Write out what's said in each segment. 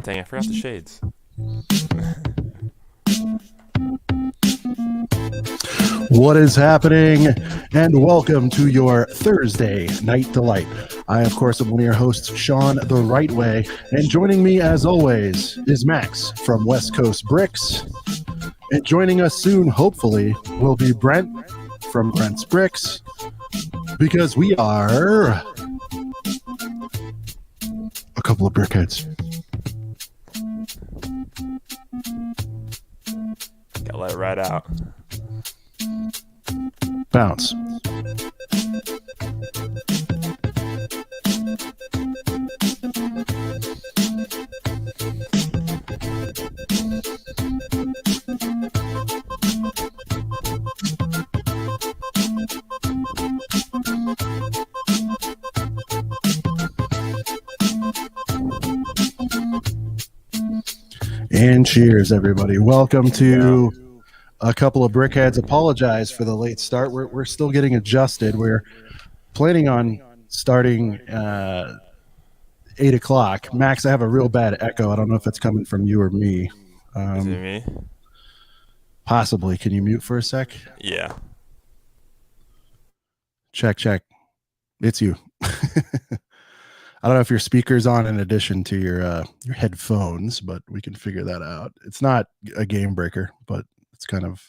dang, I forgot the shades. What is happening? And welcome to your Thursday Night Delight. I, of course, am one of your hosts, Sean the Right Way. And joining me, as always, is Max from West Coast Bricks. And joining us soon, hopefully, will be Brent from Brent's Bricks. Because we are a couple of brickheads. Gotta let it ride out. Bounce. And cheers, everybody. Welcome to a couple of brickheads. Apologize for the late start. We're still getting adjusted. We're planning on starting 8 o'clock. Max, I have a real bad echo. I don't know if it's coming from you or me. Is it me? Possibly. Can you mute for a sec? Yeah. Check. It's you. I don't know if your speaker's on in addition to your headphones, but we can figure that out. It's not a game breaker, but it's kind of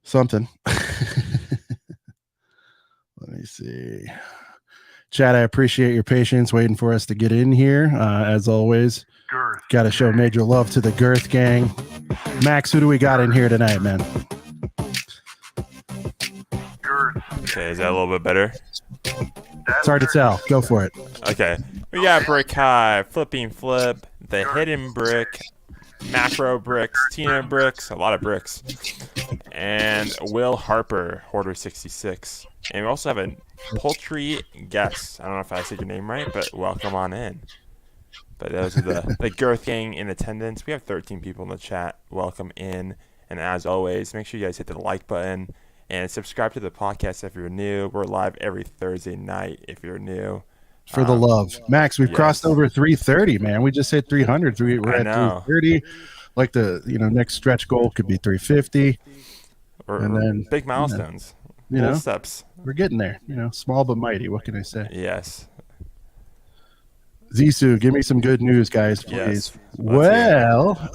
something. Let me see. Chad, I appreciate your patience waiting for us to get in here. As always, got to show major love to the Girth gang. Max, who do we got in here tonight, man? Okay, is that a little bit better? It's hard to tell. Go for it. Okay. We got Brick High, Flipping Flip, The Hidden Brick, Macro Bricks, Tina Bricks, a lot of bricks, and Will Harper, Hoarder 66. And we also have a poultry guest. I don't know if I said your name right, but welcome on in. But those are the Girth gang in attendance. We have 13 people in the chat. Welcome in. And as always, make sure you guys hit the like button and subscribe to the podcast if you're new. We're live every Thursday night if you're new. For the love. Max, we've crossed over 330, man. We just hit 300. We're at 330. Like the next stretch goal could be 350. And then big milestones. Little steps. We're getting there. Small but mighty. What can I say? Yes. Zissou, give me some good news, guys, please. Yes. Well,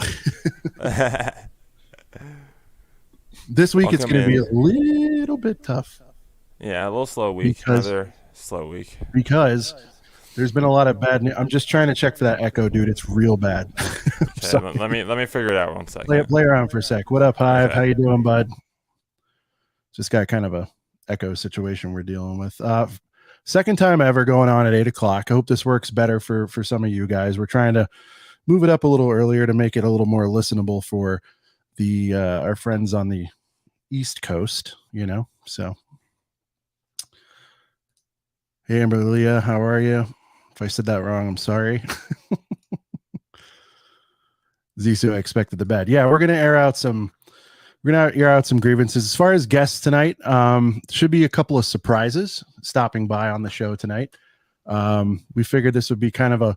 this week it's going to be a little bit tough. Yeah, a little slow week. Another slow week. Because there's been a lot of bad news. I'm just trying to check for that echo, dude. It's real bad. Okay, let me figure it out 1 second. Play around for a sec. What up, Hive? Okay. How you doing, bud? Just got kind of a echo situation we're dealing with. Second time ever going on at 8 o'clock. I hope this works better for some of you guys. We're trying to move it up a little earlier to make it a little more listenable for the our friends on the East Coast, so. Hey, Amberlia, how are you? If I said that wrong, I'm sorry. Zissou, I expected the bad. Yeah, we're gonna air out some grievances. As far as guests tonight, should be a couple of surprises stopping by on the show tonight. We figured this would be kind of a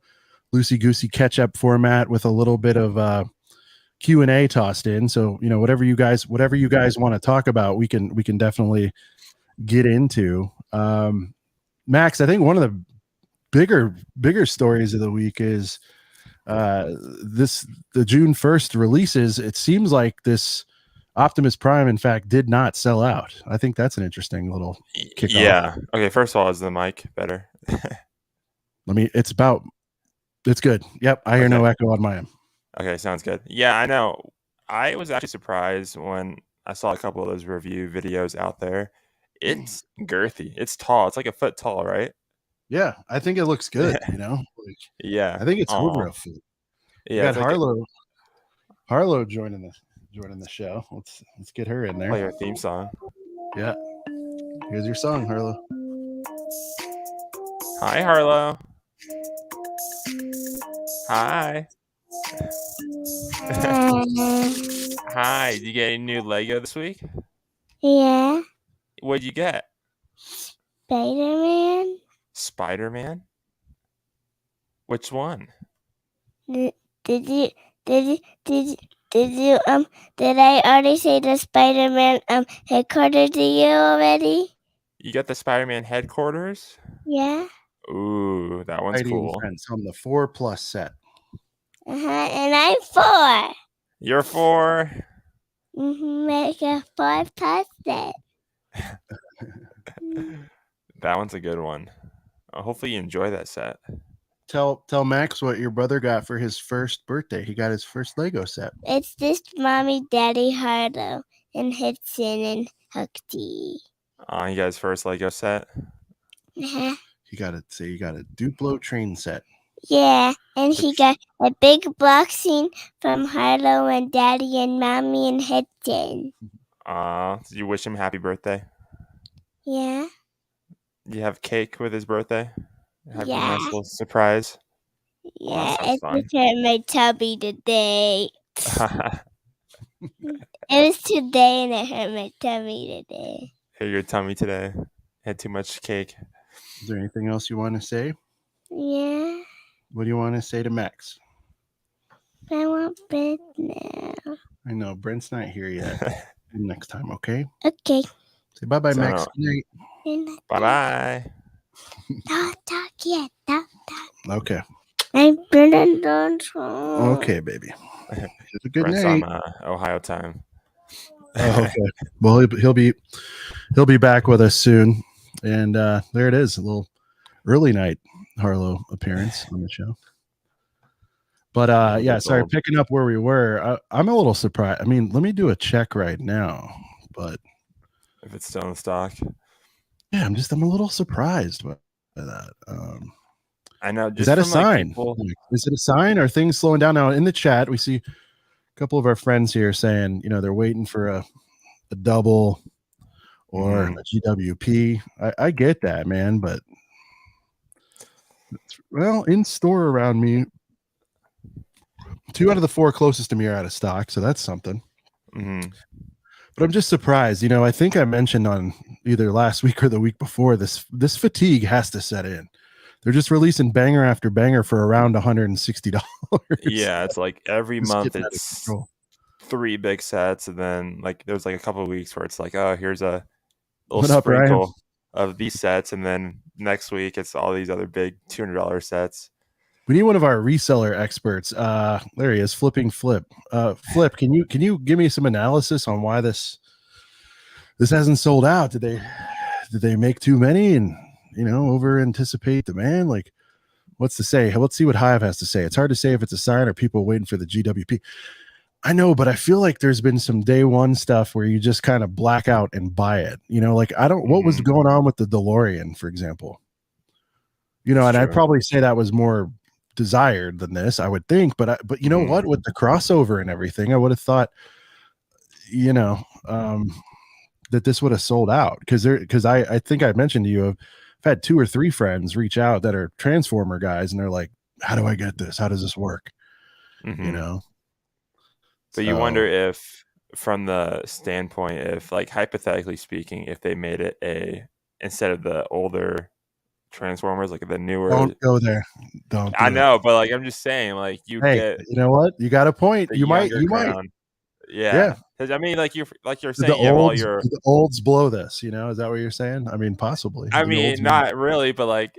loosey-goosey catch-up format with a little bit of Q&A tossed in. So, whatever you guys want to talk about, we can definitely get into. Max, I think one of the bigger stories of the week is the June 1st releases. It seems like this Optimus Prime, in fact, did not sell out. I think that's an interesting little kickoff. Yeah. Okay. First of all, is the mic better? It's good. Yep. I hear no echo on my end. Okay. Sounds good. Yeah, I know. I was actually surprised when I saw a couple of those review videos out there. It's girthy. It's tall. It's like a foot tall, right? Yeah. I think it looks good. Yeah. I think it's over a foot. Yeah. We got Harlow joining the show. Let's get her in there. Play her theme song. Yeah. Here's your song, Harlow. Hi, Harlow. Hi. Hi. Did you get any new Lego this week? Yeah. What'd you get? Spider-Man. Spider-Man? Which one? Did, did you did you did I already say the Spider-Man headquarters to you already? You got the Spider-Man headquarters? Yeah. Ooh, that one's Spidey and cool. Friends on the 4+ set. And I'm 4. You're 4. Make a 4+ set. That one's a good one. Hopefully you enjoy that set. Tell Max what your brother got for his first birthday. He got his first Lego set. It's this Mommy, Daddy, Harlow, and Hudson and Huckty. You guys' first Lego set? Uh-huh. He got a Duplo train set. Yeah, and he got a big boxing from Harlow and Daddy and Mommy and Hudson. Did you wish him happy birthday? Yeah. You have cake with his birthday? Have a nice Yeah. little surprise? Yeah, sounds it fun. just hurt my tummy today. It was today and it hurt my tummy today. Hit your tummy today. Had too much cake. Is there anything else you want to say? Yeah, What do you want to say to Max? I want Brent now. I know Brent's not here yet. Next time, okay? Okay. Say bye-bye, So- Max. Good night. Bye-bye. Don't talk yet. Don't talk. Okay. I'm Brent. Don't talk. Okay, baby. Have a good Brent's night. on Ohio time. Oh, okay. Well, he'll be back with us soon. And there it is, a little early night Harlow appearance on the show. But yeah, sorry, old. picking up where we were. I'm a little surprised. I mean, let me do a check right now. But If it's still in stock. yeah, I'm a little surprised by that. I know. Is that a sign? Is it a sign? Are things slowing down now? In the chat, we see a couple of our friends here saying, they're waiting for a double or a GWP. I get that, man, but well, in store around me, 2 out of the 4 closest to me are out of stock, so that's something. Mm-hmm. But I'm just surprised. I think I mentioned on either last week or the week before, this fatigue has to set in. They're just releasing banger after banger for around $160. Yeah, it's like every It's month getting out of it's control. 3 big sets, and then like there's like a couple of weeks where it's like, oh, here's a little What up, sprinkle of these sets, and then next week it's all these other big $200 sets. We need one of our reseller experts. There he is, Flipping Flip. Flip, can you give me some analysis on why this hasn't sold out? Did they make too many and over anticipate demand? Like, what's to say? Let's see what Hive has to say. It's hard to say if it's a sign or people waiting for the GWP. I know, but I feel like there's been some day one stuff where you just kind of black out and buy it. Like what was going on with the DeLorean, for example? And I'd probably say that was more desired than this, I would think. But you know what? With the crossover and everything, I would have thought, that this would have sold out because I think I mentioned to you, I've had 2 or 3 friends reach out that are Transformer guys, and they're like, "How do I get this? How does this work?" But you wonder if, from the standpoint, if like hypothetically speaking, if they made it instead of the older Transformers, like the newer. Don't go there. Don't. I know, but like I'm just saying, like get. You know what? You got a point. You might. Yeah. Because I mean, like you're saying, the olds blow this. Is that what you're saying? I mean, possibly. I mean, not really, but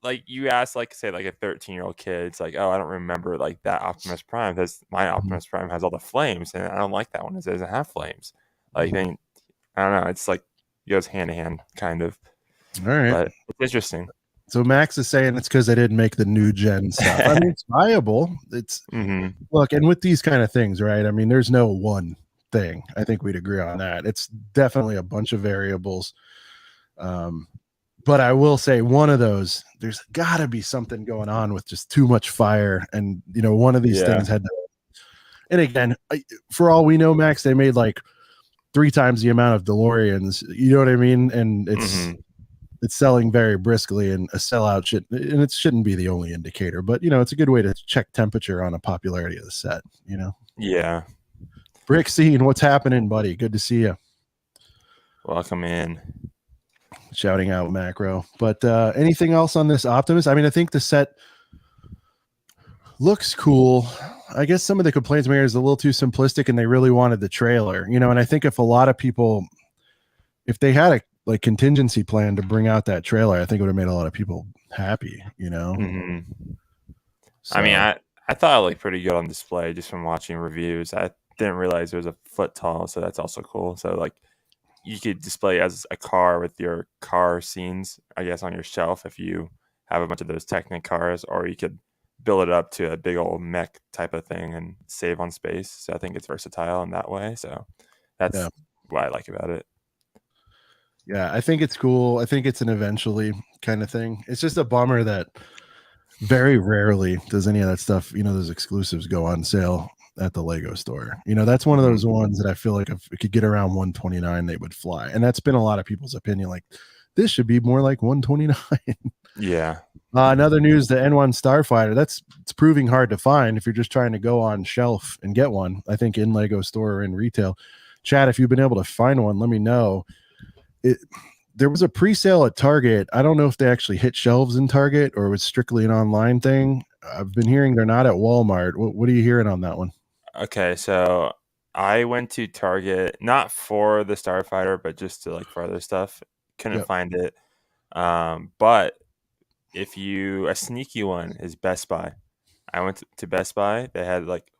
like you ask, like say, like a 13-year-old kid, it's like, oh, I don't remember like that Optimus Prime because my Optimus Prime has all the flames, and I don't like that one. It doesn't have flames. Like I don't know. It's like it goes hand in hand, kind of. All right, but it's interesting. So Max is saying it's because they didn't make the new gen stuff. I mean, it's viable. It's look, and with these kind of things, right? I mean, there's no one thing. I think we'd agree on that. It's definitely a bunch of variables. But I will say one of those, there's got to be something going on with just too much fire, and one of these things had to. And again, for all we know, Max, they made like 3 times the amount of DeLoreans. You know what I mean? And it's selling very briskly, and a sellout and it shouldn't be the only indicator, but it's a good way to check temperature on a popularity of the set. Yeah. Brick Scene, what's happening, buddy? Good to see you. Welcome in. Shouting out Macro. But anything else on this Optimus? I mean, I think the set looks cool. I guess some of the complaints made is a little too simplistic, and they really wanted the trailer, you know. And I think if a lot of people, if they had a like contingency plan to bring out that trailer, I think it would have made a lot of people happy, you know. So, I mean, I thought it looked pretty good on display just from watching reviews. I didn't realize it was a foot tall, so that's also cool. So like, you could display as a car with your car scenes, I guess, on your shelf if you have a bunch of those Technic cars, or you could build it up to a big old mech type of thing and save on space. So I think it's versatile in that way. So that's what I like about it. Yeah, I think it's cool. I think it's an eventually kind of thing. It's just a bummer that very rarely does any of that stuff, you know, those exclusives go on sale at the Lego store. You know, that's one of those ones that I feel like if it could get around 129, they would fly. And that's been a lot of people's opinion. Like, this should be more like 129. Yeah. Another news, the N1 Starfighter, it's proving hard to find if you're just trying to go on shelf and get one, I think in Lego store or in retail. Chad, if you've been able to find one, let me know. There was a pre-sale at Target. I don't know if they actually hit shelves in Target or it was strictly an online thing. I've been hearing they're not at Walmart. What are you hearing on that one? Okay, so I went to Target, not for the Starfighter, but just to like for other stuff. Couldn't find it. But if you, a sneaky one is Best Buy. I went to Best Buy. They had like,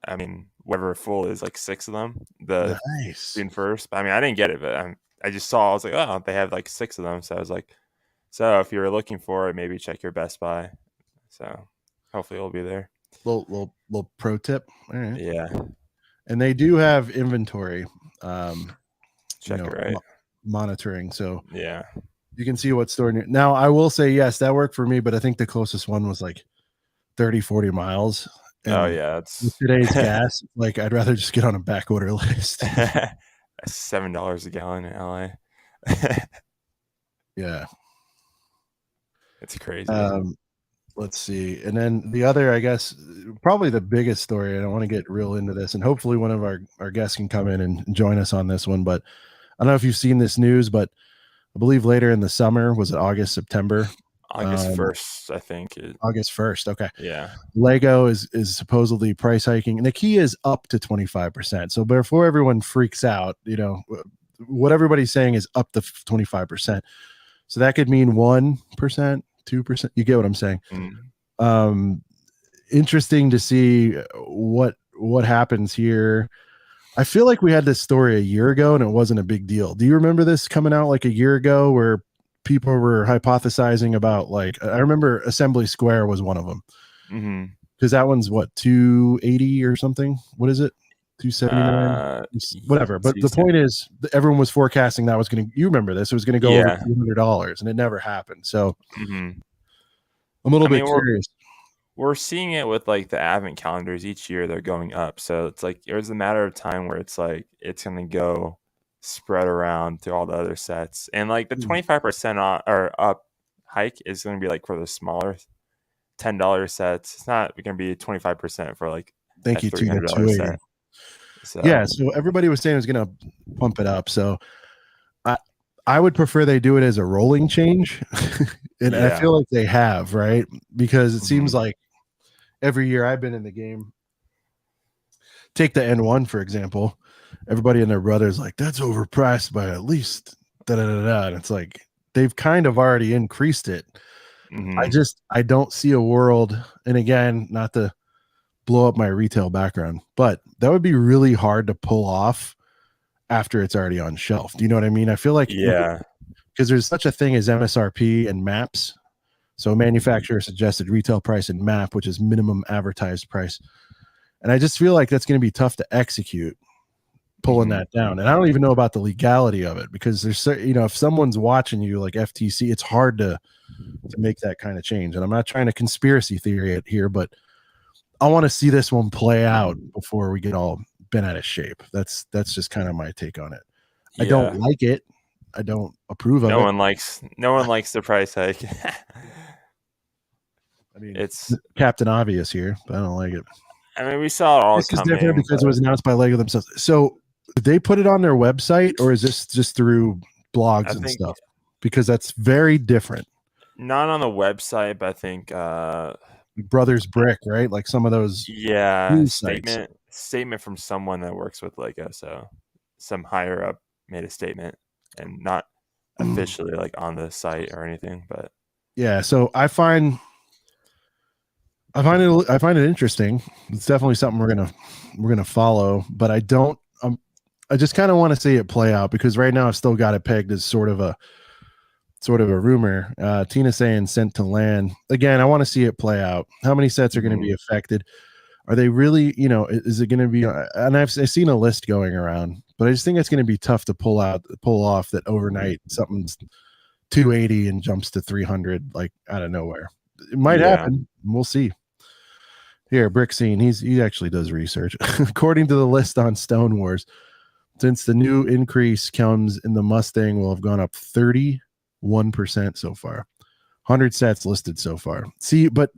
I mean, whatever full is, like 6 of them. The June 1st. I mean, I didn't get it, but I just saw, I was like, oh, they have like 6 of them. So I was like, so if you were looking for it, maybe check your Best Buy. So hopefully it'll be there. Little pro tip. All right. Yeah. And they do have inventory check it, right? Monitoring. So yeah, you can see what's stored in your. Now, I will say, yes, that worked for me, but I think the closest one was like 30, 40 miles. And oh, yeah. It's with today's gas. Like, I'd rather just get on a back order list. $7 a gallon in LA. Yeah. It's crazy. Let's see. And then the other, I guess, probably the biggest story, and I want to get real into this, and hopefully one of our guests can come in and join us on this one. But I don't know if you've seen this news, but I believe later in the summer, was it August, September? August 1st, I think. August 1st. Okay. Yeah. Lego is supposedly price hiking, and the key is up to 25%. So before everyone freaks out, you know, what everybody's saying is up to 25%. So that could mean 1%, 2%. You get what I'm saying? Interesting to see what happens here. I feel like we had this story a year ago and it wasn't a big deal. Do you remember this coming out like a year ago where people were hypothesizing about, like, I remember Assembly Square was one of them. Because that one's what, 280 or something? What is it? 279? Whatever. But the point is, everyone was forecasting that was going to, you remember this, it was going to go over $200 and it never happened. So I'm a little bit curious. We're seeing it with like the advent calendars each year, they're going up. So it's like, there's a matter of time where it's like, it's going to go spread around to all the other sets. And like the 25% or up hike is going to be like for the smaller $10 sets. It's not going to be 25% for like, thank you to the 280 set. So. Yeah, so everybody was saying it was going to pump it up. So I would prefer they do it as a rolling change. And I feel like they have, right? Because it seems like every year I've been in the game, take the N1, for example, everybody and their brother's like, that's overpriced by at least da-da-da-da. And it's like, they've kind of already increased it. I don't see a world, and again, not to blow up my retail background, but that would be really hard to pull off after it's already on shelf. Do you know what I mean? I feel like, because there's such a thing as MSRP and MAPs. So manufacturer suggested retail price and MAP, which is minimum advertised price. And I just feel like that's going to be tough to execute, pulling that down. And I don't even know about the legality of it, because there's, you know, if someone's watching you like FTC, it's hard to make that kind of change. And I'm not trying to conspiracy theory it here, but I want to see this one play out before we get all bent out of shape. That's just kind of my take on it. I don't like it. I don't approve of it. No one likes the price hike. I mean, it's Captain Obvious here, but I don't like it. I mean, we saw it all coming. This is different because it was announced by Lego themselves. So did they put it on their website, or is this just through blogs and stuff? Because that's very different. Not on the website, but I think Brothers Brick, right? Like some of those Yeah, news sites. statement from someone that works with Lego. So some higher up made a statement, and not officially like on the site or anything, but Yeah, so I find it interesting. It's definitely something we're gonna follow, but I don't. I just kind of want to see it play out because right now I've still got it pegged as sort of a rumor. Tina saying sent to land again. I want to see it play out. How many sets are going to be affected? Are they really? Is it going to be? And I've seen a list going around, but I just think it's going to be tough to pull off that overnight something's 280 and jumps to 300 like out of nowhere. It might happen. We'll see. Here, Brick Scene. He actually does research. According to the list on Stone Wars, since the new increase comes in the Mustang, will have gone up 31% so far. 100 sets listed so far. See, but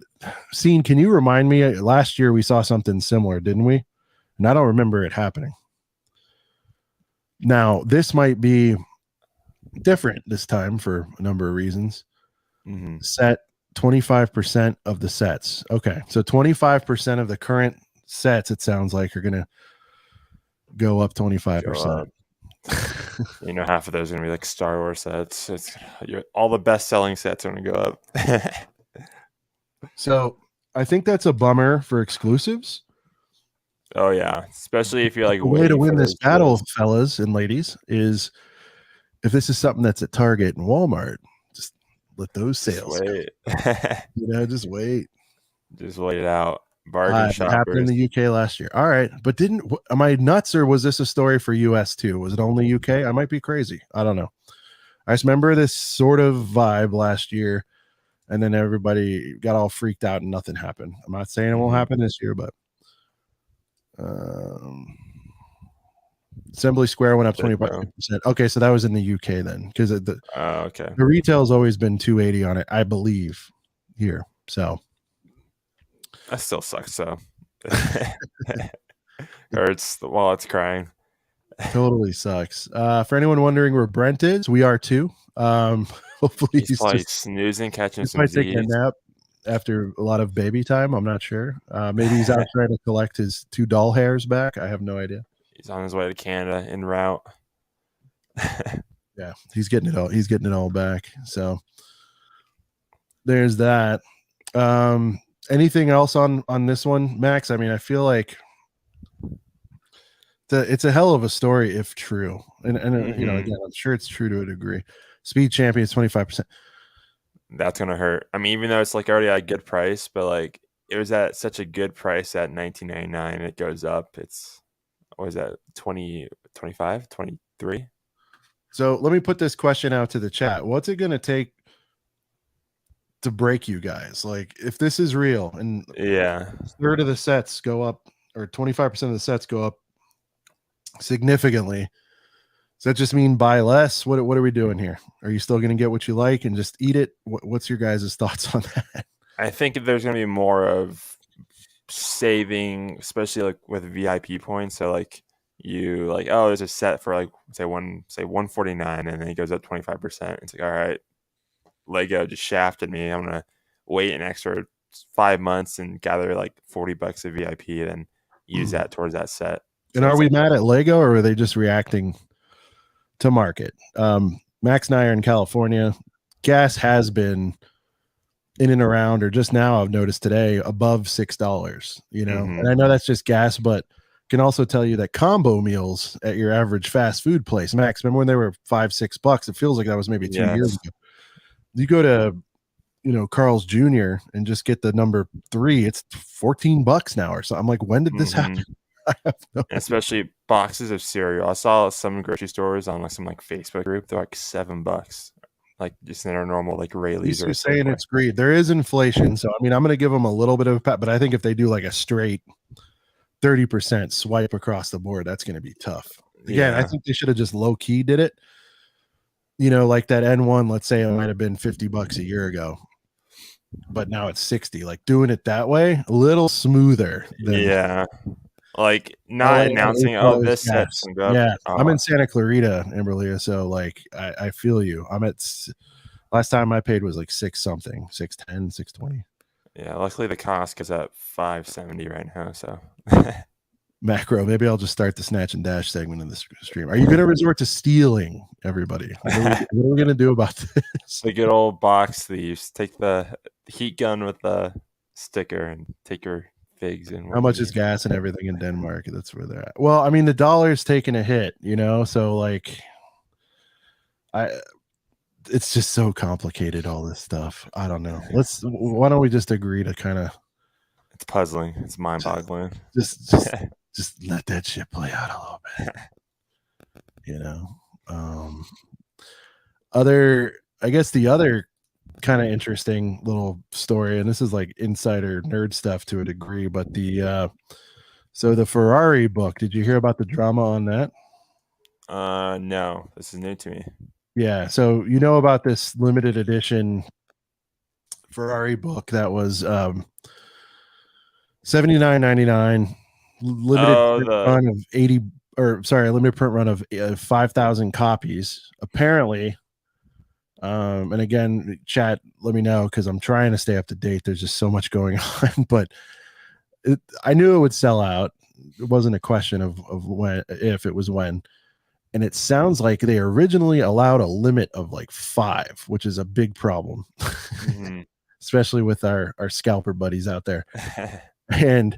Scene, can you remind me? Last year we saw something similar, didn't we? And I don't remember it happening. Now this might be different this time for a number of reasons. Set 25% of the sets. Okay, so 25% of the current sets, it sounds like, are gonna go up 25%. Half of those are gonna be like Star Wars sets. All the best selling sets are gonna go up. So I think that's a bummer for exclusives. Oh yeah, especially if you're like the way to win this battle, fellas and ladies, is if this is something that's at Target and Walmart, just let those sales go. Just wait. Just wait it out. Bargain shoppers. It happened in the UK last year. All right, but am I nuts, or was this a story for US too? Was it only UK? I might be crazy. I don't know. I just remember this sort of vibe last year, and then everybody got all freaked out and nothing happened. I'm not saying it won't happen this year, but Assembly Square went up 25%. Okay, so that was in the UK then, because the retail's always been 280 on it, I believe, here. So that still sucks. So hurts. The wallet's crying. Totally sucks. For anyone wondering where Brent is, we are too. Hopefully he's probably just snoozing, catching some Z's. Taking a nap after a lot of baby time. I'm not sure. Maybe he's out trying to collect his 2 doll hairs back. I have no idea. He's on his way to Canada en route. Yeah, he's getting it all. He's getting it all back. So there's that. Anything else on this one, Max? I mean, I feel like it's a hell of a story if true, and again, I'm sure it's true to a degree. Speed Champion is 25%. That's gonna hurt. I mean, even though it's like already at a good price, but like it was at such a good price at $19.99, it goes up. It's what is that, 20, 25, 23? So let me put this question out to the chat. What's it gonna take to break you guys? Like, if this is real and a third of the sets go up, or 25% of the sets go up significantly, does that just mean buy less? What are we doing here? Are you still going to get what you like and just eat it? What's your guys' thoughts on that? I think there's going to be more of saving, especially like with VIP points. So like you like, oh, there's a set for like say 149, and then it goes up 25%. It's like, all right, Lego just shafted me. I'm gonna wait an extra 5 months and gather like $40 of VIP, then use that towards that set. And are we mad at Lego, or are they just reacting to market? Max and I are in California. Gas has been in and around, or just now I've noticed today, above $6, and I know that's just gas, but can also tell you that combo meals at your average fast food place, Max, remember when they were $5-6? It feels like that was maybe 2 years ago. You go to Carl's Jr. and just get the number 3, it's $14 now or so. I'm like, when did this happen? Especially boxes of cereal. I saw some grocery stores on like some like Facebook group, they're like $7, like just in our normal like Rayleigh's. You're saying it's greed. There is inflation, so I mean, I'm going to give them a little bit of a pat, but I think if they do like a straight 30% swipe across the board, that's going to be tough. Again, I think they should have just low key did it. Like that N1, let's say it might have been $50 a year ago, but now it's 60. Like doing it that way, a little smoother. Like not announcing, this set's going to go up. Yeah, I'm in Santa Clarita, Amberlia, so like I feel you. I'm at last time I paid was like 6 something, 610, 620. Yeah, luckily the cost is at $570 right now. So Macro. Maybe I'll just start the snatch and dash segment in the stream. Are you going to resort to stealing, everybody? What are we going to do about this? the good old box thieves take the heat gun with the sticker and take your figs in. How much is gas and everything in Denmark? That's where they're at. Well, I mean, the dollar's taking a hit, so like it's just so complicated, all this stuff. I don't know. Why don't we just agree to kind of It's puzzling. It's mind-boggling. Just let that shit play out a little bit. I guess the other kind of interesting little story, and this is like insider nerd stuff to a degree, but so the Ferrari book, did you hear about the drama on that? No, this is new to me. Yeah, so about this limited edition Ferrari book that was $79.99, limited print run of 80, or sorry, limited print run of 5,000 copies. Apparently, and again, chat, let me know because I'm trying to stay up to date. There's just so much going on, but I knew it would sell out. It wasn't a question of when, if it was when. And it sounds like they originally allowed a limit of like 5, which is a big problem, especially with our scalper buddies out there. And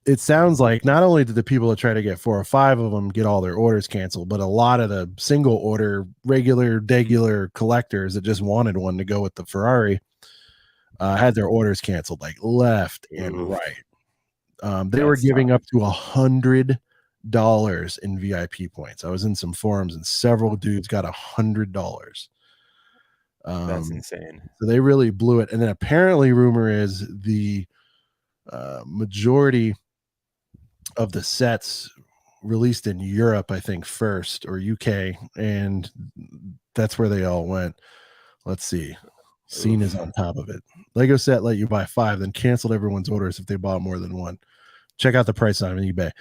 it sounds like not only did the people that try to get 4 or 5 of them get all their orders canceled, but a lot of the single order, regular collectors that just wanted one to go with the Ferrari had their orders canceled like left and right. They were giving up to $100 in VIP points. I was in some forums and several dudes got $100. That's insane. So they really blew it. And then apparently rumor is the majority of the sets released in Europe, I think first, or UK, and that's where they all went. Let's see. Scene is on top of it. Lego set let you buy 5, then canceled everyone's orders if they bought more than 1. Check out the price on eBay.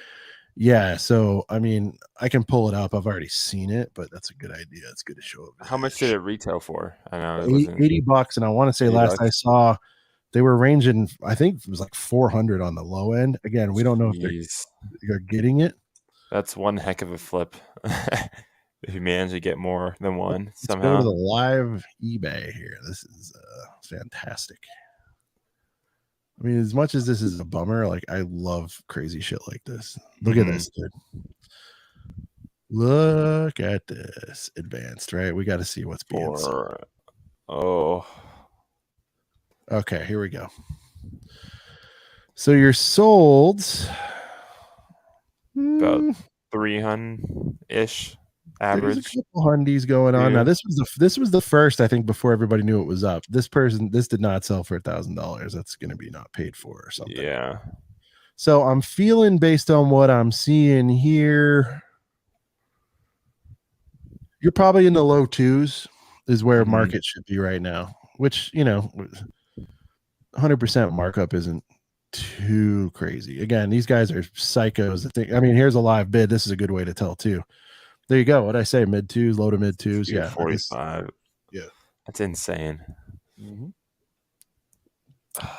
Yeah, so I mean, I can pull it up. I've already seen it, but that's a good idea. It's good to show up. How much did it retail for? I know it was $80, and I want to say last I saw they were ranging, I think it was like 400 on the low end. Again, we don't know if they're getting it. That's one heck of a flip. If you manage to get more than one somehow. Let's go to the live eBay here. This is fantastic. I mean, as much as this is a bummer, like I love crazy shit like this. Look at this, dude. Look at this. Advanced, right? We got to see what's being sold. Oh. Okay, here we go. So you're sold about 300-ish average. There's a couple hundies going on. Now this was the first, I think, before everybody knew it was up. This did not sell for $1,000. That's going to be not paid for or something. Yeah. So I'm feeling, based on what I'm seeing here, you're probably in the low 2s is where market should be right now, which 100% markup isn't too crazy. Again, these guys are psychos. I mean, here's a live bid. This is a good way to tell too. There you go. What'd I say? Mid 2s, low to mid 2s. Yeah. 45. Yeah. That's insane.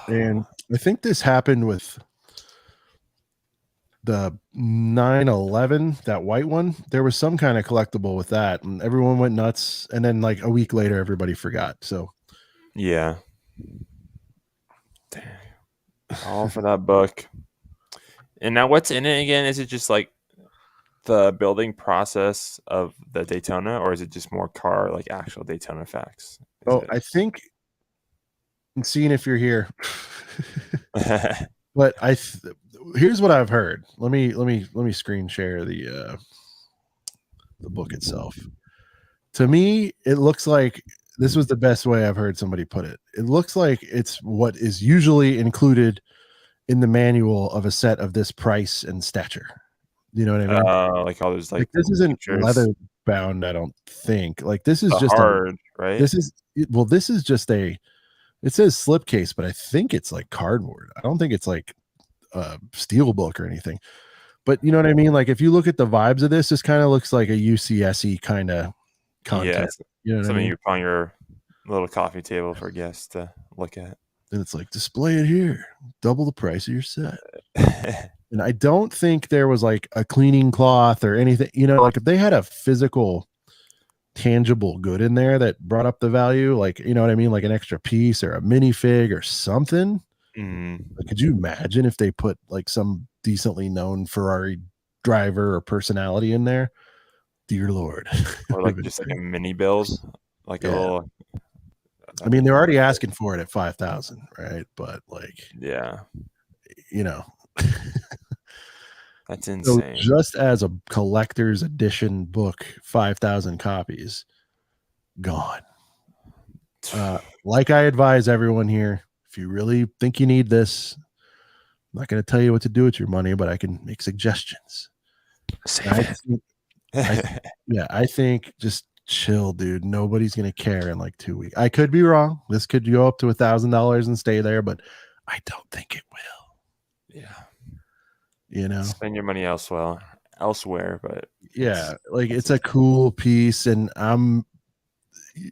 And I think this happened with the 911, that white one. There was some kind of collectible with that, and everyone went nuts. And then like a week later, everybody forgot. So yeah. Damn. All for that book. And now what's in it again? Is it just like the building process of the Daytona, or is it just more car, like actual Daytona facts? I think I'm seeing if you're here. But here's what I've heard. Let me screen share the book itself. To me, it looks like this was the best way I've heard somebody put it. It looks like it's what is usually included in the manual of a set of this price and stature. You know what I mean? Like all those like this isn't pictures. Leather bound, I don't think. Like this is just hard, right? This is just it says slipcase, but I think it's like cardboard. I don't think it's like a steel book or anything. But you know what I mean? Like if you look at the vibes of this kind of looks like a UCSE kind of content. Yeah, you know what something I mean? you put on your little coffee table for guests to look at. And it's like, display it here, double the price of your set. And I don't think there was like a cleaning cloth or anything, like if they had a physical tangible good in there that brought up the value, like, you know what I mean? Like an extra piece or a minifig or something. Like, could you imagine if they put like some decently known Ferrari driver or personality in there? Dear Lord. Or like just like a mini build, like a little. I mean, they're already asking for it at 5,000, right? But like, yeah, that's insane. So just as a collector's edition book, 5,000 copies gone. Like I advise everyone here, if you really think you need this, I'm not going to tell you what to do with your money, but I can make suggestions. I think just chill, dude. Nobody's going to care in like 2 weeks. I could be wrong. This could go up to $1,000 and stay there, but I don't think it will. Yeah. Spend your money elsewhere, but yeah, like it's a cool piece, and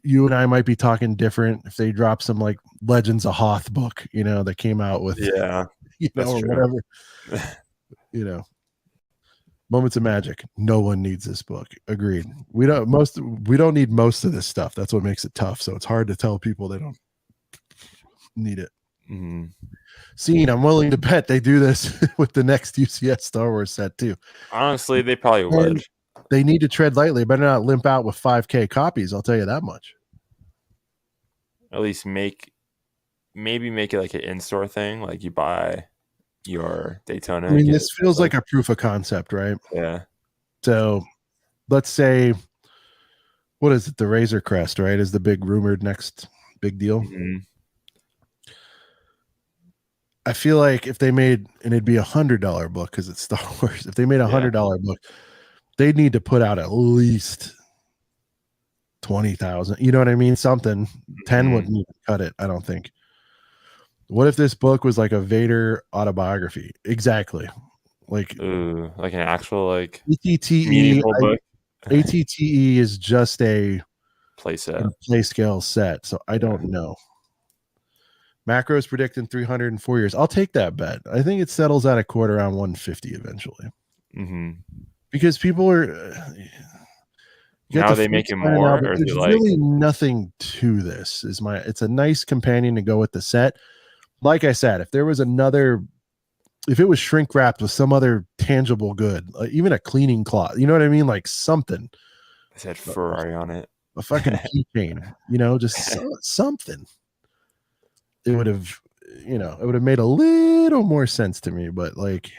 you and I might be talking different if they drop some like Legends of Hoth book, that came out with or whatever. Moments of Magic. No one needs this book. Agreed. We don't need most of this stuff. That's what makes it tough. So it's hard to tell people they don't need it. Scene, I'm willing to bet they do this with the next UCS Star Wars set too. Honestly, they probably would. They need to tread lightly. Better not limp out with 5K copies. I'll tell you that much. At least maybe make it like an in-store thing, like you buy your Daytona. I mean, this feels like a proof of concept, right? Yeah. So let's say, what is it? The Razor Crest, right? Is the big rumored next big deal. I feel like if they made, and it'd be $100 book because it's Star Wars. If they made $100 book, they'd need to put out at least 20,000. You know what I mean? Something. 10 wouldn't even cut it, I don't think. What if this book was like a Vader autobiography? Exactly. Like an actual like ATTE book. ATTE is just a play scale set, so I don't know. Macro's predicting 304 years. I'll take that bet. I think it settles at a quarter around 150 eventually. Because people are now they make it more. There's really nothing to this. It's a nice companion to go with the set. Like I said, if it was shrink wrapped with some other tangible good, like even a cleaning cloth, you know what I mean? Like something. It said Ferrari on it. A fucking keychain, just something. It would have, made a little more sense to me, but like,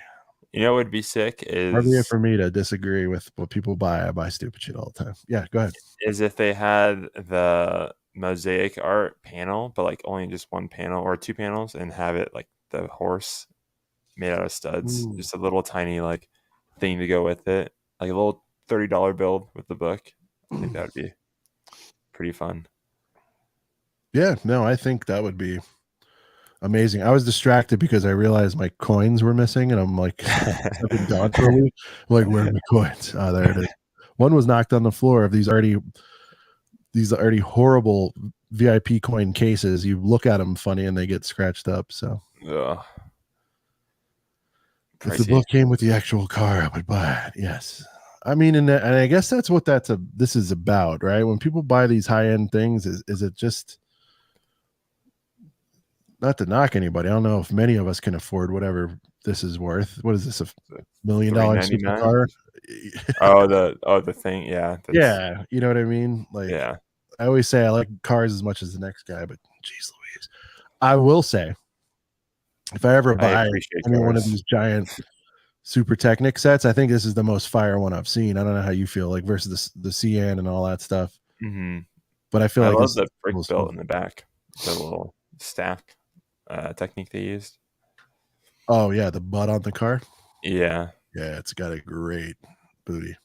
what would be sick is hard for me to disagree with what people buy. I buy stupid shit all the time. Yeah, go ahead. Is if they had the mosaic art panel, but like only just one panel or two panels, and have it like the horse made out of studs. Just a little tiny like thing to go with it, like a little $30 build with the book. I think that would be pretty fun. Yeah, no, I think that would be amazing. I was distracted because I realized my coins were missing, and I'm like, I've been gone for a week. I'm like, where are my coins? Oh, there it is. One was knocked on the floor of these already horrible VIP coin cases. You look at them funny and they get scratched up. So if the book came with the actual car, I would buy it. Yes. I mean, and I guess that's what this is about, right? When people buy these high-end things, is it just, not to knock anybody, I don't know if many of us can afford whatever this is worth. What is this, $1 million supercar? the thing, yeah. Yeah, you know what I mean? Like, yeah. I always say I like cars as much as the next guy, but geez Louise. I will say, if I ever buy one of these giant Super Technic sets, I think this is the most fire one I've seen. I don't know how you feel, like versus the CN and all that stuff. But I feel like I love the brick built in the back, the little stack technique they used. Oh yeah, the butt on the car. Yeah, it's got a great booty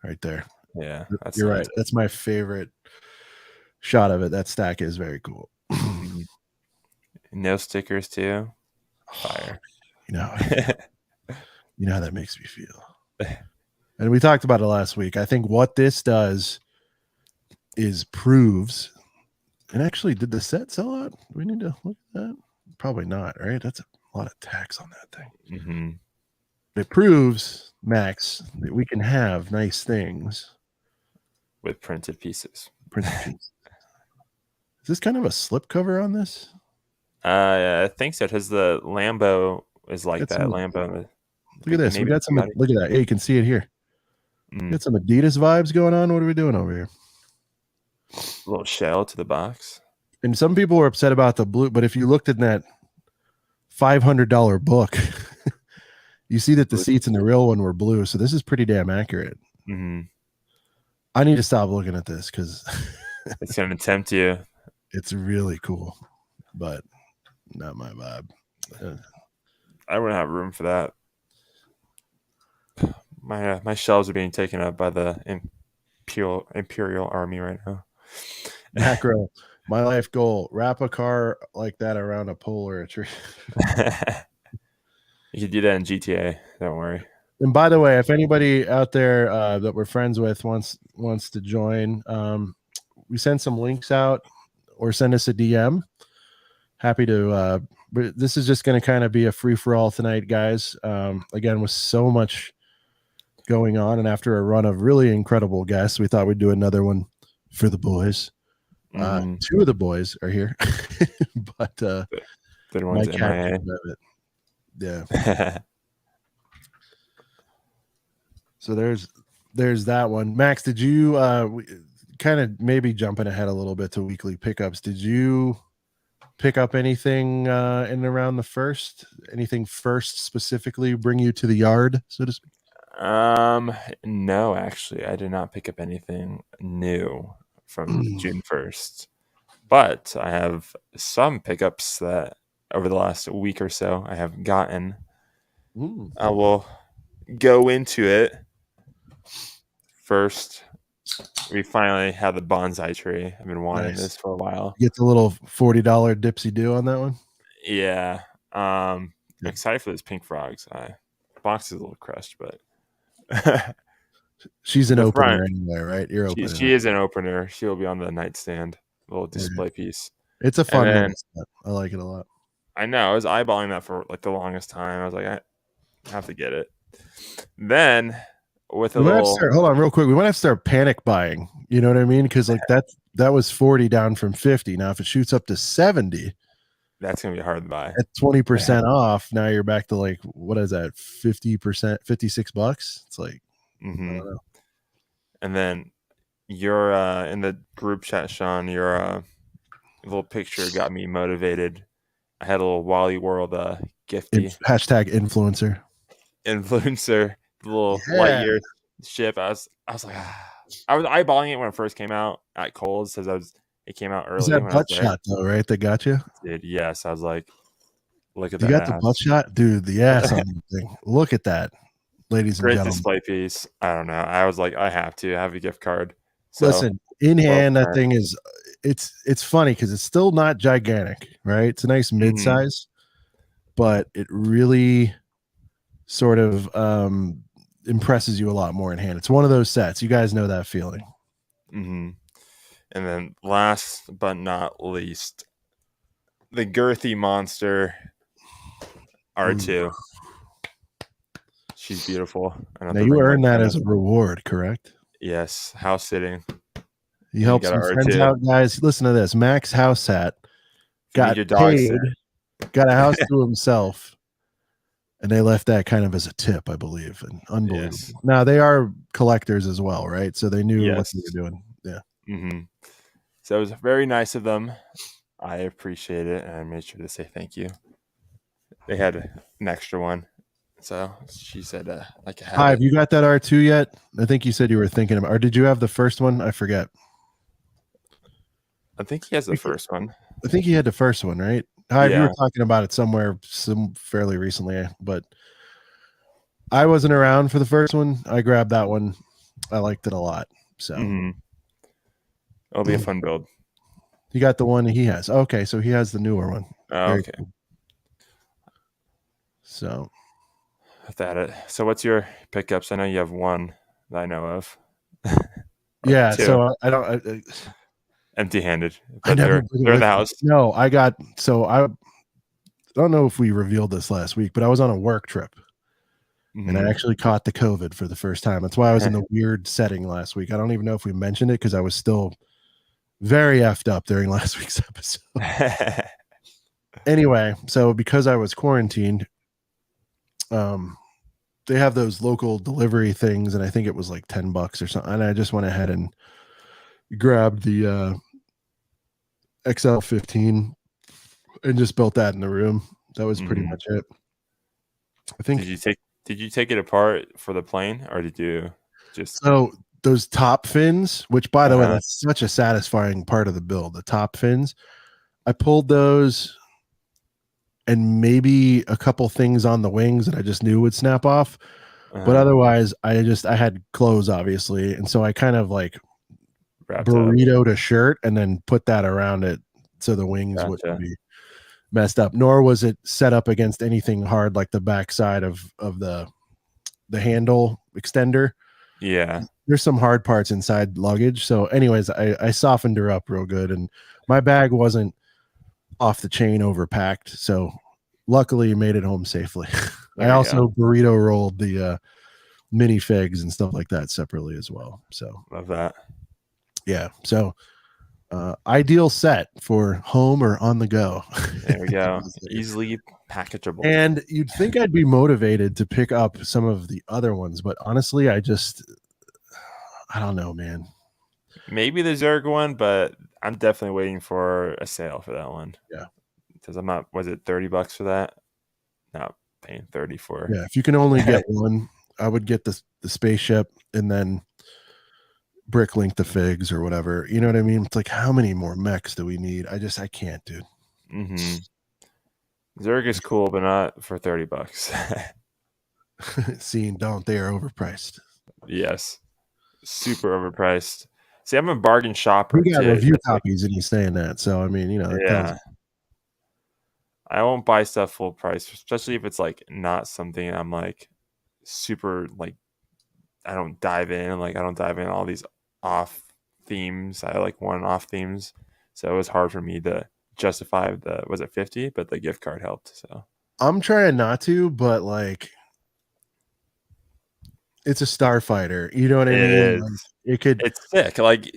right there. Yeah, you're right. That's my favorite shot of it. That stack is very cool. No stickers too. Fire. You know how that makes me feel. And we talked about it last week. I think what this does is proves. And actually, did the set sell out? Do we need to look at that? Probably not, right? That's a lot of tax on that thing. Mm-hmm. It proves, Max, that we can have nice things With printed pieces. printed piece. Is this kind of a slip cover on this? I think so, because the Lambo is like Got that. some- Lambo. Look at this. We Maybe got some. Bugatti. Look at that. Yeah, you can see it here. Mm. Got some Adidas vibes going on. What are we doing over here? A little shell to the box. And some people were upset about the blue, but if you looked in that $500 book, you see that the seats in the real one were blue. So this is pretty damn accurate. Mm-hmm. I need to stop looking at this because It's going to tempt you. it's really cool, but not my vibe. I wouldn't have room for that. My shelves are being taken up by the Imperial Army right now. Macro, my life goal: wrap a car like that around a pole or a tree. You could do that in GTA. Don't worry. And by the way, if anybody out there that we're friends with wants to join, we send some links out or send us a DM. Happy to. But this is just going to kind of be a free for all tonight, guys. Again, with so much going on, and after a run of really incredible guests, we thought we'd do another one for the boys. Two of the boys are here, but the ones MIA. Yeah. So there's that one. Max, did you kind of maybe jumping ahead a little bit to weekly pickups? Did you pick up anything in and around the first? Anything first specifically bring you to the yard, so to speak? No, actually, I did not pick up anything new from June 1st, but I have some pickups that over the last week or so I have gotten. I will go into it. First, we finally have the bonsai tree. I've been wanting this for a while. Get the little $40 dipsy do on that one. Yeah. I'm excited for those pink frogs. Box is a little crushed, but she's an opener anyway, right? You're opening. She is an opener. She'll be on the nightstand, little display piece. It's a fun one. I like it a lot. I know. I was eyeballing that for like the longest time. I was like, I have to get it. Then with a little, hold on real quick. We might have to start panic buying. You know what I mean? Because like that was 40 down from 50. Now if it shoots up to 70, that's gonna be hard to buy. At 20% off, now you're back to like, what is that? 50%, $56. It's like, I don't know. And then you're in the group chat, Sean. Your little picture got me motivated. I had a little Wally World gifty hashtag influencer, the little Lightyear ship. I was like, I was eyeballing it when it first came out at Kohl's because it came out early. Is that butt shot though, right? That got you? Dude, yes. I was like, look at that. You got the butt shot, dude. The ass on the thing. Look at that, ladies and Great gentlemen. display piece. I don't know. I was like, I have a gift card. So, listen, in hand, that thing is. It's funny because it's still not gigantic, right? It's a nice mid-size, but it really sort of impresses you a lot more in hand. It's one of those sets. You guys know that feeling. And then last but not least, the girthy monster R2. She's beautiful. Now you earned that as a reward, correct? Yes, house sitting. You helped some friends out, guys. Listen to this. Max house hat got paid, got a house to himself, and they left that kind of as a tip, I believe. And unbelievable. Yes. Now they are collectors as well, right? So they knew what they were doing. Yeah. So it was very nice of them. I appreciate it, and I made sure to say thank you. They had an extra one. So she said, like, hi, have you got that R2 yet? I think you said you were thinking about, or did you have the first one? I forget. I think he has the first one. I think he had the first one, right? Hi, you were talking about it somewhere fairly recently, but I wasn't around for the first one. I grabbed that one. I liked it a lot. So it'll be a fun build. You got the one he has. Okay, so he has the newer one. Oh, okay. Cool. So that it. So what's your pickups? I know you have one that I know of. Yeah, so I don't empty-handed. But they're in the house. No, I got don't know if we revealed this last week, but I was on a work trip and I Mhm. actually caught the COVID for the first time. That's why I was in the weird setting last week. I don't even know if we mentioned it because I was still very effed up during last week's episode. Anyway, so because I was quarantined, they have those local delivery things, and I think it was like $10 or something. And I just went ahead and grabbed the XL15 and just built that in the room. That was pretty Mhm. much it. I think Did you take it apart for the plane, or did you just? so. Those top fins, which by the way, Uh-huh. that's such a satisfying part of the build. The top fins, I pulled those, and maybe a couple things on the wings that I just knew would snap off. But Uh-huh. otherwise, I had clothes obviously, and so I kind of like Wrapped up. burritoed a shirt and then put that around it so the wings wouldn't Gotcha. be messed up. Nor was it set up against anything hard like the backside of the handle extender. Yeah. There's some hard parts inside luggage. So, anyways, I softened her up real good, and my bag wasn't off the chain overpacked. So, luckily, made it home safely. I There you go. also burrito rolled the mini figs and stuff like that separately as well. So, Love that. yeah. So, ideal set for home or on the go. There we go. Easily packageable. And you'd think I'd be motivated to pick up some of the other ones, but honestly, I don't know, man. Maybe the Zerg one, but I'm definitely waiting for a sale for that one. Yeah. Because I'm not, was it $30 for that? Not paying 30 for. Yeah, if you can only get one, I would get the spaceship and then bricklink the figs or whatever. You know what I mean? It's like, how many more mechs do we need? I can't, dude. Mm-hmm. Zerg is cool, but not for $30. Seeing don't, they are overpriced. Yes. Super overpriced. See, I'm a bargain shopper We got too. review That's like, copies and he's saying that. So I mean, that tells yeah. I won't buy stuff full price, especially if it's like not something I'm like super like I don't dive in. Like I don't dive in all these off themes. I like one-off themes. So it was hard for me to justify the was it 50, but the gift card helped. So I'm trying not to, but like it's a Starfighter. You know what I it mean? is. Like, it could. It's sick. Like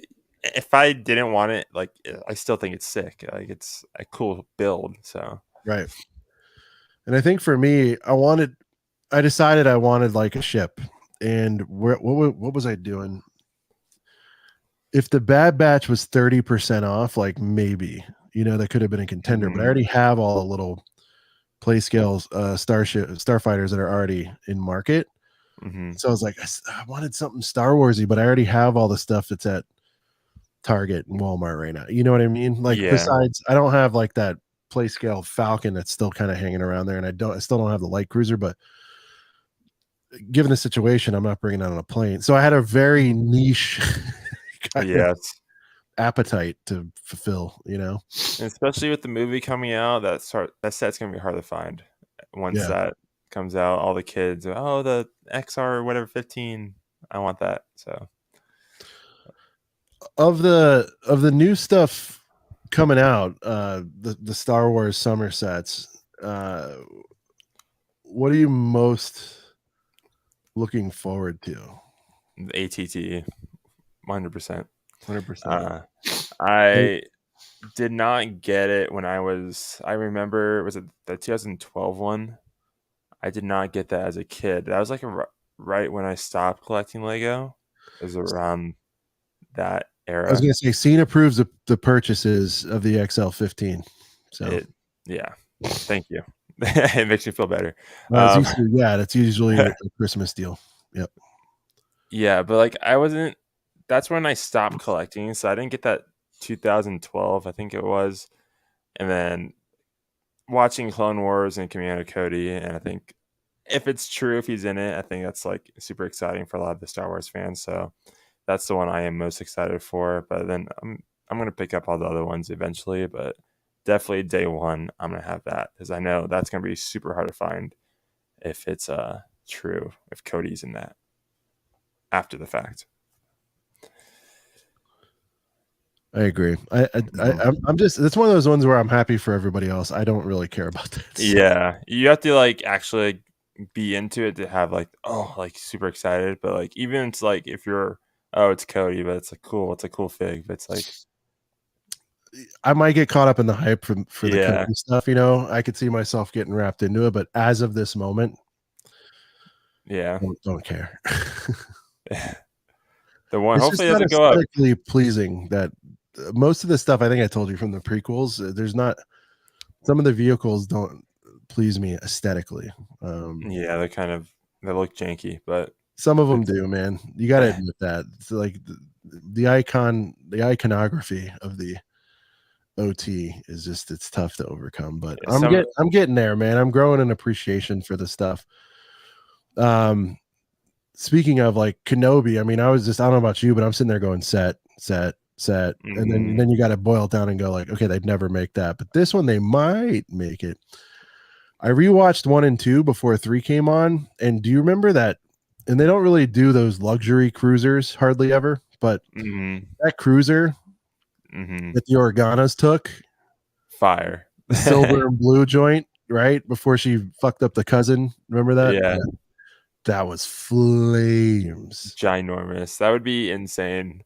if I didn't want it, like I still think it's sick. Like it's a cool build. So Right. And I think for me, I decided I wanted like a ship. And what was I doing? If the Bad Batch was 30% off, like maybe, that could have been a contender, but I already have all the little play scales, Starfighters that are already in market. mm-hmm. So I was like, I wanted something Star Warsy, but I already have all the stuff that's at Target and Walmart right now. You know what I mean? Like, Yeah. besides, I don't have like that play scale Falcon that's still kind of hanging around there, and I still don't have the light cruiser, but given the situation, I'm not bringing that on a plane. So I had a very niche kind of Yes. appetite to fulfill, And especially with the movie coming out, that set's gonna be hard to find. Once Yeah. that comes out, all the kids, oh, the XR whatever 15, I want that. So Of the new stuff coming out, the Star Wars summer sets, what are you most looking forward to? the ATT, 100%. 100%. I did not get it when I remember, was it the 2012 one? I did not get that as a kid. That was like right when I stopped collecting Lego. It was around that I era. was going to say, Cena approves the purchases of the XL15. So Yeah, thank you. It makes me feel better. that's usually a Christmas deal. Yep. Yeah, but like I wasn't. That's when I stopped collecting, so I didn't get that 2012, I think it was, and then watching Clone Wars and Commander Cody, and I think if it's true, if he's in it, I think that's like super exciting for a lot of the Star Wars fans. So that's the one I am most excited for. But then I'm gonna pick up all the other ones eventually, but definitely day one I'm gonna have that because I know that's gonna be super hard to find if it's true, if Cody's in that after the fact. I agree. I'm just, it's one of those ones where I'm happy for everybody else. I don't really care about that. Yeah, you have to like actually be into it to have like like super excited. But like even it's like if you're it's Cody, but it's like cool. It's a cool fig. But it's like I might get caught up in the hype for the yeah, Cody stuff. You know, I could see myself getting wrapped into it, but as of this moment, yeah. don't care. The one It's just hopefully it not doesn't go up. aesthetically pleasing. That most of the stuff I think I told you from the prequels, there's not, some of the vehicles don't please me aesthetically. Yeah, they look janky, but Some of them do, man. You got to admit that. It's like the iconography of the OT is just, it's tough to overcome. But I'm getting there, man. I'm growing an appreciation for the stuff. Speaking of like Kenobi, I mean, I don't know about you, but I'm sitting there going set, and then you got to boil it down and go like, okay, they'd never make that, but this one they might make it. I rewatched 1 and 2 before 3 came on, and do you remember that? And they don't really do those luxury cruisers hardly ever, but that cruiser that the Organas took, fire, the silver and blue joint, right before she fucked up the cousin. Remember that? Yeah. That was flames. Ginormous. That would be insane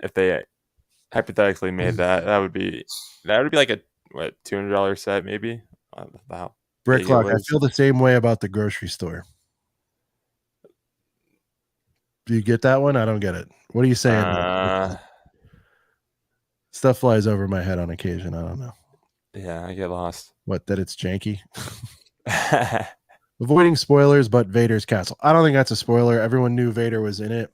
if they hypothetically made that. That would be like a $200 set maybe. Wow. Bricklock, I feel the same way about the grocery store. Do you get that one? I don't get it. What are you saying? Stuff flies over my head on occasion. I don't know. Yeah, I get lost. What, that it's janky? Avoiding spoilers, but Vader's castle. I don't think that's a spoiler. Everyone knew Vader was in it.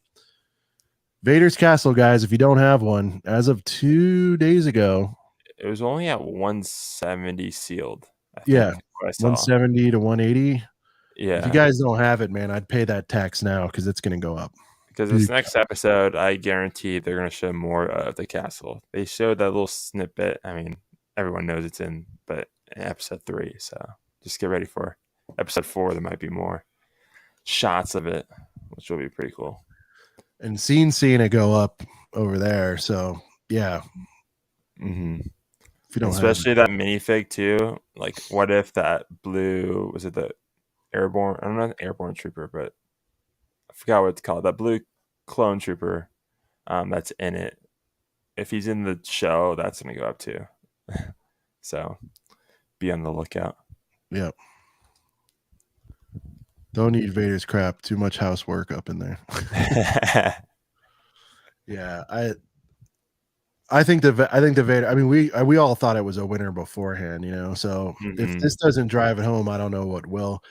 Vader's castle, guys, if you don't have one, as of 2 days ago, it was only at 170 sealed. I think, 170 to 180. Yeah. If you guys don't have it, man, I'd pay that tax now because it's going to go up. Because this next episode, I guarantee they're going to show more of the castle. They showed that little snippet. I mean, everyone knows it's in episode 3. So just get ready for episode 4. There might be more shots of it, which will be pretty cool. And seeing it go up over there. So yeah. If you don't, especially that minifig too. Like, what if that blue, was it the airborne? I don't know, the airborne trooper, but I forgot what it's called. That blue clone trooper, that's in it. If he's in the show, that's gonna go up too. So be on the lookout. Yep. Don't eat Vader's crap. Too much housework up in there. Yeah, I think the Vader. I mean, we all thought it was a winner beforehand, you know. So if this doesn't drive it home, I don't know what will.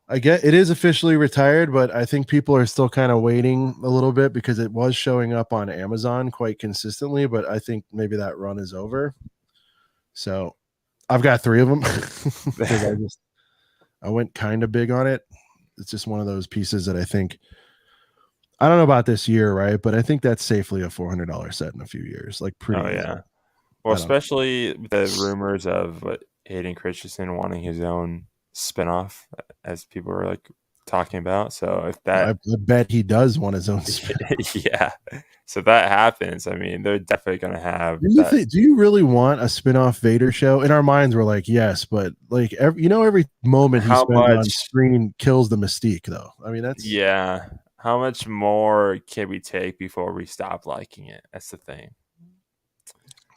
I get it is officially retired, but I think people are still kind of waiting a little bit because it was showing up on Amazon quite consistently. But I think maybe that run is over. So I've got 3 of them because I went kind of big on it. It's just one of those pieces that I think, I don't know about this year, right? But I think that's safely a $400 set in a few years. Like pretty. Oh yeah. Well, especially the rumors of Hayden Christensen wanting his own spinoff, as people are like talking about. So if that, I bet he does want his own spinoff. Yeah. So if that happens, I mean, they're definitely going to have. Do you really want a spinoff Vader show? In our minds, we're like, yes, but like every moment he spends on screen kills the mystique, though. I mean, that's How much more can we take before we stop liking it? That's the thing.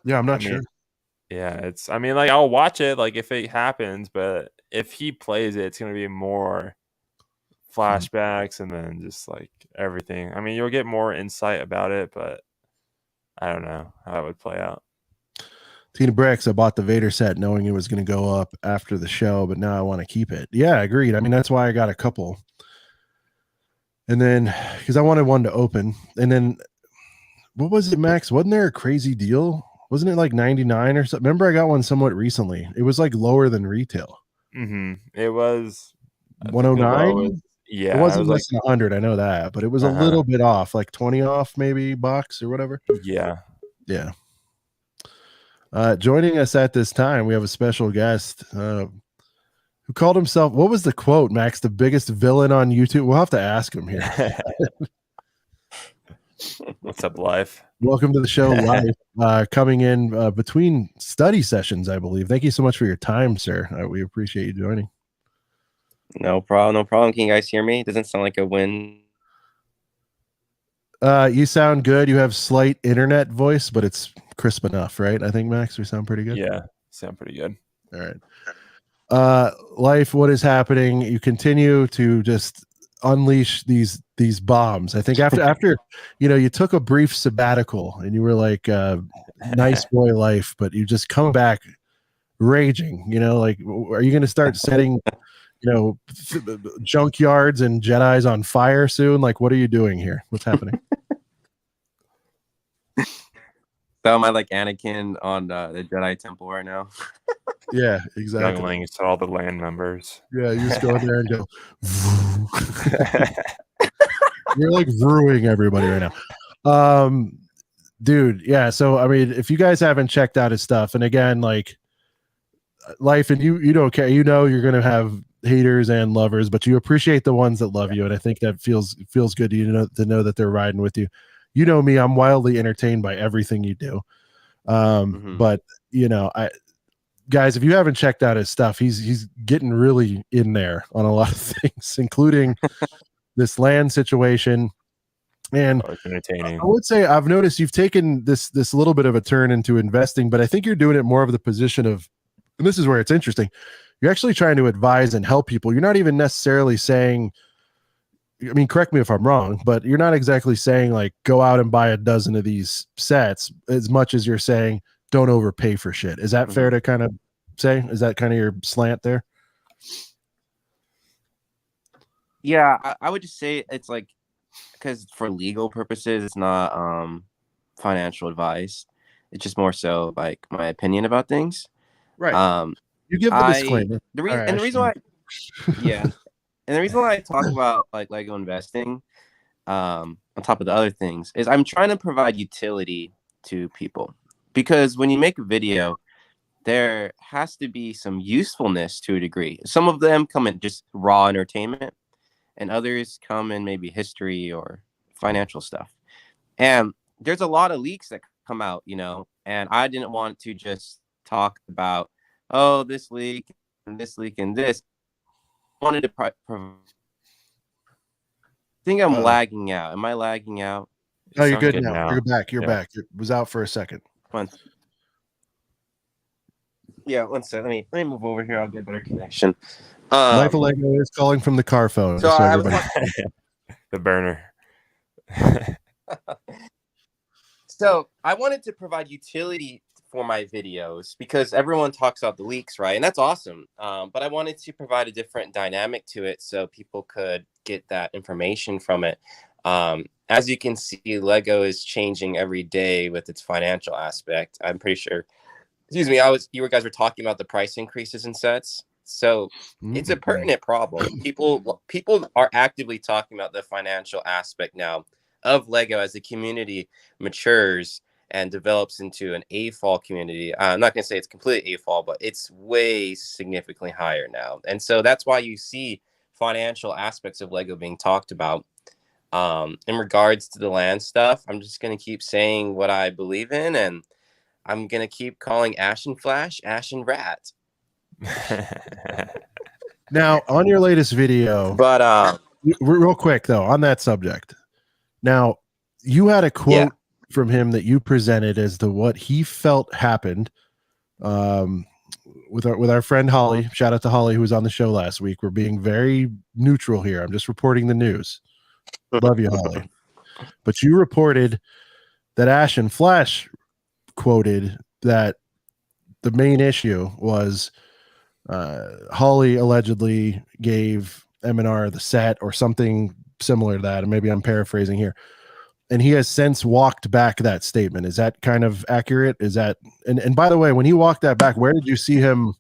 Yeah, I'm not sure. Yeah, like I'll watch it like if it happens, but if he plays it, it's gonna be more flashbacks and then just like everything. I mean, you'll get more insight about it, but I don't know how it would play out. Tina Bricks, I bought the Vader set knowing it was going to go up after the show, but now I want to keep it. Yeah, agreed. I mean, that's why I got a couple. And then, because I wanted one to open. And then, what was it, Max? Wasn't there a crazy deal? Wasn't it like 99 or something? Remember, I got one somewhat recently. It was like lower than retail. It was 109. Yeah, it wasn't less than 100. I know that, but it was a little bit off, like 20 off, maybe box or whatever. Yeah. Joining us at this time, we have a special guest who called himself. What was the quote, Max? The biggest villain on YouTube. We'll have to ask him here. What's up, life? Welcome to the show live, coming in between study sessions, I believe. Thank you so much for your time, sir. We appreciate you joining. No problem. No problem. Can you guys hear me? Doesn't sound like a win. You sound good. You have slight internet voice, but it's crisp enough, right? I think, Max, we sound pretty good. Yeah, sound pretty good. All right. Life, what is happening? You continue to just unleash these bombs. I think after you took a brief sabbatical and you were like nice boy life, but you just come back raging. Like, are you going to start setting junkyards and Jedis on fire soon? Like, what are you doing here? What's happening? So am I like Anakin on the Jedi Temple right now? Yeah, exactly. Younglings to all the land members. Yeah, you just go in there and go. You're like ruining everybody right now. Dude, yeah. So I mean, if you guys haven't checked out his stuff, and again, like life, and you don't care, you're gonna have haters and lovers, but you appreciate the ones that love you, and I think that feels good to you to know that they're riding with you. You know me, I'm wildly entertained by everything you do. But guys, if you haven't checked out his stuff, he's getting really in there on a lot of things, including this land situation. And it's entertaining. I would say I've noticed you've taken this little bit of a turn into investing, but I think you're doing it more of the position of, and this is where it's interesting, you're actually trying to advise and help people. You're not even necessarily saying, I mean, correct me if I'm wrong, but you're not exactly saying like go out and buy a dozen of these sets as much as you're saying don't overpay for shit. Is that fair to kind of say? Is that kind of your slant there? Yeah, I would just say it's like, because for legal purposes, it's not financial advice. It's just more so like my opinion about things. Right. You give the disclaimer. The reason why I talk about like Lego investing, on top of the other things, is I'm trying to provide utility to people. Because when you make a video, there has to be some usefulness to a degree. Some of them come in just raw entertainment, and others come in maybe history or financial stuff. And there's a lot of leaks that come out, and I didn't want to just talk about, oh, this leak and this leak and this. I wanted to I think I'm lagging out. Am I lagging out? No, you're good now. You're back. You're back. It was out for a second. One second. Let me move over here. I'll get a better connection. Life of Lego is calling from the car phone. So the burner. So I wanted to provide utility for my videos because everyone talks about the leaks, right? And that's awesome. But I wanted to provide a different dynamic to it so people could get that information from it. As you can see, Lego is changing every day with its financial aspect. I'm pretty sure. Excuse me, you guys were talking about the price increases in sets. So it's a pertinent problem. People are actively talking about the financial aspect now of Lego as the community matures and develops into an AFOL community. I'm not going to say it's completely AFOL, but it's way significantly higher now. And so that's why you see financial aspects of Lego being talked about. In regards to the land stuff, I'm just going to keep saying what I believe in, and I'm going to keep calling Ashen Flash Ashen Rat. Now, on your latest video, but real quick though, on that subject, now you had a quote from him that you presented as to what he felt happened with our friend Holly. Shout out to Holly, who was on the show last week. We're being very neutral here. I'm just reporting the news. Love you, Holly. But you reported that Ashen Flash quoted that the main issue was Holly allegedly gave M&R the set or something similar to that, and maybe I'm paraphrasing here, and he has since walked back that statement. Is that kind of accurate? Is that, and by the way, when he walked that back, where did you see him?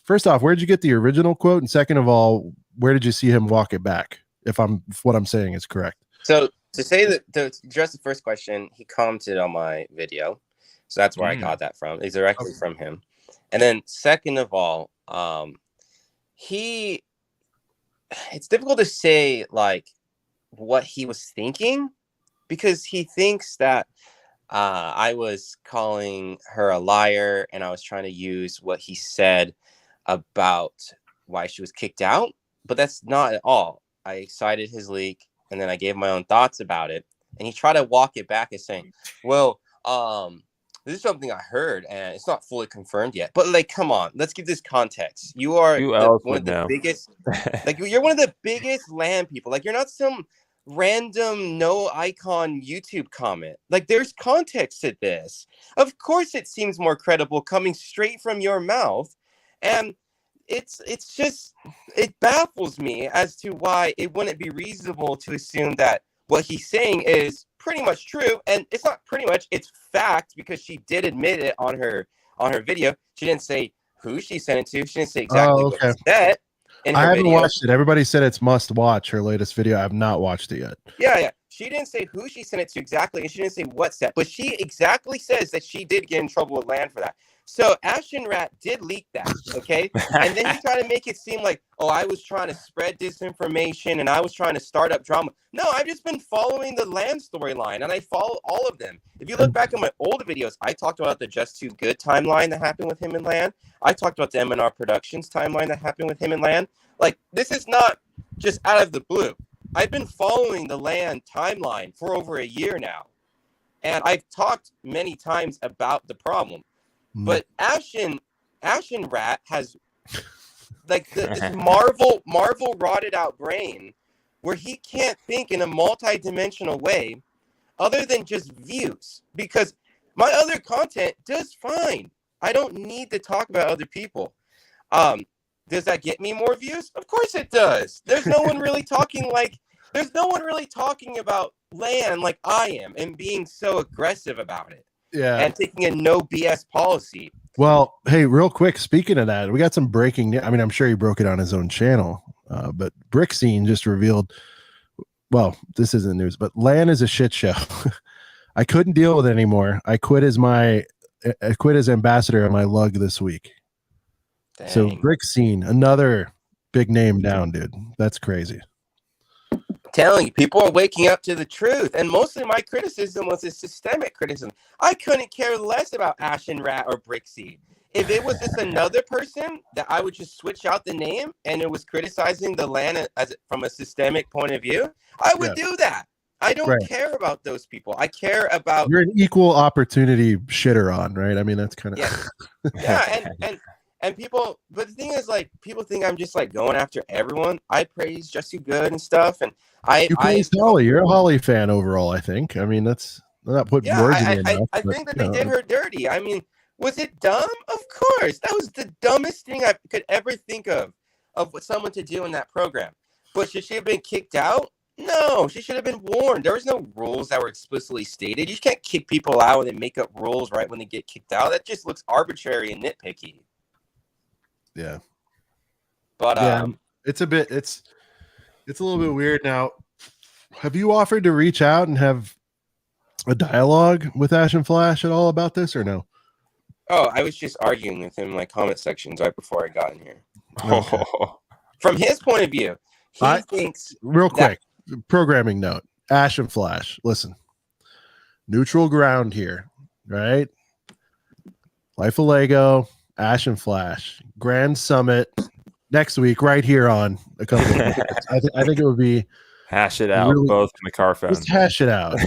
First off, where did you get the original quote, and second of all, where did you see him walk it back, if what I'm saying is correct? So to say that, to address the first question, he commented on my video, so that's where I got that from. It's directly from him. And then second of all, it's difficult to say like what he was thinking, because he thinks that I was calling her a liar, and I was trying to use what he said about why she was kicked out. But that's not at all. I cited his leak, and then I gave my own thoughts about it. And he tried to walk it back as saying, well, this is something I heard, and it's not fully confirmed yet. But like, come on, let's give this context. You are Who else one would of the know? biggest, like you're one of the biggest LAN people. Like you're not some random no icon YouTube comment. Like there's context to this. Of course, it seems more credible coming straight from your mouth, and it's just it baffles me as to why it wouldn't be reasonable to assume that what he's saying is pretty much true. And it's not pretty much, it's fact, because she did admit it on her video. She didn't say who she sent it to. She didn't say exactly what she said in her I haven't video. watched it. Everybody said it's must watch, her latest video. I have not watched it yet. Yeah. She didn't say who she sent it to exactly, and she didn't say what set, but she exactly says that she did get in trouble with LAN for that. So Ashton Rat did leak that, okay? And then you try to make it seem like, oh, I was trying to spread disinformation and I was trying to start up drama. No, I've just been following the LAN storyline, and I follow all of them. If you look back at my old videos, I talked about the Just Too Good timeline that happened with him in LAN. I talked about the M&R Productions timeline that happened with him in LAN. Like, this is not just out of the blue. I've been following the LAN timeline for over a year now, and I've talked many times about the problem. But Ashton Rat has like this Marvel rotted out brain where he can't think in a multi-dimensional way other than just views, because my other content does fine. I don't need to talk about other people. Does that get me more views? Of course it does. There's no one really talking about LAN like I am and being so aggressive about it. Yeah. And taking a no BS policy. Well, hey, real quick, speaking of that, we got some breaking news. I mean, I'm sure he broke it on his own channel, but Brick Scene just revealed, well, this isn't news, but LAN is a shit show. I couldn't deal with it anymore. I quit as ambassador on my lug this week. Dang. So Brick Scene, another big name down, dude. That's crazy. Telling you, people are waking up to the truth, and mostly my criticism was a systemic criticism. I couldn't care less about Ashton Rat or Brixie. If it was just another person, that I would just switch out the name, and it was criticizing the LAN as from a systemic point of view, I would do that. I don't care about those people. I care about you're an equal opportunity shitter on, right? I mean, that's kind of and people, but the thing is, like, people think I'm just like going after everyone. I praise Just Too Good and stuff, and you praise Holly. You're a Holly fan overall, I think. I mean, that's not putting words in your mouth. I think that they did her dirty. I mean, was it dumb? Of course, that was the dumbest thing I could ever think of what someone to do in that program. But should she have been kicked out? No, she should have been warned. There was no rules that were explicitly stated. You can't kick people out and then make up rules right when they get kicked out. That just looks arbitrary and nitpicky. Yeah. But it's a little bit weird now. Have you offered to reach out and have a dialogue with Ash and Flash at all about this or no? Oh, I was just arguing with him in my comment sections right before I got in here. Okay. From his point of view, he thinks real quick, programming note, Ash and Flash, listen, neutral ground here, right? Life of Lego, Ash and Flash, Grand Summit next week, right here on a couple of minutes. I think it would be hash it out, really, both from the car phone. Just hash it out.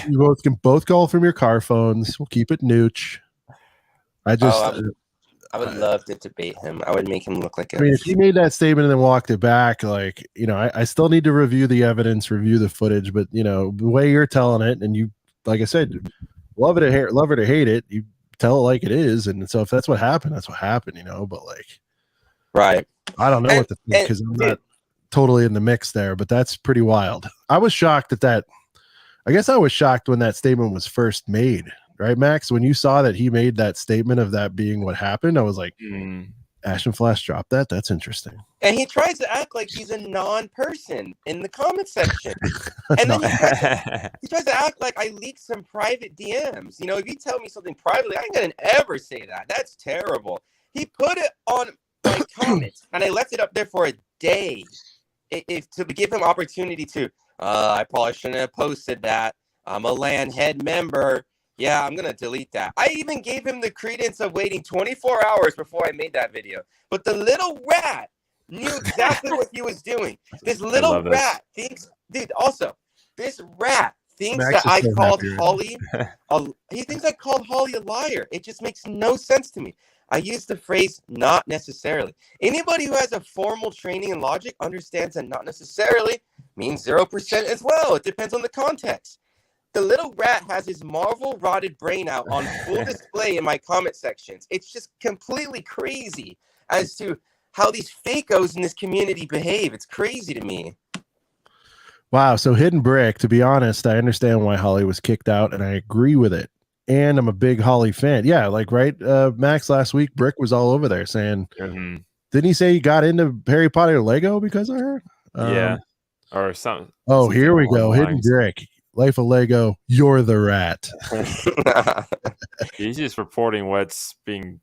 You both can both call from your car phones. We'll keep it nooch. I would love to debate him. I would make him look like I mean, if he made that statement and then walked it back, like, you know, I still need to review the evidence, review the footage, but you know, the way you're telling it, and you, like I said, love it or hate it, you tell it like it is, and so if that's what happened, that's what happened, you know. But like, right, I don't know what to think because I'm not totally in the mix there, but that's pretty wild. I was shocked that I guess I was shocked when that statement was first made, right, Max? When you saw that he made that statement of that being what happened, I was like, Ash and Flash dropped that. That's interesting. And he tries to act like he's a non-person in the comment section. And then he tries to act like I leaked some private DMs. You know, if you tell me something privately, I ain't gonna ever say that. That's terrible. He put it on my comments, and I left it up there for a day to give him opportunity to, I probably shouldn't have posted that. I'm a LAN head member. Yeah, I'm going to delete that. I even gave him the credence of waiting 24 hours before I made that video. But the little rat knew exactly what he was doing. This little rat thinks, dude, also, this rat thinks Max that I is so called happy right Holly, he thinks I called Holly a liar. It just makes no sense to me. I use the phrase not necessarily. Anybody who has a formal training in logic understands that not necessarily means 0% as well. It depends on the context. The little rat has his Marvel rotted brain out on full display in my comment sections. It's just completely crazy as to how these fakos in this community behave. It's crazy to me. Wow. So Hidden Brick, to be honest, I understand why Holly was kicked out, and I agree with it. And I'm a big Holly fan. Yeah, like right, Max, last week, Brick was all over there saying, didn't he say he got into Harry Potter Lego because of her? Yeah, or something. Oh, here we go. Hidden Brick, Life of Lego, you're the rat. He's just reporting what's being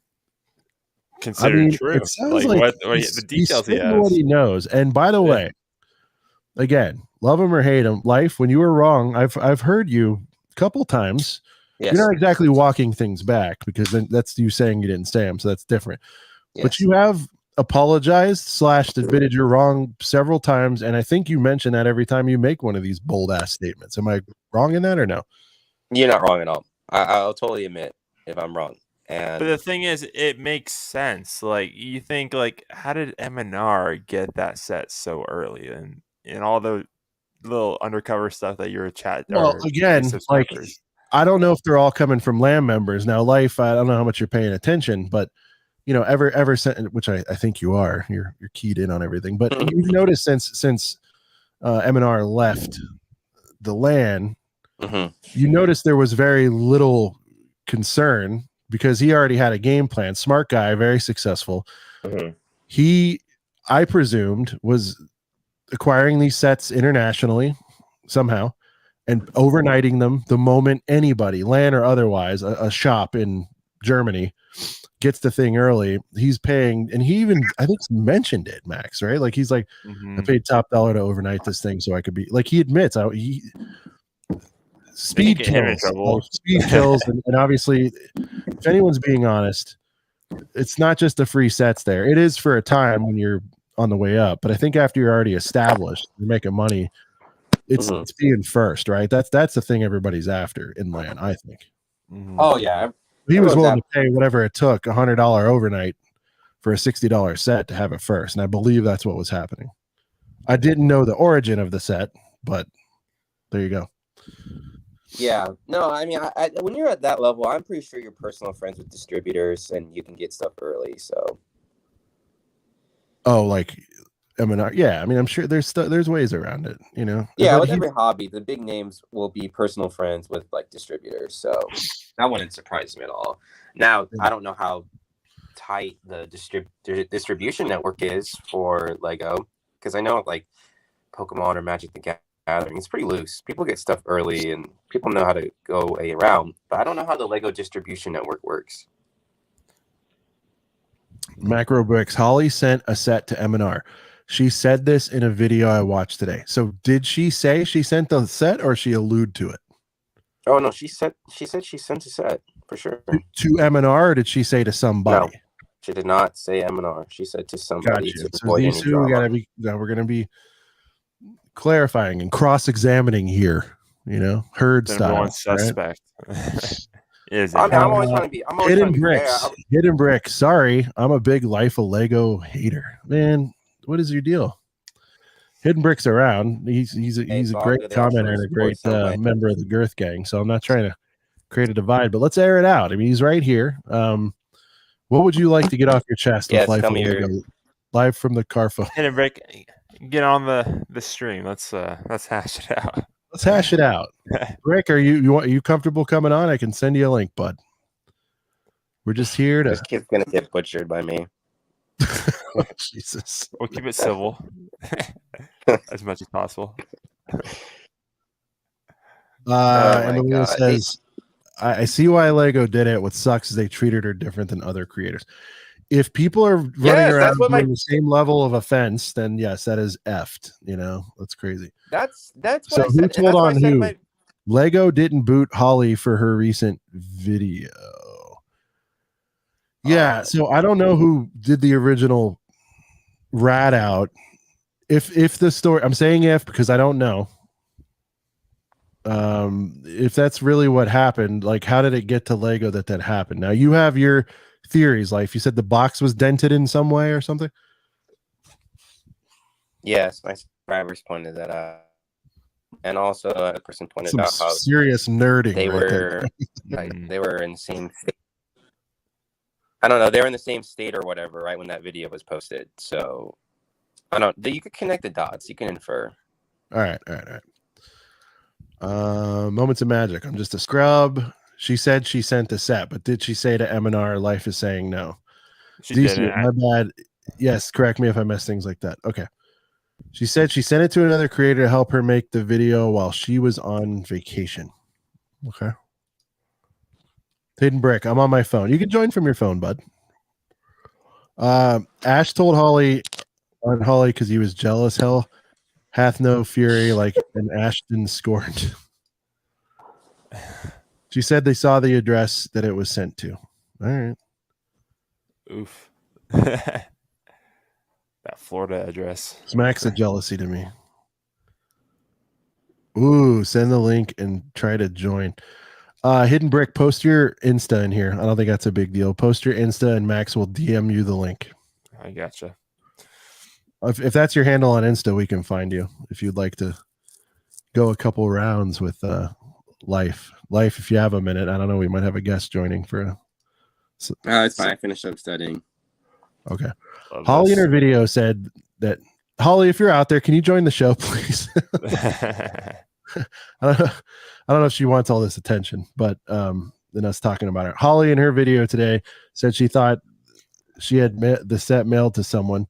considered true. It sounds like what the details he has. What he knows. And by the way, again, love him or hate him, Life, when you were wrong, I've heard you a couple times. Yes. You're not exactly walking things back, because then that's you saying you didn't say them, so that's different. Yes. But you have apologized / admitted you're wrong several times, and I think you mention that every time you make one of these bold ass statements. Am I wrong in that or no? You're not wrong at all. I'll totally admit if I'm wrong. But the thing is, it makes sense. Like, you think, like, how did MNR get that set so early, and all the little undercover stuff that you're chat? Well, again, like, I don't know if they're all coming from LAN members. Now, Life, I don't know how much you're paying attention, but you know, ever since, which I think you are, you're keyed in on everything. But you've noticed since MNR left the LAN, you noticed there was very little concern, because he already had a game plan. Smart guy, very successful. He, I presumed, was acquiring these sets internationally somehow and overnighting them the moment anybody, LAN or otherwise, a shop in Germany gets the thing early. He's paying, and he even, I think, mentioned it, Max, right? Like, he's like, I paid top dollar to overnight this thing so I could be, like, he admits, speed kills, and obviously, if anyone's being honest, it's not just the free sets there. It is for a time when you're on the way up, but I think after you're already established, you're making money, it's being first, right? That's the thing everybody's after in LAN, I think. Oh yeah, he was willing to pay whatever it took, $100 overnight for a $60 set to have it first, and I believe that's what was happening. I didn't know the origin of the set, but there you go. Yeah, no, I mean, when you're at that level, I'm pretty sure you're personal friends with distributors, and you can get stuff early. So, like MNR, yeah. I mean, I'm sure there's ways around it, you know. Yeah, with every hobby, the big names will be personal friends with like distributors, so that wouldn't surprise me at all. Now, I don't know how tight the distribution network is for Lego, because I know like Pokemon or Magic the Gathering, it's pretty loose. People get stuff early, and people know how to go around, but I don't know how the Lego distribution network works. Macro Bricks, Holly sent a set to MNR. She said this in a video I watched today. So did she say she sent the set, or she allude to it? Oh no, she said she sent a set for sure. To MNR, or did she say to somebody? No, she did not say MNR. She said to somebody. Gotcha. So these two, we're gonna be clarifying and cross-examining here. You know, herd style. Suspect. I'm always trying to be. I'm always Hidden Bricks. Hidden Bricks. Sorry, I'm a big Life of Lego hater, man. What is your deal? Hidden Brick's around. He's a great commenter and a great member of the Girth Gang. So I'm not trying to create a divide, but let's air it out. I mean, he's right here. What would you like to get off your chest with Life of Lego? Live from the Carfo. Hidden Brick, get on the stream. Let's hash it out. Let's hash it out. Rick, are you comfortable coming on? I can send you a link, bud. We're just here to. This kid's gonna get butchered by me. Oh, Jesus. We'll keep it civil as much as possible. Emily says, I see why Lego did it. What sucks is they treated her different than other creators. If people are running around doing the same level of offense, then yes, that is effed. You know, that's crazy. That's what so I said. Who told on who? Lego didn't boot Holly for her recent video. Yeah, so I don't know who did the original rat out. If the story, I'm saying if because I don't know. If that's really what happened, like how did it get to Lego that happened? Now you have your theories. Like you said, the box was dented in some way or something. Yes, my subscribers pointed that out, and also a person pointed Some out how serious nerding. they right were Mm. they were in the same. I don't know. They were in the same state or whatever, right when that video was posted. So I don't. You could connect the dots. You can infer. All right. Moments of magic. I'm just a scrub. She said she sent a set, but did she say to M&R, Life is saying no? She did Zisu, it. my bad. Yes, correct me if I mess things like that. Okay. She said she sent it to another creator to help her make the video while she was on vacation. Okay. Hidden Brick, I'm on my phone. You can join from your phone, bud. Ash told Holly because he was jealous. Hell hath no fury like an Ashton scorned. She said they saw the address that it was sent to. All right. Oof. That Florida address. Smacks of jealousy to me. Ooh, send the link and try to join. Hidden Brick, post your Insta in here. I don't think that's a big deal. Post your Insta and Max will DM you the link. I gotcha. If that's your handle on Insta, we can find you if you'd like to go a couple rounds with Life. Life, if you have a minute. I don't know. We might have a guest joining for It's fine. I finished up studying. Okay. Love Holly in this. her video said that, Holly, if you're out there, can you join the show, please? I don't know if she wants all this attention, but then us talking about it. Holly in her video today said she thought she had the set mailed to someone,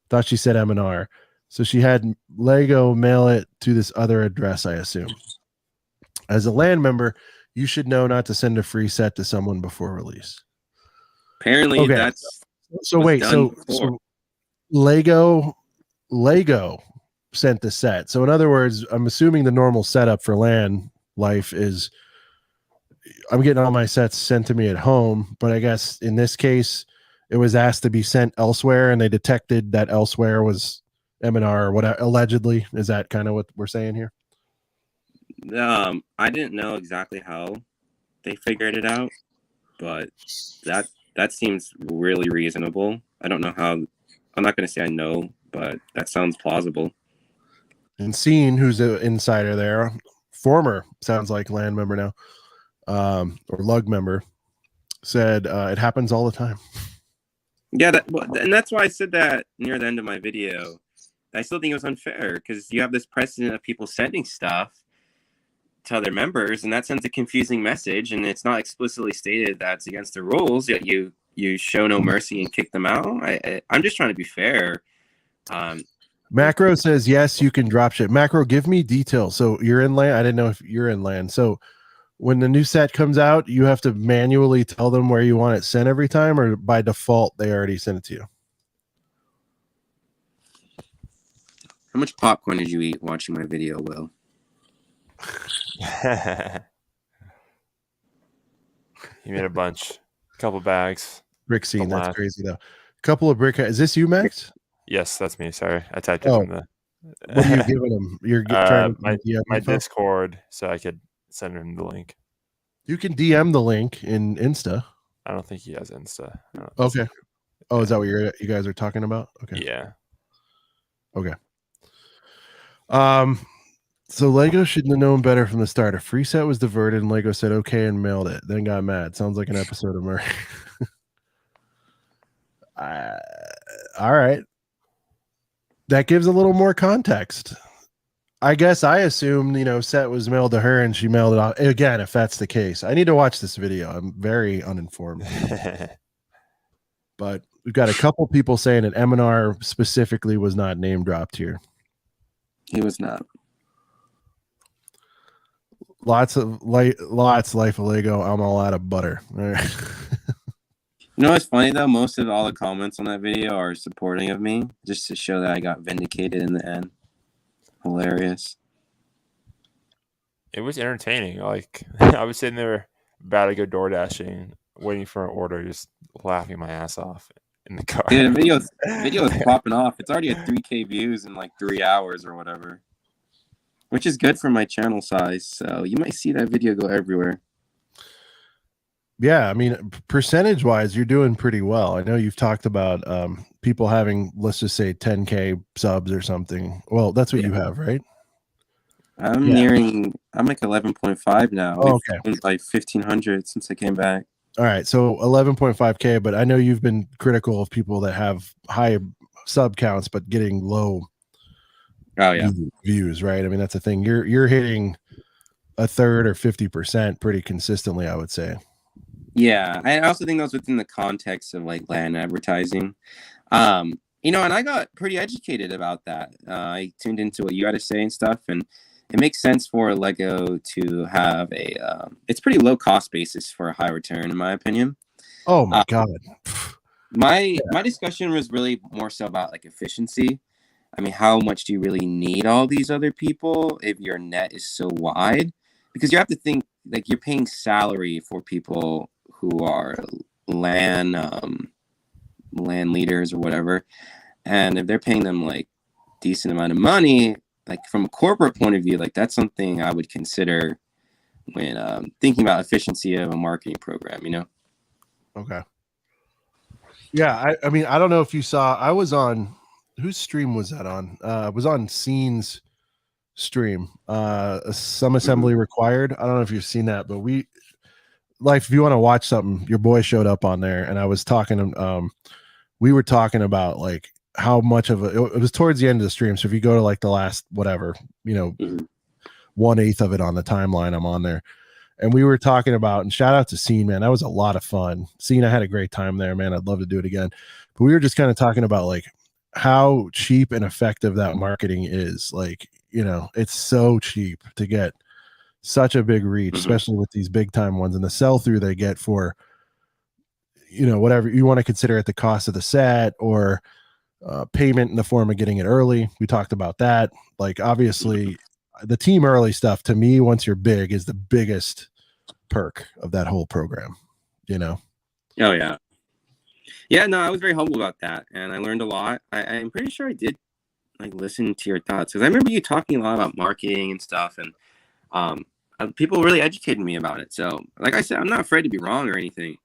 thought she said M&R. So she had Lego mail it to this other address, I assume. As a land member, you should know not to send a free set to someone before release. Apparently, Okay. that's So was wait, done so before. Lego sent the set. So in other words, I'm assuming the normal setup for land life is I'm getting all my sets sent to me at home, but I guess in this case it was asked to be sent elsewhere and they detected that elsewhere was M&R or whatever allegedly. Is that kind of what we're saying here? I didn't know exactly how they figured it out, but that seems really reasonable. I don't know how. I'm not going to say I know, but that sounds plausible. And Scene, who's an insider there, former sounds like land member now, or lug member, said it happens all the time. Yeah, and that's why I said that near the end of my video. I still think it was unfair because you have this precedent of people sending stuff to other members, and that sends a confusing message, and it's not explicitly stated that's against the rules, yet you show no mercy and kick them out. I'm just trying to be fair. Macro says yes, you can drop ship. Macro, give me details. So you're in land. I didn't know if you're in land. So when the new set comes out, you have to manually tell them where you want it sent every time, or by default they already sent it to you. How much popcorn did you eat watching my video, Will? He made a bunch. Couple bags. Brick scene. The That's last. crazy though. Couple of brick. Is this you, Max? Yes, that's me. Sorry. I typed it Oh. from the What are you giving them? You're trying to my DM info? Discord so I could send him the link. You can DM the link in Insta. I don't think he has Insta. Okay. Oh, is that what you guys are talking about? Okay. Yeah. Okay. So Lego shouldn't have known better from the start. A free set was diverted and Lego said okay and mailed it, then got mad. Sounds like an episode of Murray. All right. That gives a little more context. I guess I assumed, set was mailed to her and she mailed it off. Again, if that's the case, I need to watch this video. I'm very uninformed. But we've got a couple people saying that M&R specifically was not name dropped here. He was not. Lots life of Lego. I'm all out of butter. All right. You know what's funny though? Most of all the comments on that video are supporting of me, just to show that I got vindicated in the end. Hilarious. It was entertaining. Like I was sitting there about to go door dashing, waiting for an order, just laughing my ass off in the car. Yeah, the video is popping off. It's already at 3K views in like 3 hours or whatever, which is good for my channel size. So you might see that video go everywhere. Yeah, I mean, percentage wise, you're doing pretty well. I know you've talked about people having, let's just say, 10K subs or something. Well, that's what you have, right? I'm like 11.5 now. Oh, okay. We've like 1,500 since I came back. All right, so 11.5K, but I know you've been critical of people that have high sub counts but getting low views, right? I mean, that's the thing. You're hitting a third or 50% pretty consistently, I would say. Yeah, I also think that's within the context of like land advertising. And I got pretty educated about that. I tuned into what you had to say and stuff, and it makes sense for Lego to have it's pretty low cost basis for a high return, in my opinion. Oh my God. My discussion was really more so about like efficiency. I mean, how much do you really need all these other people if your net is so wide? Because you have to think like you're paying salary for people who are land leaders or whatever, and if they're paying them like decent amount of money, like from a corporate point of view, like that's something I would consider when thinking about efficiency of a marketing program. Okay. Yeah, I mean, I don't know if you saw. I was on whose stream was that on? It was on Scene's stream. Some assembly required. I don't know if you've seen that, but if you want to watch something, your boy showed up on there, and I was talking. We were talking about like how much of it was towards the end of the stream. So if you go to like the last whatever, 1/8 of it on the timeline, I'm on there, and we were talking about. And shout out to Scene, man, that was a lot of fun. Scene, I had a great time there, man. I'd love to do it again. But we were just kind of talking about like how cheap and effective that marketing is. Like, it's so cheap to get such a big reach, especially with these big time ones, and the sell through they get for whatever you want to consider at the cost of the set or payment in the form of getting it early. We talked about that. Like, obviously the team early stuff to me, once you're big, is the biggest perk of that whole program. Oh yeah, no, I was very humble about that, and I learned a lot. I'm pretty sure I did like listen to your thoughts, because I remember you talking a lot about marketing and stuff, and people really educated me about it. So like I said, I'm not afraid to be wrong or anything.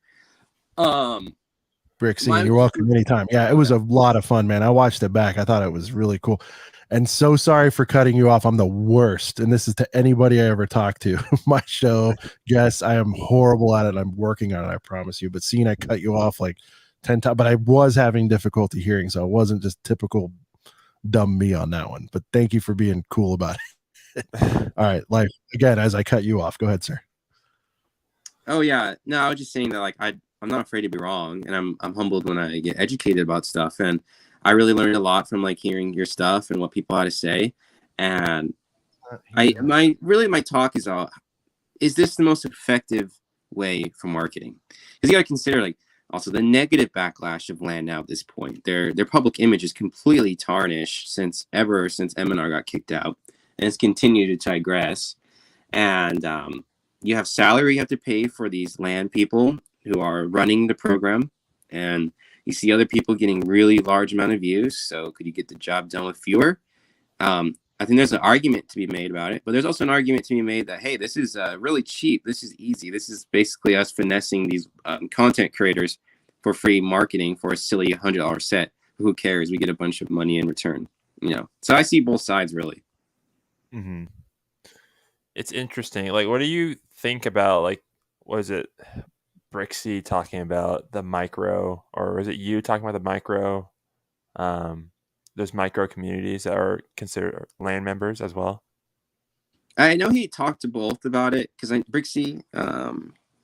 Brick scene, you're welcome anytime. Yeah, it was a lot of fun, man. I watched it back. I thought it was really cool. And so sorry for cutting you off. I'm the worst. And this is to anybody I ever talk to. My show, yes, I am horrible at it. I'm working on it, I promise you. But seeing I cut you off like 10 times, but I was having difficulty hearing. So it wasn't just typical dumb me on that one. But thank you for being cool about it. All right, life again, as I cut you off. Go ahead, sir. Oh yeah. No, I was just saying that like I'm not afraid to be wrong, and I'm humbled when I get educated about stuff, and I really learned a lot from like hearing your stuff and what people had to say. And my talk is this the most effective way for marketing? Because you got to consider like also the negative backlash of land now at this point. Their public image is completely tarnished since M&R got kicked out, and it's continued to digress. And you have salary you have to pay for these land people who are running the program, and you see other people getting really large amount of views. So could you get the job done with fewer? I think there's an argument to be made about it, but there's also an argument to be made that, hey, this is really cheap. This is easy. This is basically us finessing these content creators for free marketing for a silly $100 set. Who cares? We get a bunch of money in return. So I see both sides really. Mm-hmm. It's interesting. Like, what do you think about, like, was it Brixie talking about the micro, or was it you talking about the micro, those micro communities that are considered land members as well? I know he talked to both about it, because Brixie,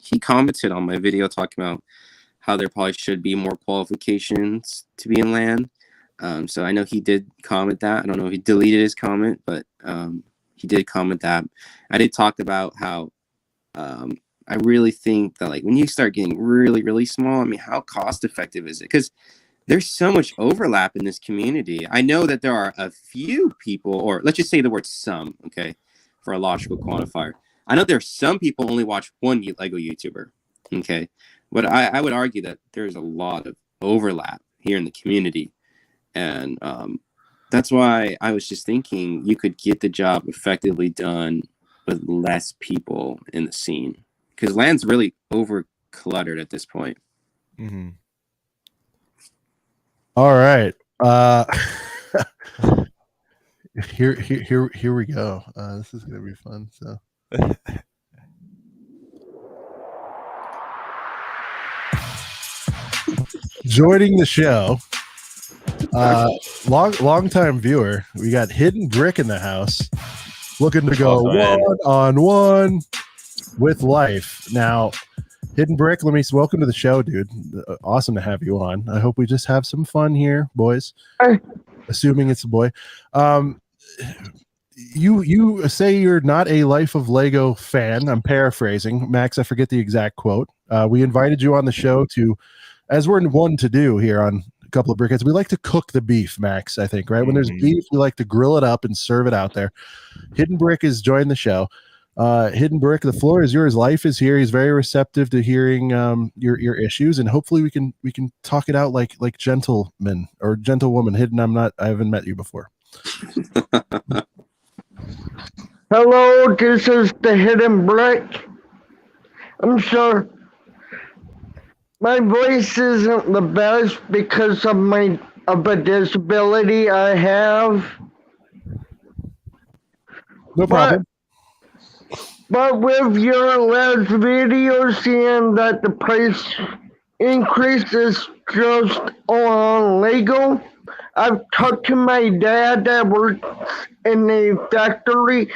he commented on my video talking about how there probably should be more qualifications to be in land. So I know he did comment that. I don't know if he deleted his comment, but he did comment that. I did talk about how I really think that like when you start getting really, really small, I mean, how cost effective is it? Because there's so much overlap in this community. I know that there are a few people, or let's just say the word some, okay? for a logical quantifier. I know there's some people only watch one Lego YouTuber, okay? But I would argue that there's a lot of overlap here in the community. And that's why I was just thinking you could get the job effectively done with less people in the scene. Because land's really over cluttered at this point. Mm-hmm. All right. Here we go. This is gonna be fun. So joining the show, long time viewer. We got Hidden Brick in the house, looking to go one-on-one with life. Now, Hidden Brick, welcome to the show, dude. Awesome to have you on. I hope we just have some fun here, boys. Assuming it's a boy. You say you're not a Life of Lego fan. I'm paraphrasing. Max, I forget the exact quote. We invited you on the show to, as we're one to do here on a couple of Brickheads, we like to cook the beef, Max, I think, right? When there's beef, we like to grill it up and serve it out there. Hidden Brick has joined the show. Hidden Brick, the floor is yours. Life is here. He's very receptive to hearing your issues, and hopefully we can talk it out like gentlemen or gentlewoman. Hidden, I haven't met you before. Hello, this is the Hidden Brick. I'm sure my voice isn't the best because of a disability I have. No problem. But with your last video seeing that the price increase is just on Lego, I've talked to my dad that works in a factory.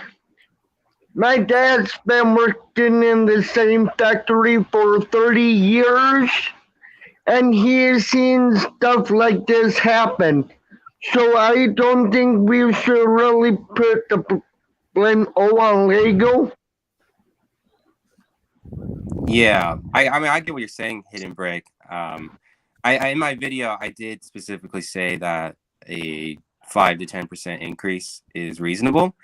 My dad's been working in the same factory for 30 years, and he has seen stuff like this happen. So I don't think we should really put the blame all on Lego. Yeah, I mean, I get what you're saying, Hidden Brick. I in my video, I did specifically say that a 5 to 10% increase is reasonable,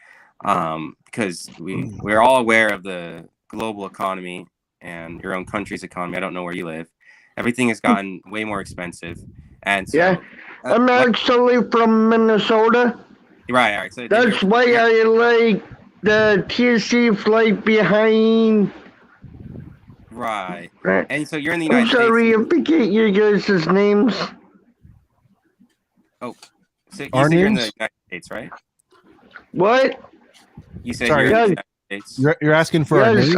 because we're all aware of the global economy and your own country's economy. I don't know where you live. Everything has gotten way more expensive, and so, yeah, I'm actually from Minnesota. Right. So that's why I like the TC flight behind. Right. And so you're in the United States. I'm sorry, I forget your guys' names. Oh, so you're in the United States, right? What? You said you're in the United States. You're asking for our names?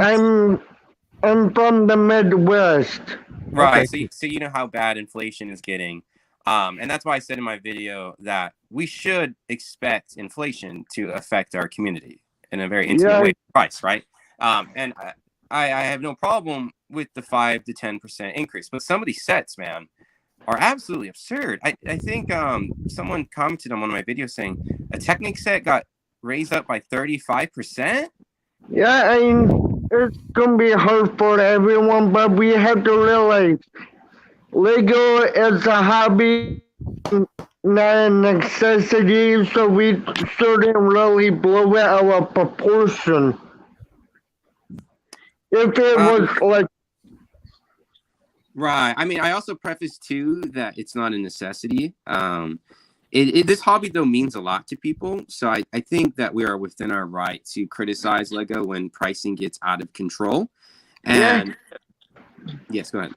I'm from the Midwest. Right. Okay. So you know how bad inflation is getting. And that's why I said in my video that we should expect inflation to affect our community in a very intimate way. Price, right? And I have no problem with the 5 to 10% increase, but some of these sets, man, are absolutely absurd. I think someone commented on one of my videos saying a Technic set got raised up by 35%. Yeah, I mean, it's gonna be hard for everyone, but we have to realize Lego is a hobby, not a necessity, so we shouldn't really blow it out of proportion. If it was like... Right. I mean, I also preface too that it's not a necessity. This hobby though means a lot to people, so I think that we are within our right to criticize Lego when pricing gets out of control. And yes, go ahead.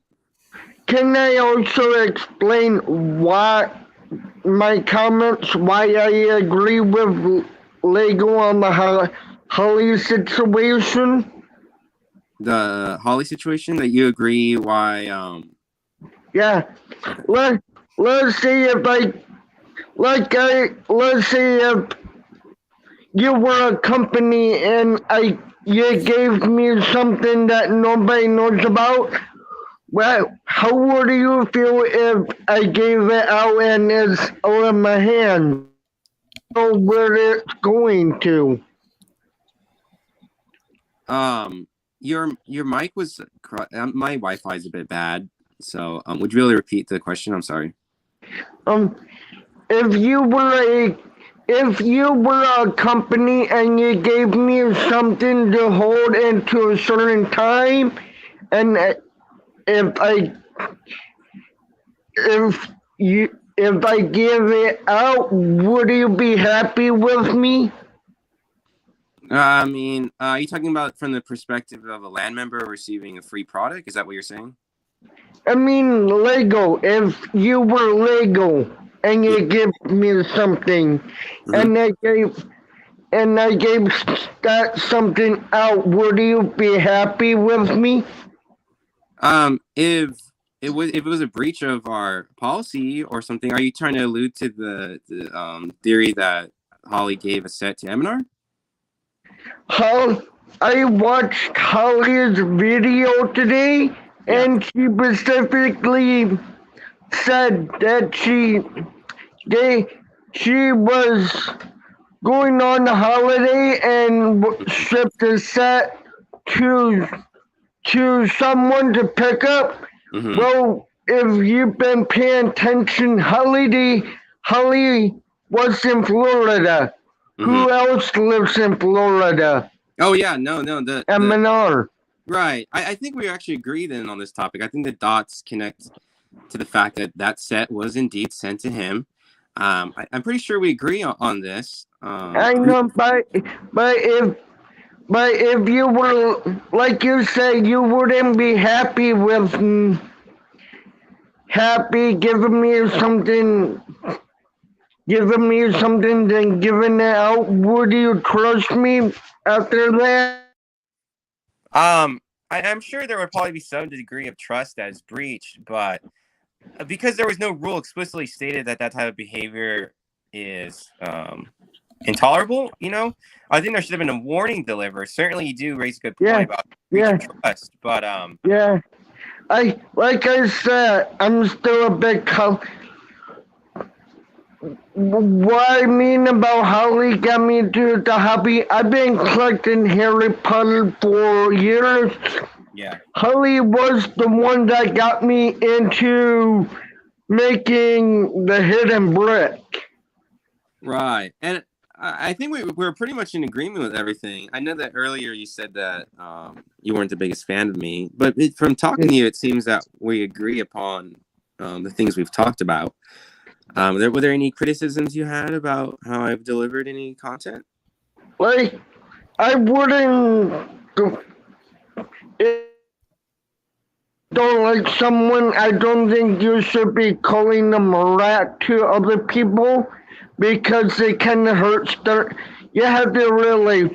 Can I also explain why my comments, why I agree with Lego on the Holly situation? The Holly situation that you agree why yeah, let's say if let's say if you were a company and you gave me something that nobody knows about, well, how would you feel if I gave it out and it's out of my hand? Know where it's going to. Your mic was my Wi-Fi is a bit bad, so would you really repeat the question? I'm sorry. If you were if you were a company and you gave me something to hold into a certain time, and if I if I give it out, would you be happy with me? I mean, are you talking about from the perspective of a land member receiving a free product? Is that what you're saying? I mean, Lego. If you were Lego and you give me something, and I gave that something out, would you be happy with me? If it was a breach of our policy or something, are you trying to allude to the theory that Holly gave a set to Eminar? How I watched Holly's video today, Yeah. and she specifically said that she was going on a holiday and shipped a set to someone to pick up. Mm-hmm. Well, if you've been paying attention, Holly was in Florida. Mm-hmm. Who else lives in Florida? Oh yeah, no, MNR. Right. I think we actually agree then on this topic. I think the dots connect to the fact that that set was indeed sent to him. I'm pretty sure we agree on this. I know, but if you were, like you said, you wouldn't be happy with giving me something then giving it out. Would you trust me after that? I'm sure there would probably be some degree of trust that is breached, but because there was no rule explicitly stated that type of behavior is intolerable, I think there should have been a warning delivered. Certainly, you do raise a good point about breach of trust, but yeah, like I said, I'm still a bit. What I mean about Holly got me into the hobby, I've been collecting Harry Potter for years. Yeah. Holly was the one that got me into making the hidden brick. Right. And I think we're pretty much in agreement with everything. I know that earlier you said that you weren't the biggest fan of me, but from talking to you, it seems that we agree upon the things we've talked about. Were there any criticisms you had about how I've delivered any content? Like, I wouldn't. Don't like someone, I don't think you should be calling them a rat to other people because it kind of hurts their. You have to realize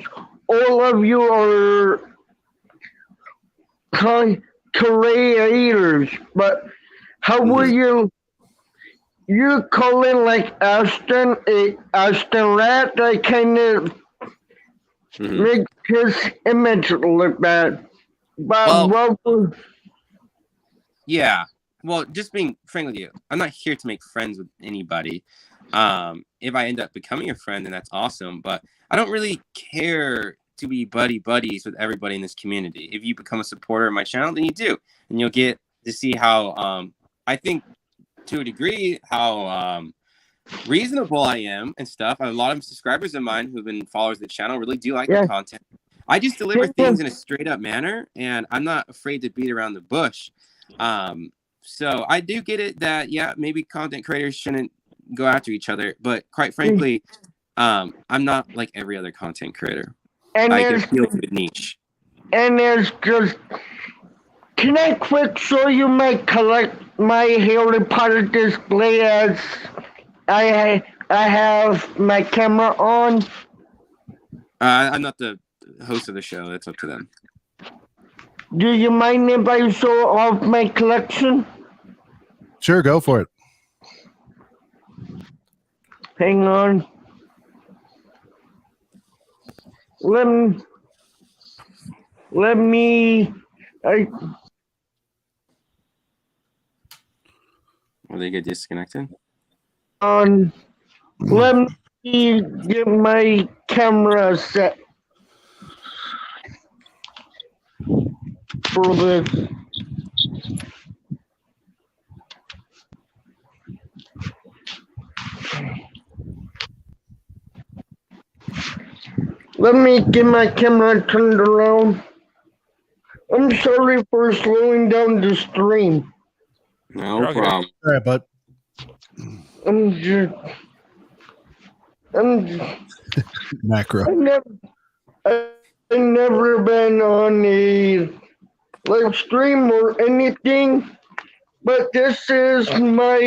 all of you are creators, but how will you calling like Ashton rat that kind of makes his image look bad. But yeah. Well, just being frank with you, I'm not here to make friends with anybody. If I end up becoming a friend, then that's awesome. But I don't really care to be buddies with everybody in this community. If you become a supporter of my channel, then you do. And you'll get to see how, I think, to a degree, how reasonable I am and stuff. A lot of subscribers of mine who've been followers of the channel really do like the content. I just deliver things in a straight up manner, and I'm not afraid to beat around the bush. So I do get it that, yeah, maybe content creators shouldn't go after each other, but quite frankly, I'm not like every other content creator. And I can feel the niche. And there's just, can I quick show you my Harry Potter display as I have my camera on? I'm not the host of the show. It's up to them. Do you mind if I show off my collection? Sure, go for it. Hang on. Let me. Will they get disconnected? Let me get my camera set for this. Let me get my camera turned around. I'm sorry for slowing down the stream. No You're okay. problem. All right, bud. I'm just, Macro. I've never been on a live stream or anything, but this is what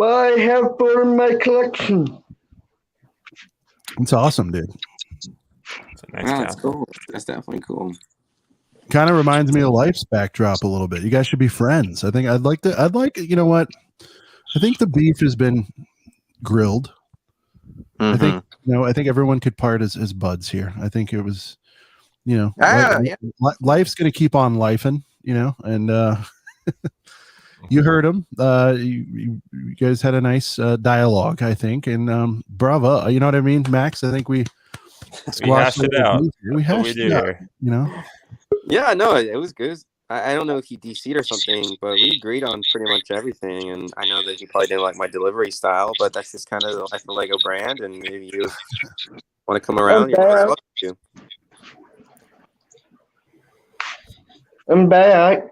I have for my collection. It's awesome, dude. It's a nice Wow, that's cow. cool. That's definitely cool. Kind of reminds me of Life's backdrop a little bit. You guys should be friends. I think I'd like, you know what? I think the beef has been grilled. I think, I think everyone could part as buds here. I think it was, life's going to keep on lifing, and you heard him. You guys had a nice dialogue, I think, and bravo. You know what I mean, Max? I think we hashed it out. We hashed it out, Yeah, no, it was good. I don't know if he DC'd or something, but we agreed on pretty much everything. And I know that he probably didn't like my delivery style, but that's just kind of the life of Lego brand. And maybe you want to come around, you're more than welcome to. I'm back.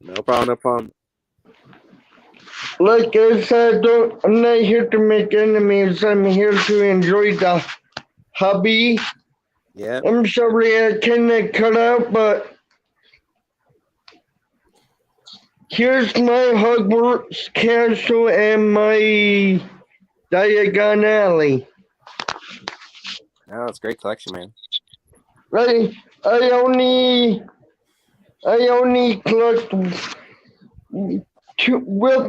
No problem. Like I said, I'm not here to make enemies. I'm here to enjoy the hobby. Yeah. I'm sorry I cannot cut out, but here's my Hogwarts castle and my Diagon Alley. No, it's a great collection, man. Right? I only collect with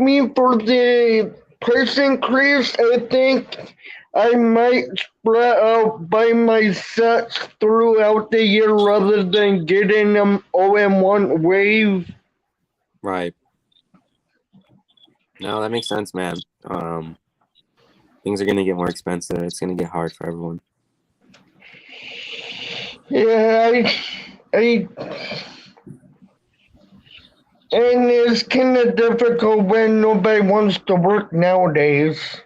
me for the price increase. I think I might spread out buy my sets throughout the year rather than getting them all in one wave. Right. No, that makes sense, man. Things are gonna get more expensive. It's gonna get hard for everyone. Yeah, and it's kind of difficult when nobody wants to work nowadays.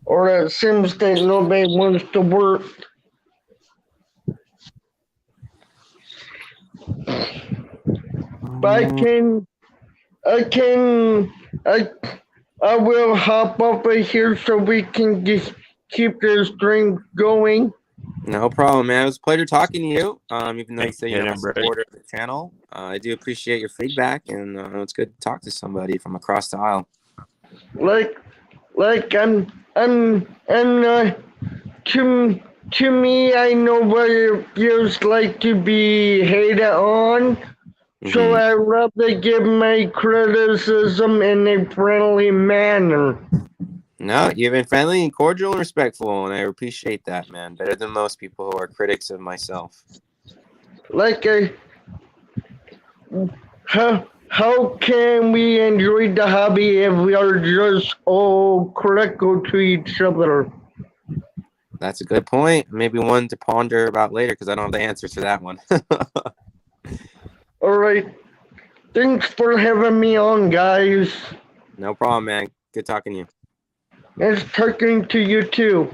Or it seems that nobody wants to work. But I will hop off of here so we can just keep the stream going. No problem, man. It was a pleasure talking to you. Even though you Thanks, say you're not a Hayden, Brett. supporter of the channel, I do appreciate your feedback, and it's good to talk to somebody from across the aisle. Like to me, I know what it feels like to be hated on. So I'd rather give my criticism in a friendly manner. No, you've been friendly and cordial and respectful, and I appreciate that, man. Better than most people who are critics of myself. How can we enjoy the hobby if we are just all critical to each other? That's a good point. Maybe one to ponder about later, because I don't have the answer to that one. All right. Thanks for having me on, guys. No problem, man. Good talking to you. Nice talking to you too.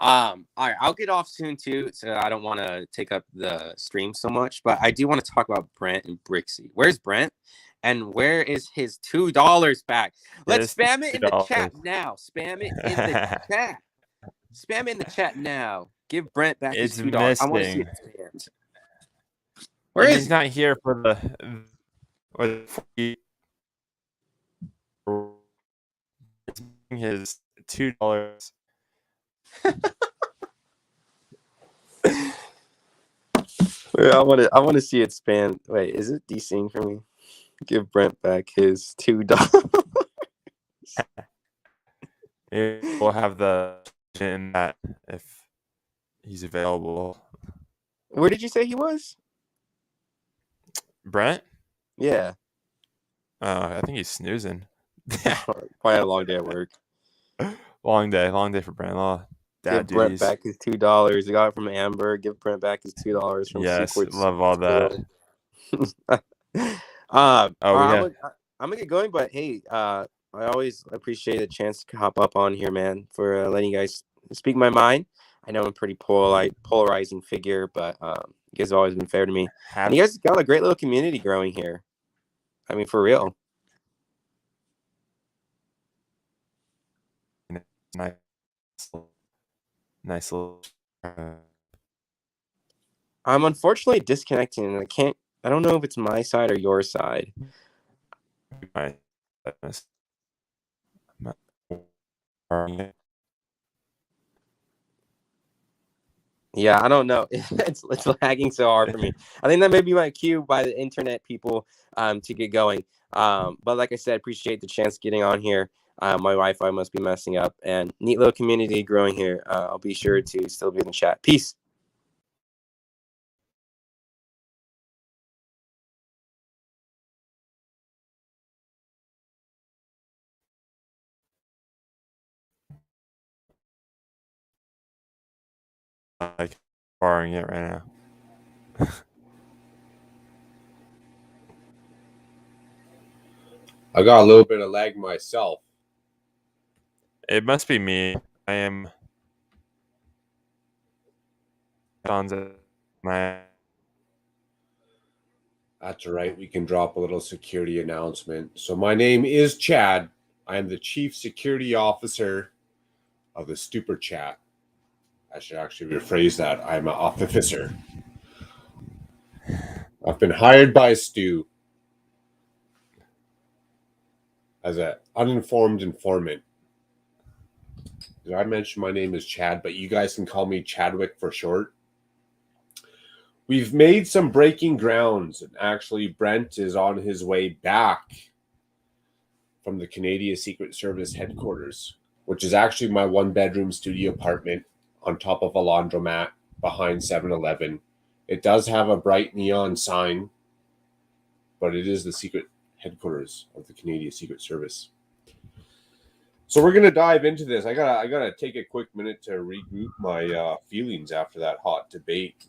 All right, I'll get off soon too, so I don't want to take up the stream so much, but I do want to talk about Brent and Brixie. Where's Brent? And where is his $2 back? Let's spam it in the chat now. Spam it in the chat. Spam it in the chat now. Give Brent back his $2. I want to see it spammed. Where is he's not here for his $2. Wait, I want to see it spammed. Wait, is it desync for me? Give Brent back his $2. We'll have the in that if he's available. Where did you say he was? Brent? Yeah. I think he's snoozing. Quite a long day at work. Long day for Brent. Give Brent back his $2. He got it from Amber. Give Brent back his $2 from Yes, Secrets. love all that. I'm gonna get going, but hey, I always appreciate a chance to hop up on here, man, for letting you guys speak my mind. I know I'm a pretty polarizing figure, but you guys have always been fair to me. And you guys got a great little community growing here. I mean, for real. Nice little. I'm unfortunately disconnecting, and I don't know if it's my side or your side. Yeah, I don't know. It's lagging so hard for me. I think that may be my cue by the internet people to get going. But like I said, appreciate the chance getting on here. My Wi-Fi must be messing up, and neat little community growing here. I'll be sure to still be in the chat. Peace. Like borrowing it right now. I got a little bit of lag myself. It must be me. I am on my. That's all right. We can drop a little security announcement. So my name is Chad. I am the Chief Security Officer of the Stupor Chat. I should actually rephrase that. I'm an officer. I've been hired by Stu as an uninformed informant. Did I mention my name is Chad, but you guys can call me Chadwick for short? We've made some breaking grounds, and actually Brent is on his way back from the Canadian Secret Service headquarters, which is actually my one-bedroom studio apartment on top of a laundromat behind 7-Eleven. It does have a bright neon sign, but it is the secret headquarters of the Canadian Secret Service. So we're gonna dive into this. I gotta take a quick minute to regroup my feelings after that hot debate.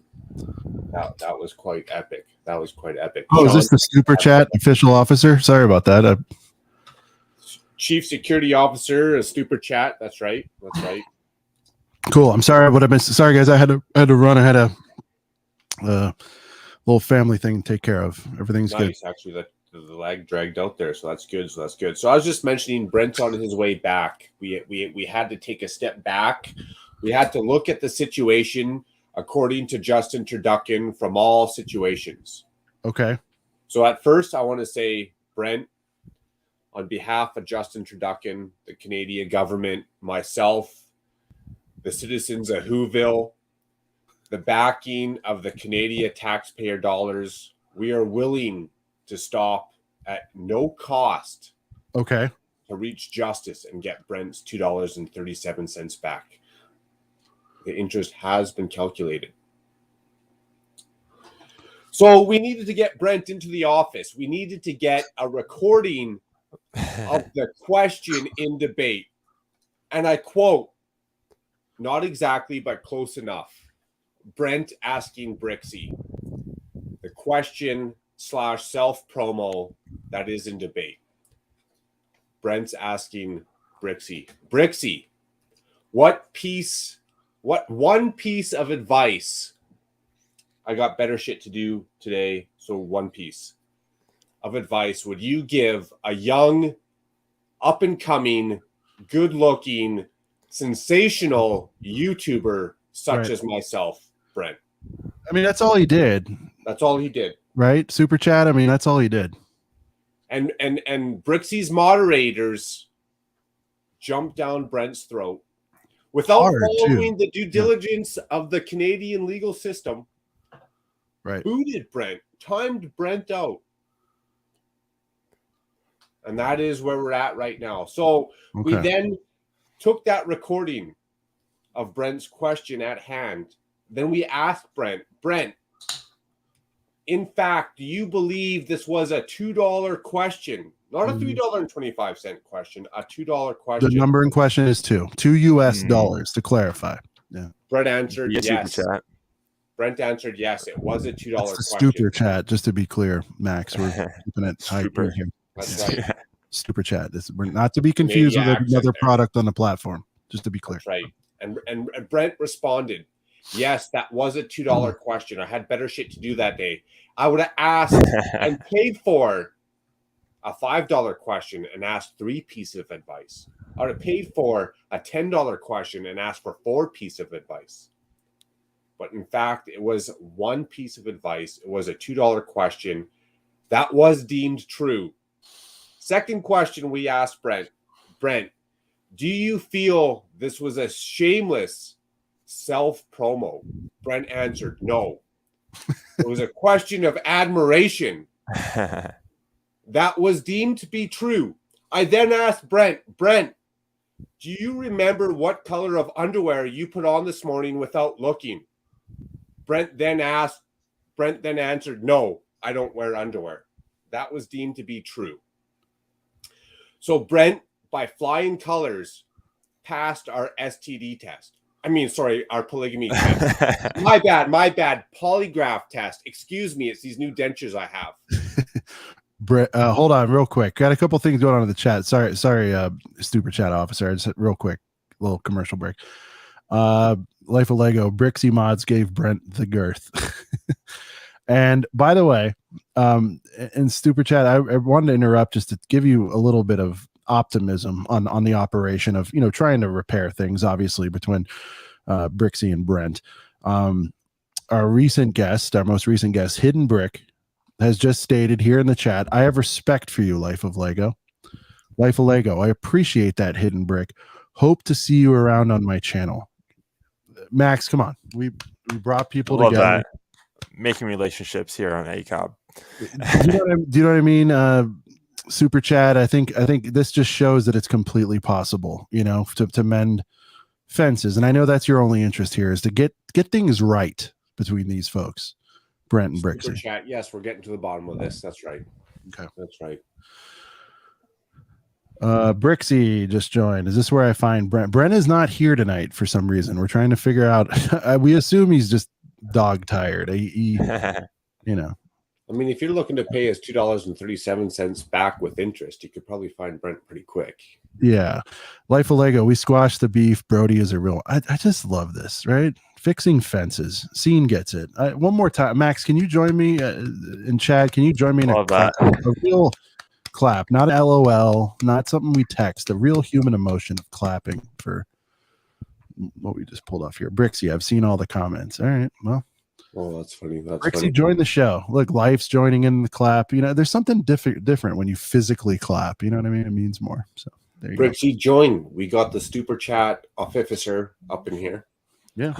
That was quite epic. That was quite epic. Oh, is this the Super Chat official officer? Sorry about that. Chief Security Officer, a Stupor Chat. That's right. That's right. Cool. I'm sorry what I missed. Sorry guys, I had to run. I had a little family thing to take care of. Everything's nice. good. Actually, the lag dragged out there, so that's good. So I was just mentioning Brent's on his way back. We had to take a step back. We had to look at the situation according to Justin Turducken from all situations. Okay. So at first, I want to say, Brent, on behalf of Justin Turducken, the Canadian government, myself, the citizens of Whoville, the backing of the Canadian taxpayer dollars, we are willing to stop at no cost. Okay. To reach justice and get Brent's $2.37 back. The interest has been calculated. So we needed to get Brent into the office. We needed to get a recording of the question in debate. And I quote, not exactly, but close enough. Brent asking Brixie the question / self-promo that is in debate. Brent's asking Brixie, what one piece of advice, I got better shit to do today, so one piece of advice would you give a young, up-and-coming, good-looking, sensational YouTuber such as myself, Brent? I mean, that's all he did. That's all he did. Right? Super Chat. I mean, that's all he did. And Brixie's moderators jumped down Brent's throat without following the due diligence of the Canadian legal system. Right. Booted Brent, timed Brent out. And that is where we're at right now. So we then took that recording of Brent's question at hand. Then we asked Brent, in fact, do you believe this was a $2 question? Not a $3.25 question, a $2 question. The number in question is $2 US to clarify. Yeah. Brent answered yes. Super Chat. Brent answered yes. It was a $2 That's the question. Super Chat, just to be clear, Max. We're keeping it tight here. That's right. Super Chat. We're not to be confused with another product on the platform. Just to be clear. That's right. And Brent responded, yes, that was a $2 question. I had better shit to do that day. I would have asked and paid for a $5 question and asked 3 pieces of advice. I would have paid for a $10 question and asked for 4 pieces of advice. But in fact, it was 1 piece of advice. It was a $2 question. That was deemed true. Second question we asked Brent. Brent, do you feel this was a shameless self-promo? Brent answered, no. It was a question of admiration. That was deemed to be true. I then asked Brent, do you remember what color of underwear you put on this morning without looking? Brent then answered, no, I don't wear underwear. That was deemed to be true. So Brent, by flying colors, passed our STD test. Our polygamy test. My bad. Polygraph test. Excuse me, it's these new dentures I have. Brett, hold on real quick. Got a couple things going on in the chat. Sorry, Super Chat officer. Just real quick, little commercial break. Life of Lego, Brixie Mods gave Brent the girth. And by the way, in Super Chat, I wanted to interrupt just to give you a little bit of optimism on the operation of, trying to repair things, obviously, between Brixie and Brent. Our most recent guest, Hidden Brick, has just stated here in the chat, I have respect for you, Life of Lego. Life of Lego, I appreciate that, Hidden Brick. Hope to see you around on my channel. Max, come on. We brought people Love together. That. Making relationships here on ACOB. Do you know what I mean? Super Chat, I think this just shows that it's completely possible, to mend fences. And I know that's your only interest here, is to get things right between these folks. Brent and Brixie. Super Chat, yes, we're getting to the bottom of this. That's right. Okay. That's right. Brixie just joined. Is this where I find Brent? Brent is not here tonight for some reason. We're trying to figure out. We assume he's just dog tired. If you're looking to pay us $2.37 back with interest, you could probably find Brent pretty quick. Yeah. Life of Lego, we squashed the beef. Brody is a real. I just love this, right? Fixing fences. Scene gets it. One more time. Max, can you join me? And Chad, can you join me in a real clap? Not an LOL, not something we text. A real human emotion of clapping for what we just pulled off here. Brixie, I've seen all the comments. All right. Well. Oh, that's funny. Brixie joined the show. Look, Life's joining in the clap. There's something different when you physically clap. You know what I mean? It means more. So there you Brixie, join. We got the Super Chat officer up in here. Yeah.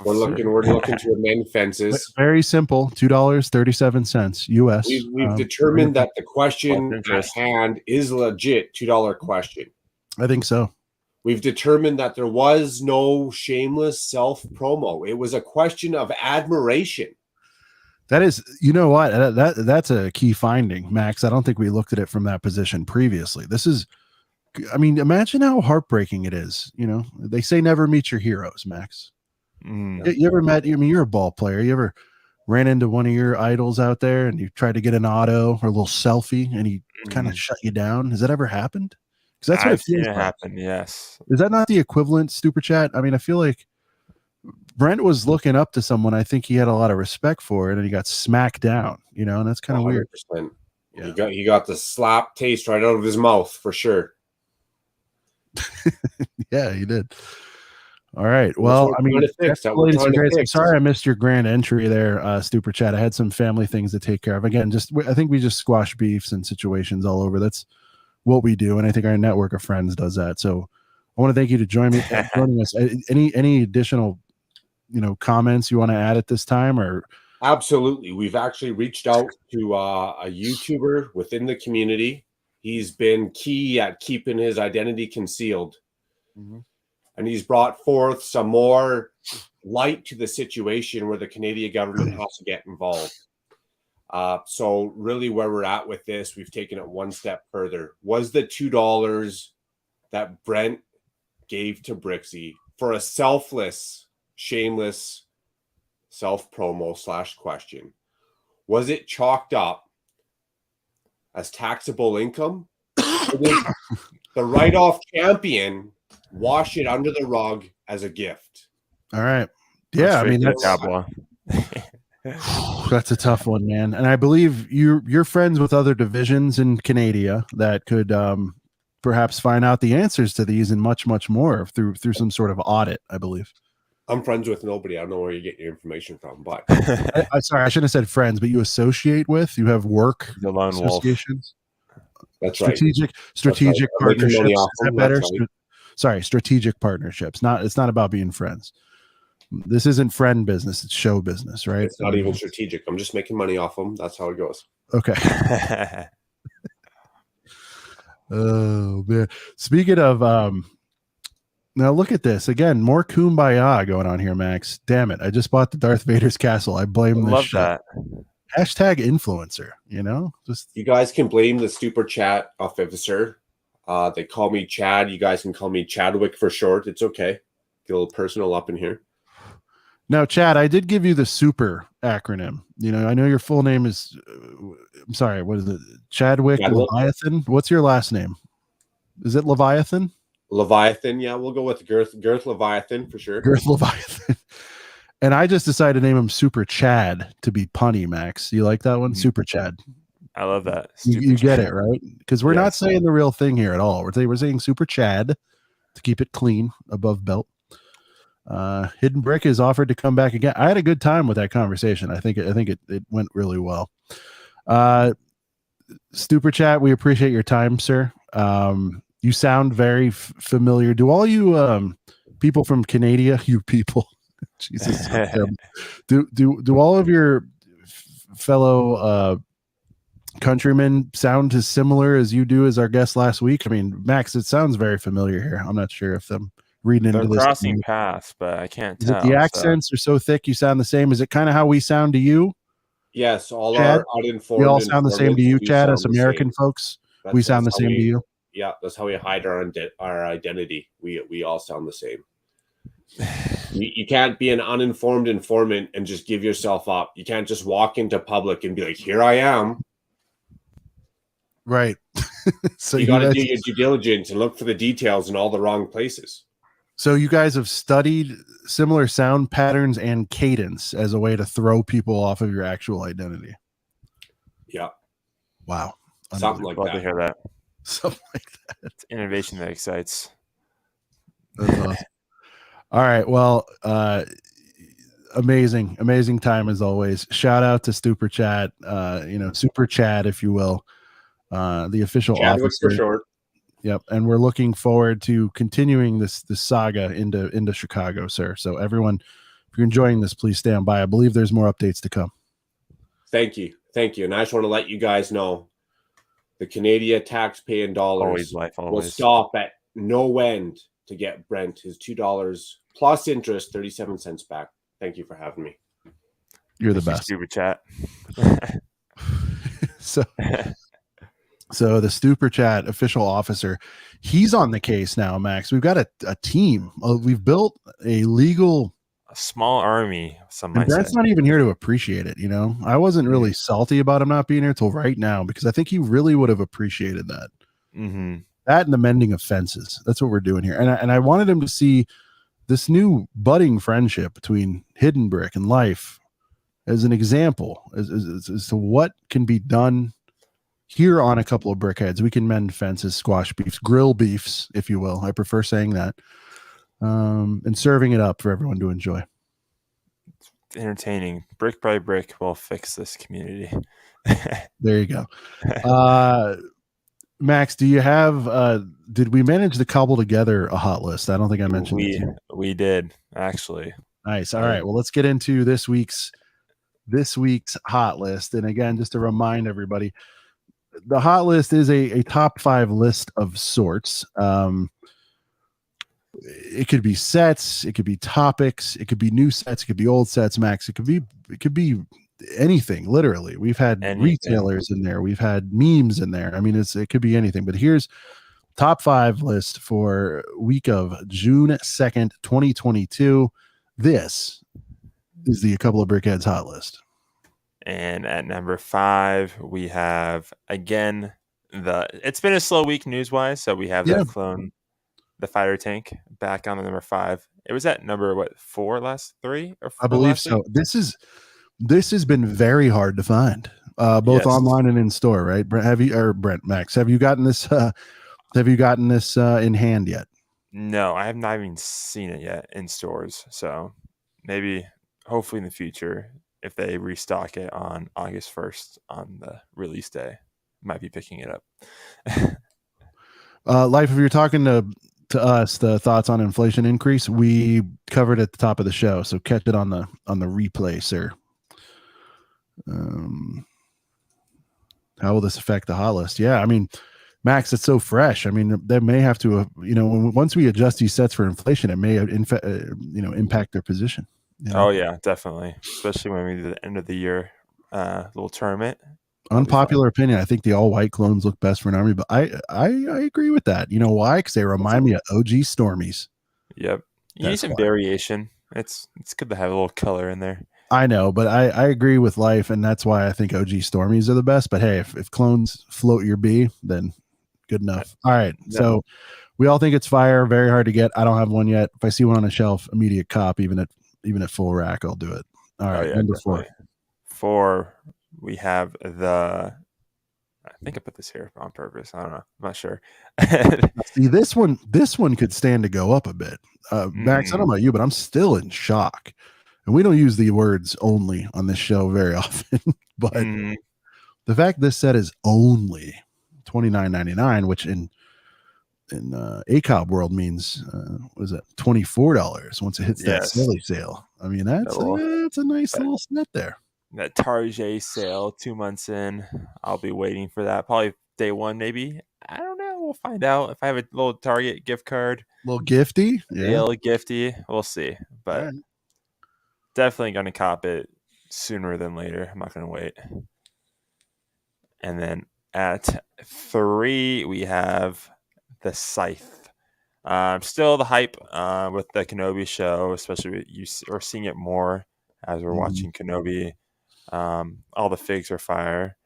We're looking to amend fences. Very simple. $2.37 US. We've determined that the question at hand is legit $2 question. I think so. We've determined that there was no shameless self-promo. It was a question of admiration. That is, you know what? That's a key finding, Max. I don't think we looked at it from that position previously. This is, imagine how heartbreaking it is. They say never meet your heroes, Max. You ever met, you're a ball player. You ever ran into one of your idols out there and you tried to get an auto or a little selfie and he kind of shut you down? Has that ever happened? Because that's what it feels like. Happen, yes. Is that not the equivalent, Super Chat? I feel like Brent was looking up to someone I think he had a lot of respect for, and he got smacked down, and that's kind of weird. Yeah. He got the slap taste right out of his mouth for sure. Yeah, he did. All right. Well, sorry I missed your grand entry there, Super Chat. I had some family things to take care of. Again, I think we just squash beefs and situations all over. That's what we do, and I think our network of friends does that. So I want to thank you to joining us. Any additional, comments you want to add at this time? Or absolutely, we've actually reached out to a YouTuber within the community. He's been key at keeping his identity concealed. Mm-hmm. And he's brought forth some more light to the situation where the Canadian government has to get involved. So really where we're at with this, we've taken it one step further. Was the $2 that Brent gave to Brixie for a selfless, shameless self-promo / question, was it chalked up as taxable income. The write-off champion wash it under the rug as a gift. All right. Yeah, I mean that's Cowboy. that's a tough one, man. And I believe you're friends with other divisions in Canada that could perhaps find out the answers to these and much, much more through some sort of audit, I believe. I'm friends with nobody. I don't know where you get your information from, but I'm sorry, I shouldn't have said friends, but you associate with, you have work The lone wolf. associations. that's right. Strategic I'm making partnerships. money off Is that them, better? that's right. Sorry, strategic partnerships. It's not about being friends. This isn't friend business, it's show business, right? It's not even strategic. I'm just making money off them. That's how it goes. Okay. Oh man. Speaking of now look at this. Again, more kumbaya going on here, Max. Damn it. I just bought the Darth Vader's castle. I blame this Love shit. that. Hashtag influencer, you know? Just You guys can blame the super chat officer. They call me Chad. You guys can call me Chadwick for short. It's okay. Get a little personal up in here. now, Chad, I did give you the super acronym. You know, I know your full name is I'm sorry, what is it? Chadwick Chadwick. Leviathan. What's your last name? Is it Leviathan? Leviathan. Yeah, we'll go with Girth Leviathan for sure. Girth Leviathan. And I just decided to name him Super Chad to be punny, Max. You like that one? Super Chad. I love that. You get it, right? Because we're not Yes. saying the real thing here at all. We're saying Super Chad to keep it clean above belt. Hidden Brick is offered to come back again. I had a good time with that conversation. I think it went really well. Super Chat, we appreciate your time, sir. You sound very familiar. Do all you people from Canada, you people, Jesus, do all of your fellow countrymen sound as similar as you do as our guest last week? I mean, Max, it sounds very familiar here. I'm not sure if I'm reading They're into this. crossing paths, but I can't Is tell. it the accents are so thick you sound the same? Is it kind of how we sound to you? Yes, all Chad, our uninformed. We all sound the same to you, informants, we Chad, sound as the American same. folks. That's- We sound the that's how same to you. Yeah, that's how we hide our identity. We all sound the same. You can't be an uninformed informant and just give yourself up. You can't just walk into public and be like, "Here I am." Right. So You got to guys- do your due diligence and look for the details in all the wrong places. So you guys have studied similar sound patterns and cadence as a way to throw people off of your actual identity. Yeah, Wow. something like Love to that. hear that. Something like that. It's innovation that excites. That's awesome. All right. Well, amazing time as always. Shout out to Super Chat, Super Chad, if you will. The official Chadwick officer. for short. Yep, and we're looking forward to continuing this saga into Chicago, sir. So everyone, if you're enjoying this, please stand by. I believe there's more updates to come. Thank you. And I just want to let you guys know the Canadian tax-paying dollars Always will always. stop at no end to get Brent his $2 plus interest, 37 cents back. Thank you for having me. You're the Thank you, best. Super Chat. So the Super Chat official officer, he's on the case now, Max. We've got a team. We've built a legal. A small army, some And might Brent's say. not even here to appreciate it. You know, I wasn't really salty about him not being here till right now because I think he really would have appreciated that. Mm-hmm. That and the mending of fences. That's what we're doing here. And I wanted him to see this new budding friendship between Hidden Brick and Life as an example as to what can be done here on a couple of brickheads. We can mend fences, squash beefs, grill beefs, if you will. I prefer saying that. And serving it up for everyone to enjoy. Entertaining. Brick by brick will fix this community. There you go. Max, do you have did we manage to cobble together a hot list? I don't think I mentioned it to you. We did, actually. Nice. All right. Well, let's get into this week's hot list. And again, just to remind everybody, the hot list is a top 5 list of sorts. It could be sets, it could be topics, it could be new sets, it could be old sets, Max. It could be anything, literally. We've had retailers in there, we've had memes in there. I mean, it could be anything. But here's top 5 list for week of June 2nd, 2022. This is the A Couple of Brickheads hot list. And at number 5, we have again it's been a slow week news wise, so we have that clone, the fighter tank, back on the number 5. It was at number 4 last 3 or 4 I believe last so. week? This has been very hard to find, both online and in store, right? Brent, Max, have you gotten this? In hand yet? No, I have not even seen it yet in stores. So maybe, hopefully in the future, if they restock it on August 1st on the release day, might be picking it up. Life, if you're talking to us, the thoughts on inflation increase, we covered at the top of the show, so catch it on the replay, sir. How will this affect the hot list? Yeah, I mean, Max, it's so fresh. I mean, they may have to, once we adjust these sets for inflation, it may, impact their position. Oh yeah, definitely. Especially when we do the end of the year little tournament. Unpopular opinion. I think the all white clones look best for an army, but I agree with that. You know why? Because they remind me of OG Stormies. Yep. You need some variation. It's good to have a little color in there. I know, but I agree with Life, and that's why I think OG Stormies are the best. But hey, if clones float your B, then good enough. All right. Yeah. So we all think it's fire, very hard to get. I don't have one yet. If I see one on a shelf, immediate cop, even at full rack, I'll do it. All right. Number definitely. 4, we have I think I put this here on purpose. I don't know. I'm not sure. See, this one could stand to go up a bit. Max, I don't know about you, but I'm still in shock. And we don't use the words only on this show very often, but the fact this set is only $29.99, which in ACOB world means what is it, $24 once it hits that silly sale. I mean, that's a nice little set there. That Target sale 2 months in, I'll be waiting for that. Probably day 1, maybe. I don't know. We'll find out if I have a little Target gift card. Little gifty, a little gifty. We'll see, but definitely gonna cop it sooner than later. I'm not gonna wait. And then at 3, we have the Scythe. Still the hype with the Kenobi show, especially we're seeing it more as we're watching Kenobi. All the figs are fire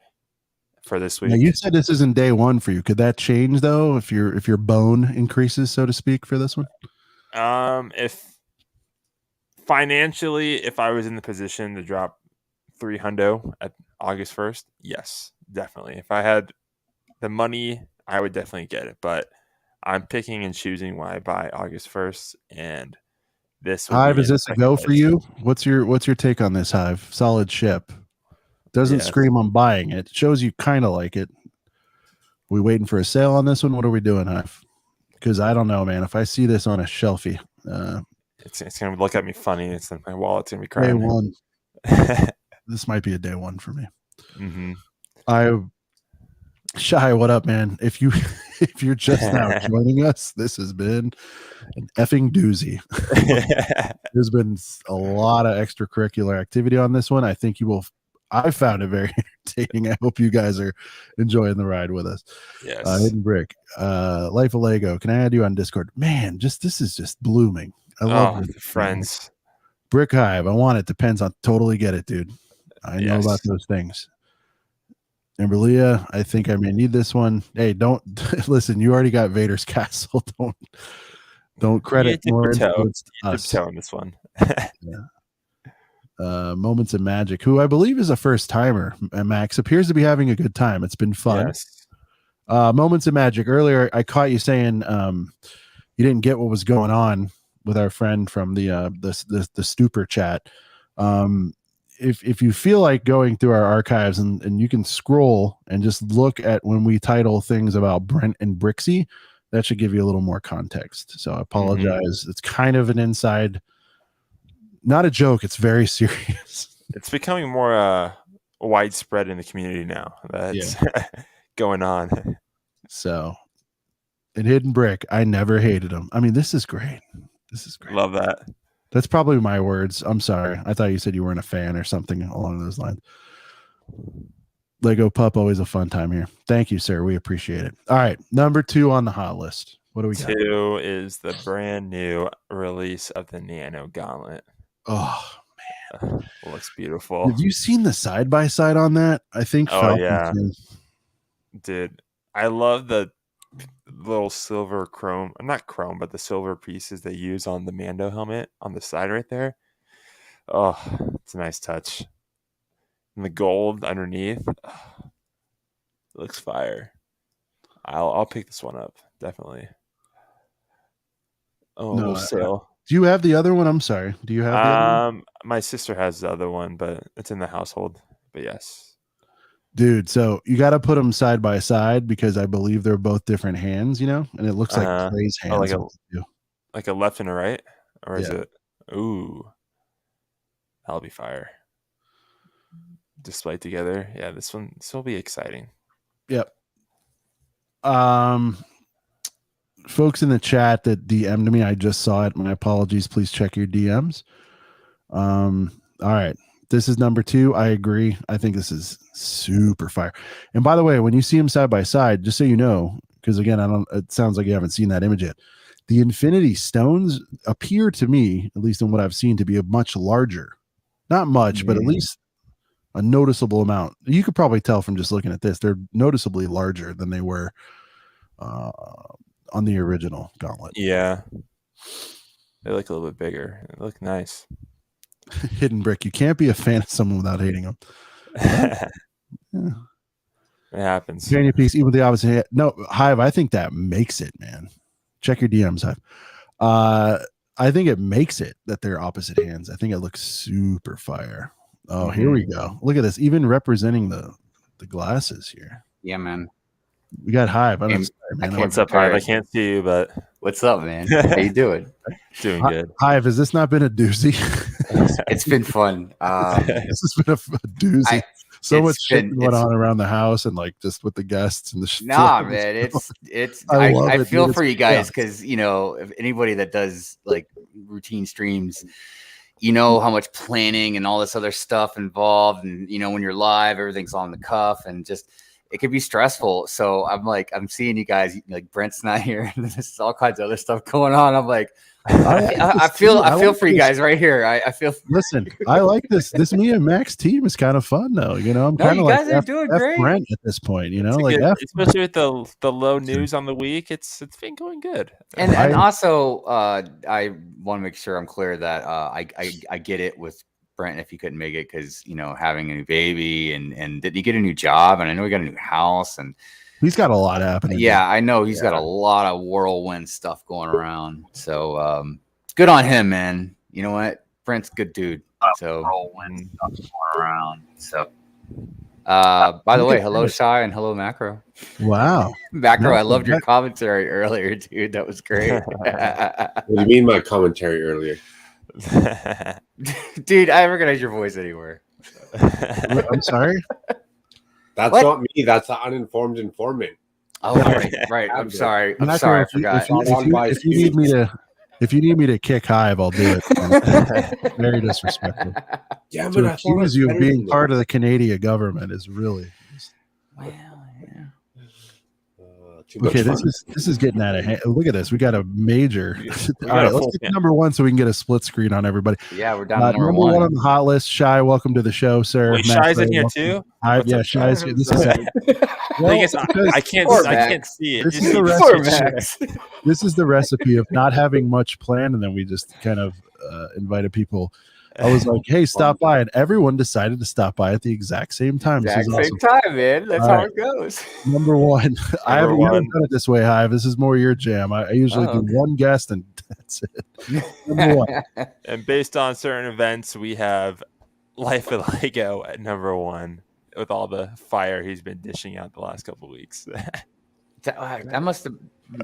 for this week. Now, you said this isn't day 1 for you. Could that change though if your bone increases, so to speak, for this one? If financially, if I was in the position to drop $300 at August 1st, yes, definitely. If I had the money, I would definitely get it. But I'm picking and choosing when I buy August 1st, and this Hive, is this a go for you? What's your take on this, Hive? Solid ship. Doesn't scream I'm buying it. Shows you kind of like it. We waiting for a sale on this one? What are we doing, Hive? Because I don't know, man. If I see this on a shelfie, it's gonna look at me funny. It's my wallet's gonna be crying. Day 1. This might be a day 1 for me. Shy, what up, man? If you're just now joining us, this has been an effing doozy. There's been a lot of extracurricular activity on this one. I think I found it very entertaining. I hope you guys are enjoying the ride with us. Yes. Hidden Brick, Life of Lego. Can I add you on Discord? Man, this is just blooming. I love friends. Brick Hive. I want it. Depends on. Totally get it, dude. I know about those things. Amberlia, I think I may need this one. Hey, don't listen. You already got Vader's castle. Don't credit more us on this one. Moments of Magic, who I believe is a first timer. Max appears to be having a good time. It's been fun. Yes. Moments of Magic. Earlier, I caught you saying you didn't get what was going on with our friend from the stupor chat. If you feel like going through our archives and you can scroll and just look at when we title things about Brent and Brixie, that should give you a little more context. So I apologize. It's kind of an inside, not a joke. It's very serious. It's becoming more widespread in the community now. That's going on. So, and Hidden Brick, I never hated him. I mean, this is great. Love that. That's probably my words. I'm sorry. I thought you said you weren't a fan or something along those lines. Lego Pup, always a fun time here. Thank you, sir. We appreciate it. All right. Number 2 on the hot list. What do we got? 2 is the brand new release of the Nano Gauntlet. Oh, man. Looks beautiful. Have you seen the side by side on that? I think. Oh, Falcon yeah. can- Dude, I love the little silver chrome, not chrome, but the silver pieces they use on the Mando helmet on the side right there. Oh, it's a nice touch. And the gold underneath, it looks fire. I'll pick this one up, definitely. Oh, No, little sale. Do you have the other one? I'm sorry. Do you have the other one? My sister has the other one, but it's in the household. But yes. Dude, so you got to put them side by side because I believe they're both different hands, and it looks like Clay's hands. Like a left and a right, or is Yeah. it? Ooh, that'll be fire. Displayed together, yeah. This will be exciting. Yep. Folks in the chat that DM'd me, I just saw it. My apologies. Please check your DMs. All right. This is number 2. I agree. I think this is super fire. And by the way, when you see them side by side, just so you know, because again, it sounds like you haven't seen that image yet. The Infinity Stones appear to me, at least in what I've seen, to be a much larger. Not much, but at least a noticeable amount. You could probably tell from just looking at this. They're noticeably larger than they were on the original Gauntlet. Yeah, they look a little bit bigger. They look nice. Hidden Brick. You can't be a fan of someone without hating them. Yeah. It happens. Companion piece, even with the opposite hand. No, Hive, I think that makes it, man. Check your DMs, Hive. I think it makes it that they're opposite hands. I think it looks super fire. Oh, here we go. Look at this. Even representing the glasses here. Yeah, man. We got Hive. What's up, Hive? I can't see you, but what's up, man? How you doing? Doing good. Hive, has this not been a doozy? It's been fun. This has been a doozy. So much shit going on around the house and like just with the guests and the nah, man. I feel for you guys because if anybody that does like routine streams, how much planning and all this other stuff involved, and when you're live, everything's on the cuff and just. It could be stressful. So I'm seeing you guys, like Brent's not here and there's all kinds of other stuff going on. I'm like, I feel for you guys right here. I feel. Listen, I like this. This me and Max team is kind of fun though. I'm kind of like doing great. Brent at this point. Especially with the low news on the week, it's been going good. And also, I want to make sure I'm clear that I get it with Brent if he couldn't make it because having a new baby and did he get a new job, and I know he got a new house and he's got a lot happening. Yeah, I know he's got a lot of whirlwind stuff going around. So good on him, man. You know what? Brent's a good dude. So whirlwind stuff going around. So by the way, hello Shy and hello Macro. Wow. Macro, I loved your commentary earlier, dude. That was great. What do you mean my commentary earlier? Dude, I recognize your voice anywhere. I'm sorry. That's not me. That's the uninformed informant. Oh, right. I'm sorry. I forgot. If you need me to kick Hive, I'll do it. Very disrespectful. Yeah, to accuse you of being part of the Canadian government is really. Well, yeah. Okay, this is getting out of hand. Look at this. We got a major. All right, let's get to number 1 so we can get a split screen on everybody. Yeah, we're down to number 1 on the hot list. Shy, welcome to the show, sir. Wait, Shy's in here too? Yeah, Shy's here. This is I can't see it. This is the recipe. This is the recipe of not having much planned, and then we just kind of invited people. I was like, hey, stop by. And everyone decided to stop by at the exact same time. Same time, man. That's how it goes. Number 1. I haven't done it this way, Hive. This is more your jam. I usually do one guest and that's it. Number 1. And based on certain events, we have Life of Lego at number 1 with all the fire he's been dishing out the last couple of weeks. I must have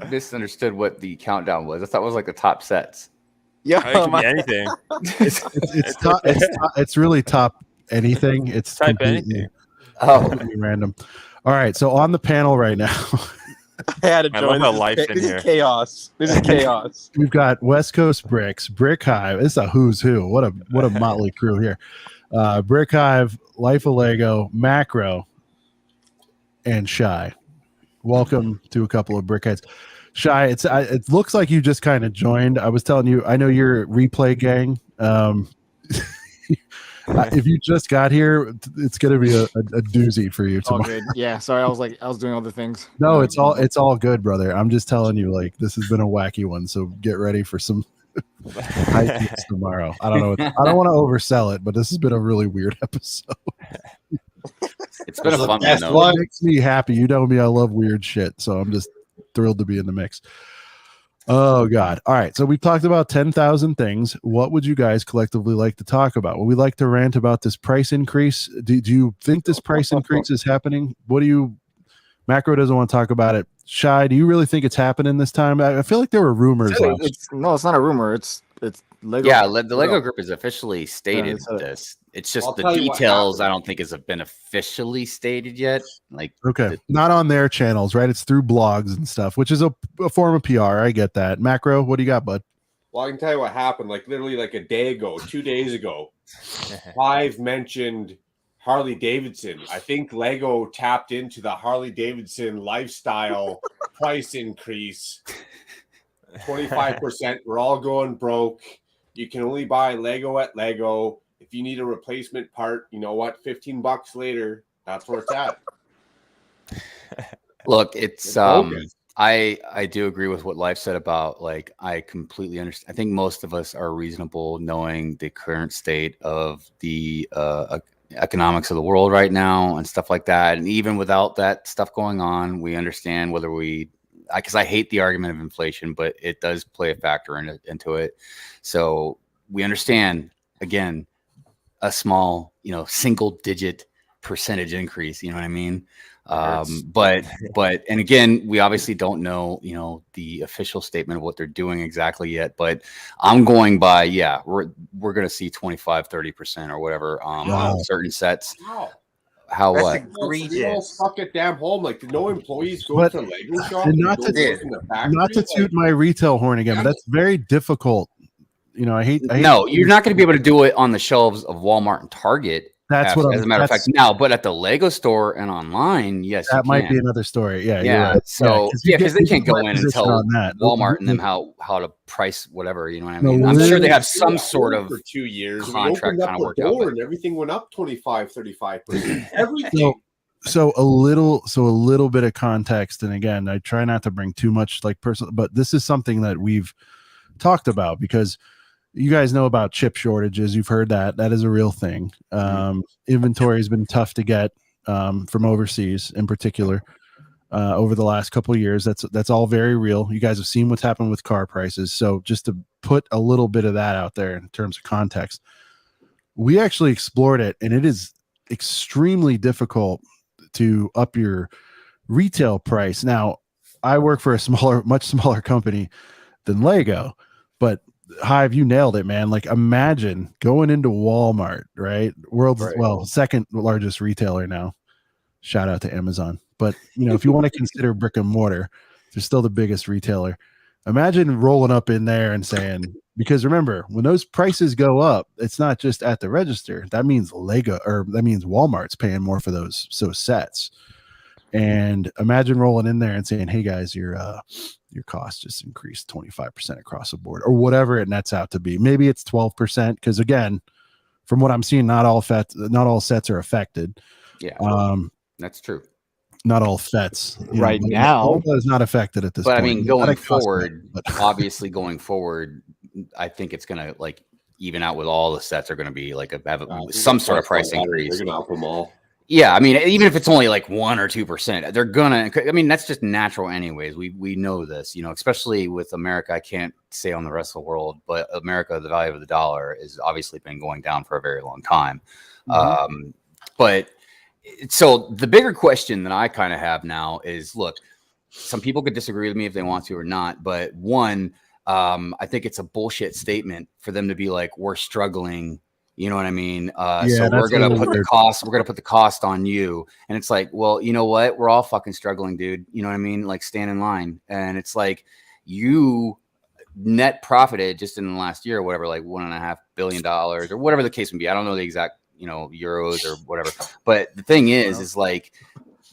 misunderstood what the countdown was. I thought it was like the top sets. Yeah, it could be anything. It's top. It's really top anything. It's type anything. Completely random. All right, so on the panel right now, I had to join. This is chaos. This is chaos. We've got West Coast Bricks, Brick Hive. This is a who's who. What a motley crew here. Brick Hive, Life of Lego, Macro, and Shy. Welcome to a couple of Brickheads. Shy, it looks like you just kind of joined. I was telling you, I know you're replay gang. If you just got here, it's going to be a doozy for you All tomorrow. good. Yeah, sorry, I was doing other things. No, it's all good, brother. I'm just telling you, like, this has been a wacky one, so get ready for some hijinks tomorrow. I don't know. I don't want to oversell it, but this has been a really weird episode. It's been a fun one, though. What makes me happy? You know me, I love weird shit, so I'm just thrilled to be in the mix. Oh God. All right. So we've talked about 10,000 things. What would you guys collectively like to talk about? Would we like to rant about this price increase? Do you think this price increase is happening? Macro doesn't want to talk about it. Shy, do you really think it's happening this time? I feel like there were rumors. No, it's not a rumor. It's Lego. Yeah, the Lego Group has officially stated this. It's just the details I don't think has been officially stated yet. Like, okay, not on their channels, right? It's through blogs and stuff, which is a form of PR. I get that. Macro, what do you got, bud? Well, I can tell you what happened. Like literally, like a day ago, 2 days ago, Clive mentioned Harley Davidson. I think Lego tapped into the Harley Davidson lifestyle price increase. 25%. We're all going broke. You can only buy Lego at Lego. If you need a replacement part, you know what? $15 later, that's where it's at. Look, it's I do agree with what Life said about, like, I completely understand. I think most of us are reasonable knowing the current state of the economics of the world right now and stuff like that. And even without that stuff going on, we understand whether because I hate the argument of inflation, but it does play a factor into it. So we understand, again, a small, single digit percentage increase, you know what I mean? But and again, we obviously don't know, the official statement of what they're doing exactly yet, but I'm going by, we're going to see 25-30% or whatever on certain sets. Wow. How That's what? egregious. We all stuck at damn home. Like, no employees go to Lego shop. And not to toot my retail horn again, but that's very difficult. I hate No, you're not going to be able to do it on the shelves of Walmart and Target. That's as a matter of fact. Now, but at the Lego store and online, yes, that might be another story. Yeah, you're right. So because they can't go in and tell Walmart and them how to price whatever. You know what I mean? I'm sure they have some sort of for 2 years. contract kind of worked out, and everything went up 25-35%. Everything. So a little bit of context, and again, I try not to bring too much like personal, but this is something that we've talked about because you guys know about chip shortages. You've heard that is a real thing. Inventory has been tough to get from overseas in particular over the last couple of years. That's all very real. You guys have seen what's happened with car prices. So just to put a little bit of that out there in terms of context, we actually explored it, and it is extremely difficult to up your retail price. Now, I work for a much smaller company than Lego, but Hive, you nailed it, man. Like, imagine going into Walmart, right? Second largest retailer now. Shout out to Amazon. But, if you want to consider brick and mortar, they're still the biggest retailer. Imagine rolling up in there and saying, because remember, when those prices go up, it's not just at the register. That means Walmart's paying more for those sets. And imagine rolling in there and saying, hey guys, your cost just increased 25% across the board, or whatever it nets out to be. Maybe it's 12%, because again, from what I'm seeing, not all sets are affected. Yeah, that's true. Not all sets right now is not affected at this point. But I mean, going forward, obviously going forward, I think it's gonna even out with all the sets are gonna be have some sort of price increase. They're gonna up them all. Yeah, I mean, even if it's only 1 or 2%, they're gonna. I mean, that's just natural, anyways. We know this, especially with America. I can't say on the rest of the world, but America, the value of the dollar has obviously been going down for a very long time. But so the bigger question that I kind of have now is, look, some people could disagree with me if they want to or not, but one, I think it's a bullshit statement for them to be like, we're struggling. You know what I mean? So we're going to put the cost on you. And it's like, well, you know what? We're all fucking struggling, dude. You know what I mean? Like, stand in line. And it's like, you net profited just in the last year, or whatever, like $1.5 billion or whatever the case may be. I don't know the exact, euros or whatever. But the thing is like,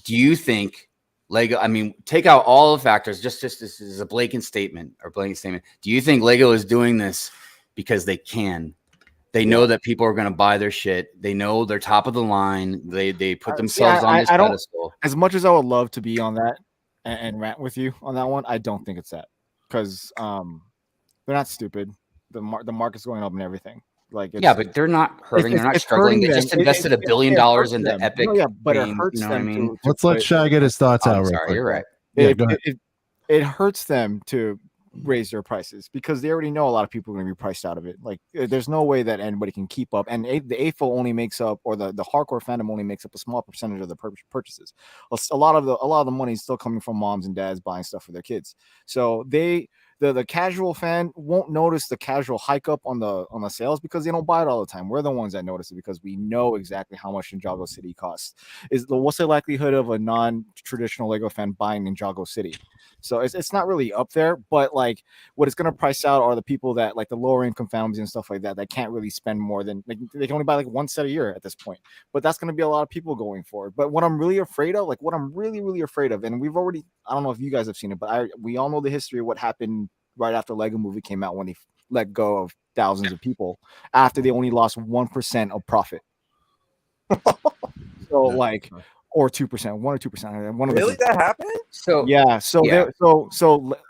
do you think Lego, I mean, take out all the factors, just this is a blanket statement. Do you think Lego is doing this because they can? They know that people are going to buy their shit. They know they're top of the line. They put themselves on this pedestal. As much as I would love to be on that and rant with you on that one, I don't think it's that, because they're not stupid. The market's going up and everything. Like, yeah, but they're not hurting. They're not struggling. They just invested $1 billion in the Epic. No, yeah, but game, it hurts you know them. what I mean? Let's let Shy get his thoughts out. Sorry, real quick. you're right. Yeah, go ahead. It hurts them to raise their prices because they already know a lot of people are going to be priced out of it. Like, there's no way that anybody can keep up. And the AFO only makes up, or the hardcore fandom only makes up a small percentage of the purchases. A lot of the money is still coming from moms and dads buying stuff for their kids. So the casual fan won't notice the casual hike up on the sales because they don't buy it all the time. We're the ones that notice it because we know exactly how much Ninjago City costs. What's the likelihood of a non-traditional Lego fan buying Ninjago City? So it's not really up there, but like what it's going to price out are the people that like the lower income families and stuff like that can't really spend more than they can only buy like one set a year at this point. But that's going to be a lot of people going for it. But what I'm really afraid of, like what I'm really, really afraid of, and we've already, I don't know if you guys have seen it, but we all know the history of what happened right after Lego Movie came out when they let go of thousands of people after they only lost 1% of profit. So like, or 2%, 1 or 2%. Really, that happened? So yeah, so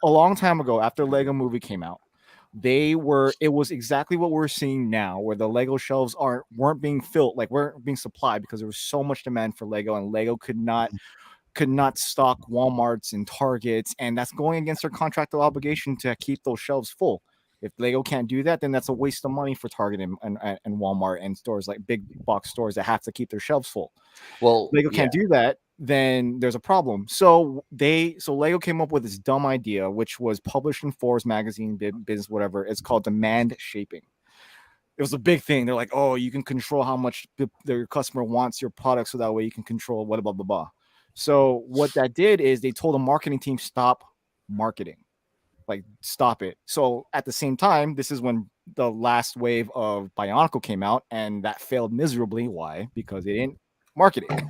a long time ago, after Lego Movie came out, it was exactly what we're seeing now, where the Lego shelves weren't being filled, like weren't being supplied because there was so much demand for Lego, and Lego could not stock Walmarts and Targets, and that's going against their contractual obligation to keep those shelves full. If Lego can't do that, then that's a waste of money for Target and Walmart and stores like big box stores that have to keep their shelves full. Well, Lego can't do that, then there's a problem. So Lego came up with this dumb idea, which was published in Forbes magazine, business, whatever. It's called demand shaping. It was a big thing. They're like, oh, you can control how much your customer wants your product, so that way you can control blah blah blah. So what that did is they told the marketing team, stop marketing. Like, stop it. So at the same time, this is when the last wave of Bionicle came out, and that failed miserably. Why? Because they didn't market it.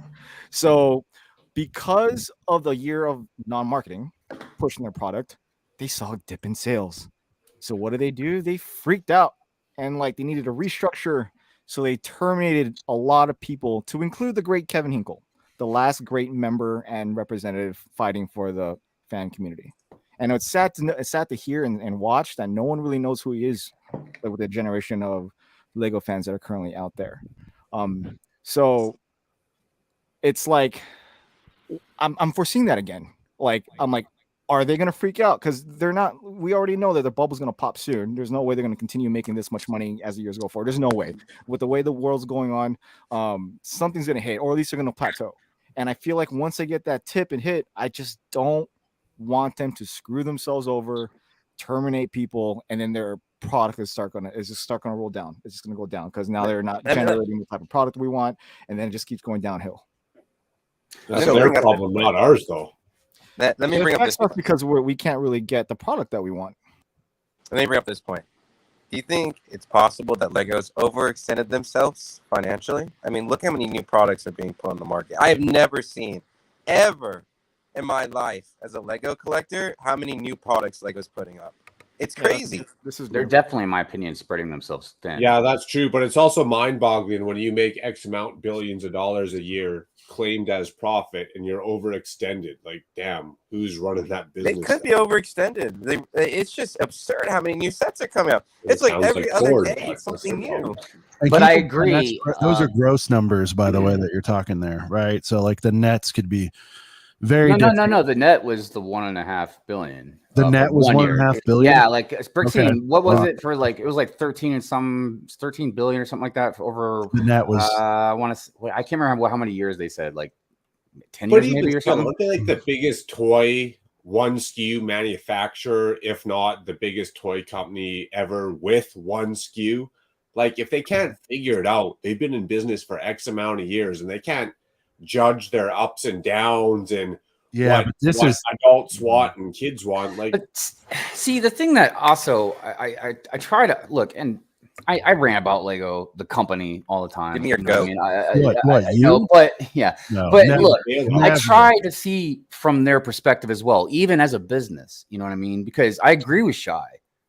So because of the year of non-marketing, pushing their product, they saw a dip in sales. So what do? They freaked out, and like they needed to restructure. So they terminated a lot of people, to include the great Kevin Hinkle, the last great member and representative fighting for the fan community. And it's sad to hear and watch that no one really knows who he is, like, with the generation of Lego fans that are currently out there. So it's like I'm foreseeing that again. Like, I'm like, are they going to freak out? Because they're not. We already know that the bubble's going to pop soon. There's no way they're going to continue making this much money as the years go forward. There's no way. With the way the world's going on, something's going to hit, or at least they're going to plateau. And I feel like once they get that tip and hit, I just don't want them to screw themselves over, terminate people, and then their product is just start gonna roll down. It's just gonna go down because now they're not generating the type of product we want, and then it just keeps going downhill. That's their problem, not ours, though. Let me bring up this because we can't really get the product that we want. Let me bring up this point. Do you think it's possible that Legos overextended themselves financially? I mean, look how many new products are being put on the market. I have never seen ever in my life as a Lego collector how many new products Lego's putting up. It's crazy. They're definitely, in my opinion, spreading themselves thin. Yeah, that's true, but it's also mind-boggling when you make X amount billions of dollars a year claimed as profit and you're overextended. Like, damn, who's running that business? They could be overextended. It's just absurd how many new sets are coming out. It's like every other day it's something new. But I agree. Those are gross numbers, by the way, that you're talking there, right? So like the nets could be very no. The net was the 1.5 billion. The net was 1.5 billion. Yeah, like Brixie, okay. What was it for? Like, it was like 13 billion or something like that over. The net was. I can't remember how many years they said, like 10 years maybe or something. Aren't they like the biggest toy one SKU manufacturer, if not the biggest toy company ever with one SKU? Like, if they can't figure it out, they've been in business for X amount of years, and they can't judge their ups and downs and what adults want and kids want. Like, but see, the thing that also I try to look, and I rant about Lego, the company, all the time. Give me your go. I know, but yeah, but look, I try to see from their perspective as well, even as a business. You know what I mean? Because I agree with Shy,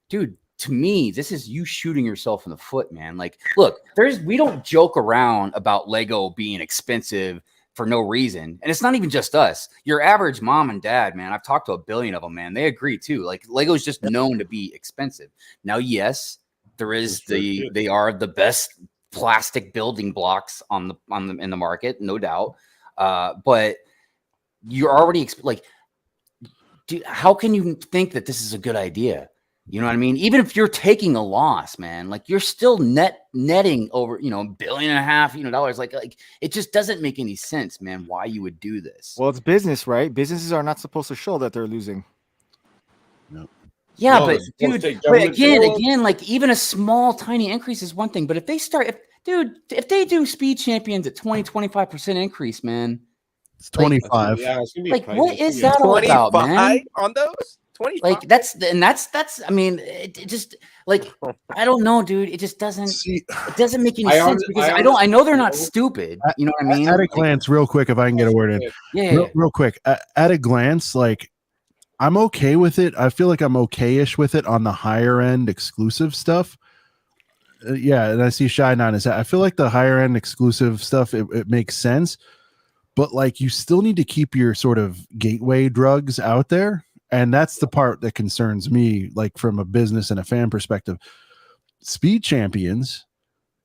dude. to me, this is you shooting yourself in the foot, man. Like, look, we don't joke around about Lego being expensive for no reason. And it's not even just us. Your average mom and dad, man, I've talked to a billion of them, man. They agree too. Like, Lego's just known to be expensive. Now, yes, there is they are the best plastic building blocks in the market, no doubt. But you're already like, dude, how can you think that this is a good idea? You know what I mean? Even if you're taking a loss, man, like you're still netting over, $1.5 billion, dollars. Like it just doesn't make any sense, man, why you would do this. Well, it's business, right? Businesses are not supposed to show that they're losing. No. Yeah, no, but dude, but again, like even a small, tiny increase is one thing. But if they do speed champions at 25% increase, man, it's 25. It's gonna be like what is that all about, man? On those? 25? Like that's I mean, it just like I don't know, dude. It just doesn't make any sense because I know they're not stupid. You know what I mean? At a glance, real quick, if I can get a word in. Yeah. Real quick. At a glance, like I'm okay with it. I feel like I'm okay-ish with it on the higher end exclusive stuff. And I see Shy Nine is that I feel like the higher end exclusive stuff, it makes sense, but like you still need to keep your sort of gateway drugs out there. And that's the part that concerns me, like from a business and a fan perspective. Speed Champions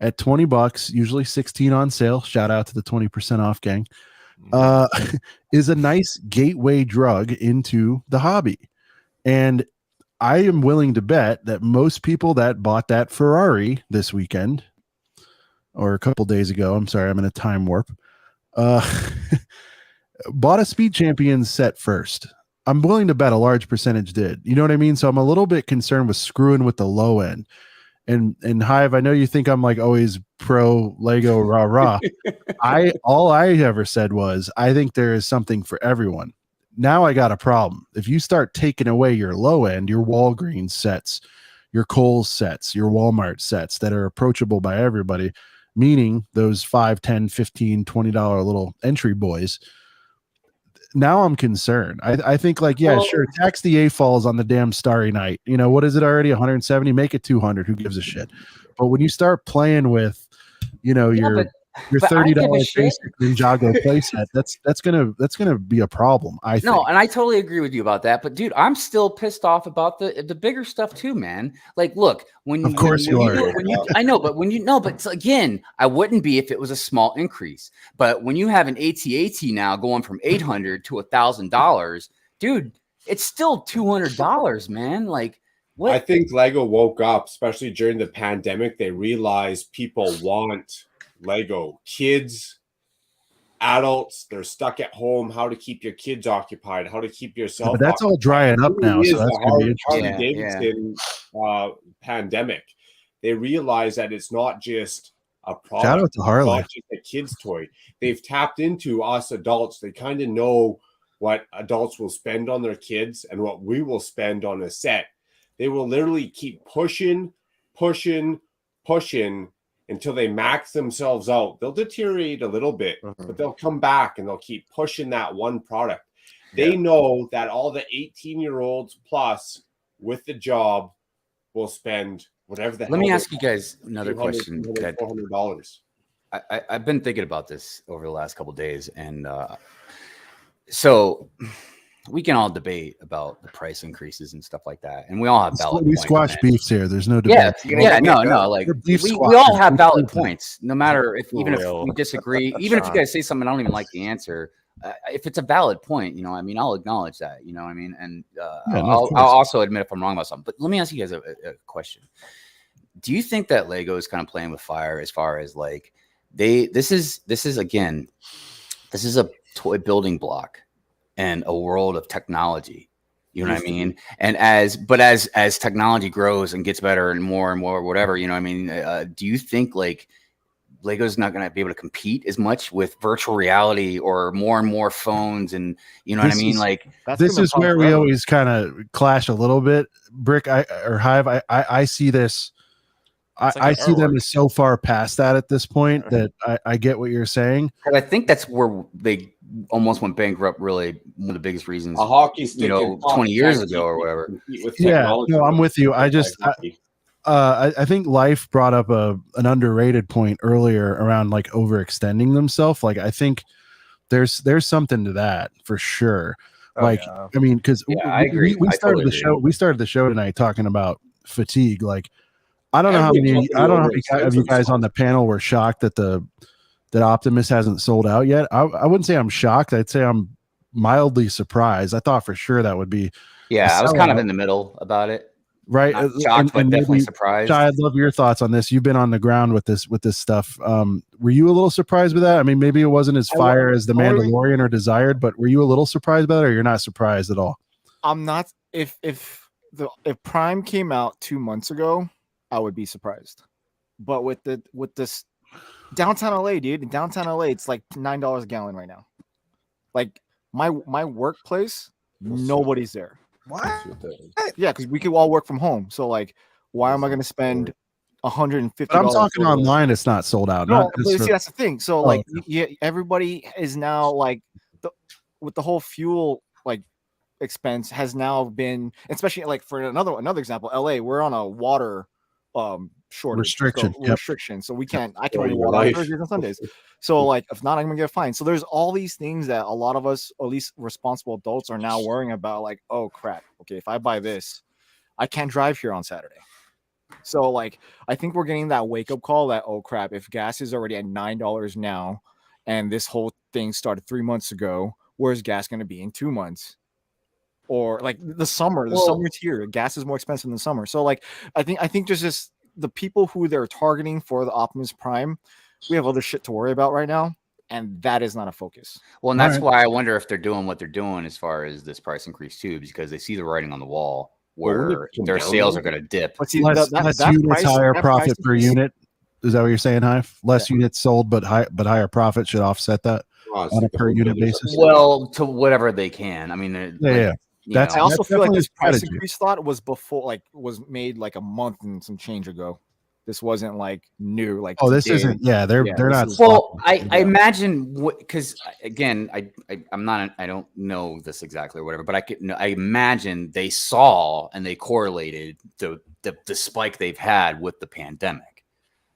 at $20, usually 16 on sale. Shout out to the 20% off gang. Is a nice gateway drug into the hobby. And I am willing to bet that most people that bought that Ferrari this weekend or a couple days ago, I'm sorry, I'm in a time warp, bought a Speed Champions set first. I'm willing to bet a large percentage did. You know what I mean? So I'm a little bit concerned with screwing with the low end. And Hive, I know you think I'm like always pro Lego rah. All I ever said was I think there is something for everyone. Now I got a problem. If you start taking away your low end, your Walgreens sets, your Kohl's sets, your Walmart sets that are approachable by everybody, meaning those $5, $10, $15, $20 little entry boys, now I'm concerned. I think like, sure, tax the A-falls on the damn Starry Night. What is it already? 170? Make it 200. Who gives a shit? But when you start playing with, your $30 basic Ninjago playset, that's gonna be a problem. I think. No, and I totally agree with you about that. But dude, I'm still pissed off about the bigger stuff too, man. Like, look, I know, but but again, I wouldn't be if it was a small increase. But when you have an AT-AT now going from $800 to $1,000, dude, it's still $200, man. Like, what? I think Lego woke up, especially during the pandemic. They realized people want Lego. Kids, adults, they're stuck at home. How to keep your kids occupied, how to keep yourself but that's all drying up now, so that's gonna be interesting. Pandemic, they realize that it's not just a product. Shout out to Harley. It's not just a kid's toy. They've tapped into us adults. They kind of know what adults will spend on their kids and what we will spend on a set. They will literally keep pushing until they max themselves out. They'll deteriorate a little bit, but they'll come back and they'll keep pushing that one product. They know that all the 18-year-olds plus with the job will spend whatever the hell. Let me ask you guys another question. $400. I've been thinking about this over the last couple of days, and so we can all debate about the price increases and stuff like that, and we all have valid points. We squash beefs here. There's no debate. No. Like we all have valid points, no matter if we disagree. Even if you guys say something I don't even like the answer, if it's a valid point, I'll acknowledge that. And I'll also admit if I'm wrong about something. But let me ask you guys a question. Do you think that Lego is kind of playing with fire as far as like this is a toy building block and a world of technology, you know what I mean? And as technology grows and gets better and more, whatever, do you think like Lego's not going to be able to compete as much with virtual reality or more phones and what I mean? Like this is where we always kind of clash a little bit. Brick or Hive, I see this. I see them as so far past that at this point that I get what you're saying. But I think that's where they almost went bankrupt. Really, one of the biggest reasons. A hockey stick, 20 years ago or whatever. Yeah, no, I'm with you. I think Life brought up an underrated point earlier around like overextending themselves. Like I think there's something to that for sure. I mean, because I agree. we I started totally the show. agree. We started the show tonight talking about fatigue. Like I don't know how Every many. company I don't know how many overextends of you guys on themselves. the panel were shocked that that Optimus hasn't sold out yet. I wouldn't say I'm shocked. I'd say I'm mildly surprised. I thought for sure that would be Yeah, I was kind of in the middle about it. right. Not shocked, but definitely surprised. Shai, I'd love your thoughts on this. You've been on the ground with this stuff. Were you a little surprised with that? I mean, maybe it wasn't as fire as the Mandalorian or Desired, but were you a little surprised by it, or you're not surprised at all? I'm not. If Prime came out 2 months ago, I would be surprised. But with this downtown LA, dude, in downtown LA, it's like $9 a gallon right now. Like my workplace, nobody's there. What? Yeah, because we could all work from home. So like, why am I going to spend $150? But I'm talking online. It's not sold out. No, but see, that's the thing. So like, yeah, everybody is now like, with the whole fuel like expense has now been, especially like for another example, LA, we're on a water shortage restriction, so we can't. I can only water on Thursdays and Sundays. So like, if not, I'm gonna get fined. So there's all these things that a lot of us, or at least responsible adults, are now worrying about. Like, oh crap, okay, if I buy this, I can't drive here on Saturday. So like, I think we're getting that wake up call that, oh crap, if gas is already at $9 now, and this whole thing started 3 months ago, where's gas going to be in 2 months? Or like the summer's here. Gas is more expensive in the summer. So like, I think just the people who they're targeting for the Optimus Prime, we have other shit to worry about right now, and that is not a focus. Well, and that's why I wonder if they're doing what they're doing as far as this price increase too, because they see the writing on the wall where their sales are going to dip. But see, less units, higher profit per unit. Is that what you're saying, Hive? Less units sold, but higher profit should offset that on a per unit basis. Well, to whatever they can. I mean, I also feel like this price increase thought was was made like a month and some change ago. This wasn't like new. Like, this isn't. Yeah, they're not. Well, I imagine because again, I'm not. I don't know this exactly or whatever, but I imagine they saw and they correlated the spike they've had with the pandemic.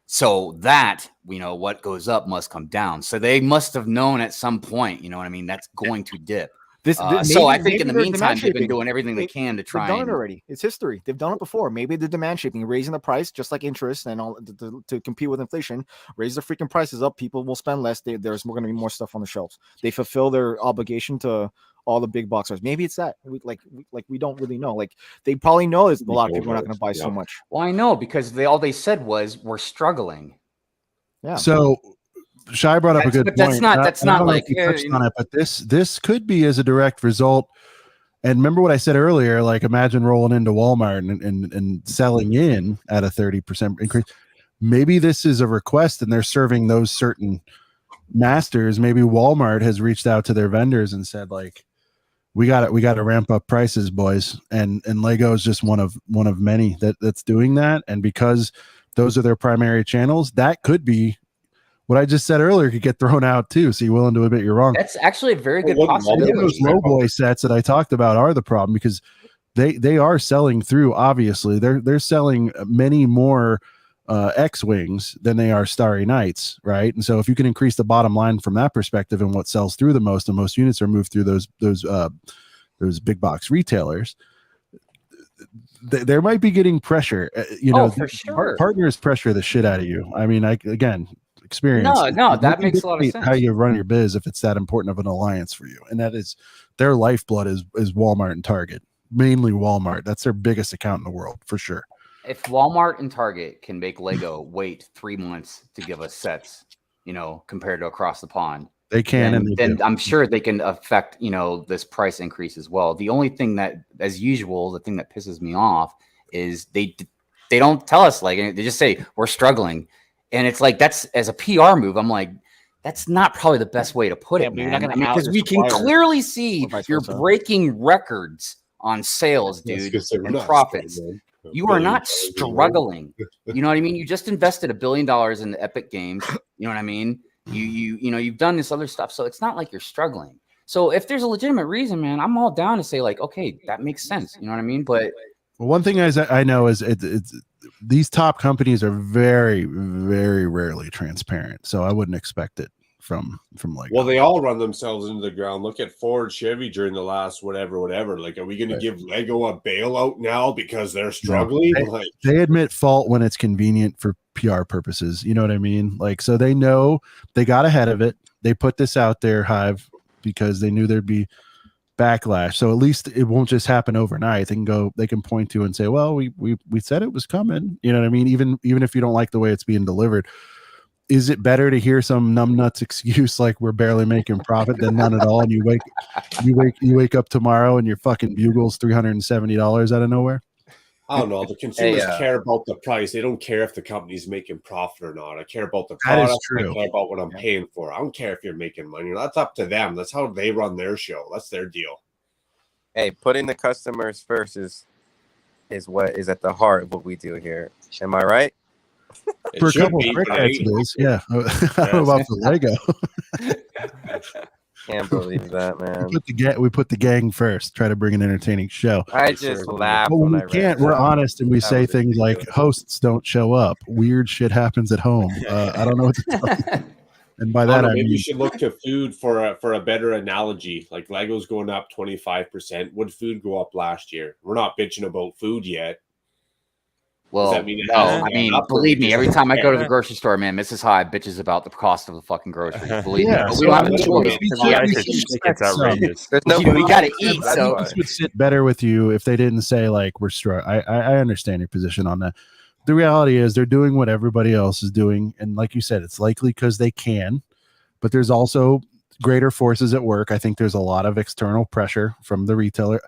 So that, what goes up must come down. So they must have known at some point, you know what I mean? That's going to dip. So I think in the meantime, they've been doing everything they can to try. They've done it already. It's history. They've done it before. Maybe the demand shaping, raising the price, just like interest and all to compete with inflation. Raise the freaking prices up. People will spend less. There's going to be more stuff on the shelves. They fulfill their obligation to all the big boxers. Maybe it's that. We don't really know. Like, they probably know a lot of people are not going to buy so much. Well, I know, because all they said was we're struggling. Yeah. So Shai brought up a good point. That's not like touched on it, but this could be as a direct result. And remember what I said earlier, like imagine rolling into Walmart and selling in at a 30% increase. Maybe this is a request and they're serving those certain masters. Maybe Walmart has reached out to their vendors and said, like, we got to ramp up prices, boys. And Lego is just one of many that's doing that. And because those are their primary channels, that could be what I just said earlier could get thrown out too. So you're willing to admit you're wrong. That's actually a very good possibility. Those low boy sets that I talked about are the problem, because they are selling through. Obviously, they're selling many more X-wings than they are Starry Nights, right? And so if you can increase the bottom line from that perspective, and what sells through the most, and most units are moved through those big box retailers, there might be getting pressure. For sure. Partners pressure the shit out of you. I mean, experience. No, that makes a lot of sense. How you run your biz, if it's that important of an alliance for you, and that is their lifeblood is Walmart and Target, mainly Walmart. That's their biggest account in the world for sure. If Walmart and Target can make Lego wait 3 months to give us sets, compared to across the pond, they can, then I'm sure they can affect this price increase as well. The only thing that, as usual, the thing that pisses me off is they don't tell us, like, they just say we're struggling. And it's like, that's, as a PR move, I'm like, that's not probably the best way to put it, man. Because we can clearly see you're breaking records on sales, dude, and profits. You are not struggling. You know what I mean? You just invested $1 billion in the Epic Games. You know what I mean? You've done this other stuff, so it's not like you're struggling. So if there's a legitimate reason, man, I'm all down to say, like, okay, that makes sense. You know what I mean? But one thing I know is these top companies are very, very rarely transparent. So I wouldn't expect it from Lego. Well, they all run themselves into the ground. Look at Ford, Chevy during the last whatever. Like, are we going to give Lego a bailout now because they're struggling? No, they admit fault when it's convenient for PR purposes. You know what I mean? Like, so they know they got ahead of it. They put this out there, Hive, because they knew there'd be backlash. So at least it won't just happen overnight. They can point to and say, well, we said it was coming. You know what I mean? Even if you don't like the way it's being delivered. Is it better to hear some numbnuts excuse like we're barely making profit than none at all? And you wake up tomorrow and your fucking bugle's $370 out of nowhere? I don't know. The consumers care about the price. They don't care if the company's making profit or not. I care about the product. That is true. I care about what I'm paying for. I don't care if you're making money. That's up to them. That's how they run their show. That's their deal. Hey, putting the customers first is what is at the heart of what we do here. Am I right? For a couple of crickets, it is. Yeah. I don't know about the Lego. Can't believe that, man. We put the gang first. Try to bring an entertaining show. I just laugh. But when we can't, we're honest and we say things like hosts don't show up. Weird shit happens at home. I don't know what to tell you. And by that, I maybe mean, we should look to food for a better analogy. Like Lego's going up 25%. Would food go up last year? We're not bitching about food yet. Well, believe me, every time I go to the grocery store, man, Mrs. Hive bitches about the cost of the fucking groceries. Believe me, but we don't have a choice. It's outrageous. We got to eat. So this would sit better with you if they didn't say like we're struggling. I understand your position on that. The reality is they're doing what everybody else is doing, and like you said, it's likely because they can, but there's also greater forces at work. I think there's a lot of external pressure from the retailer.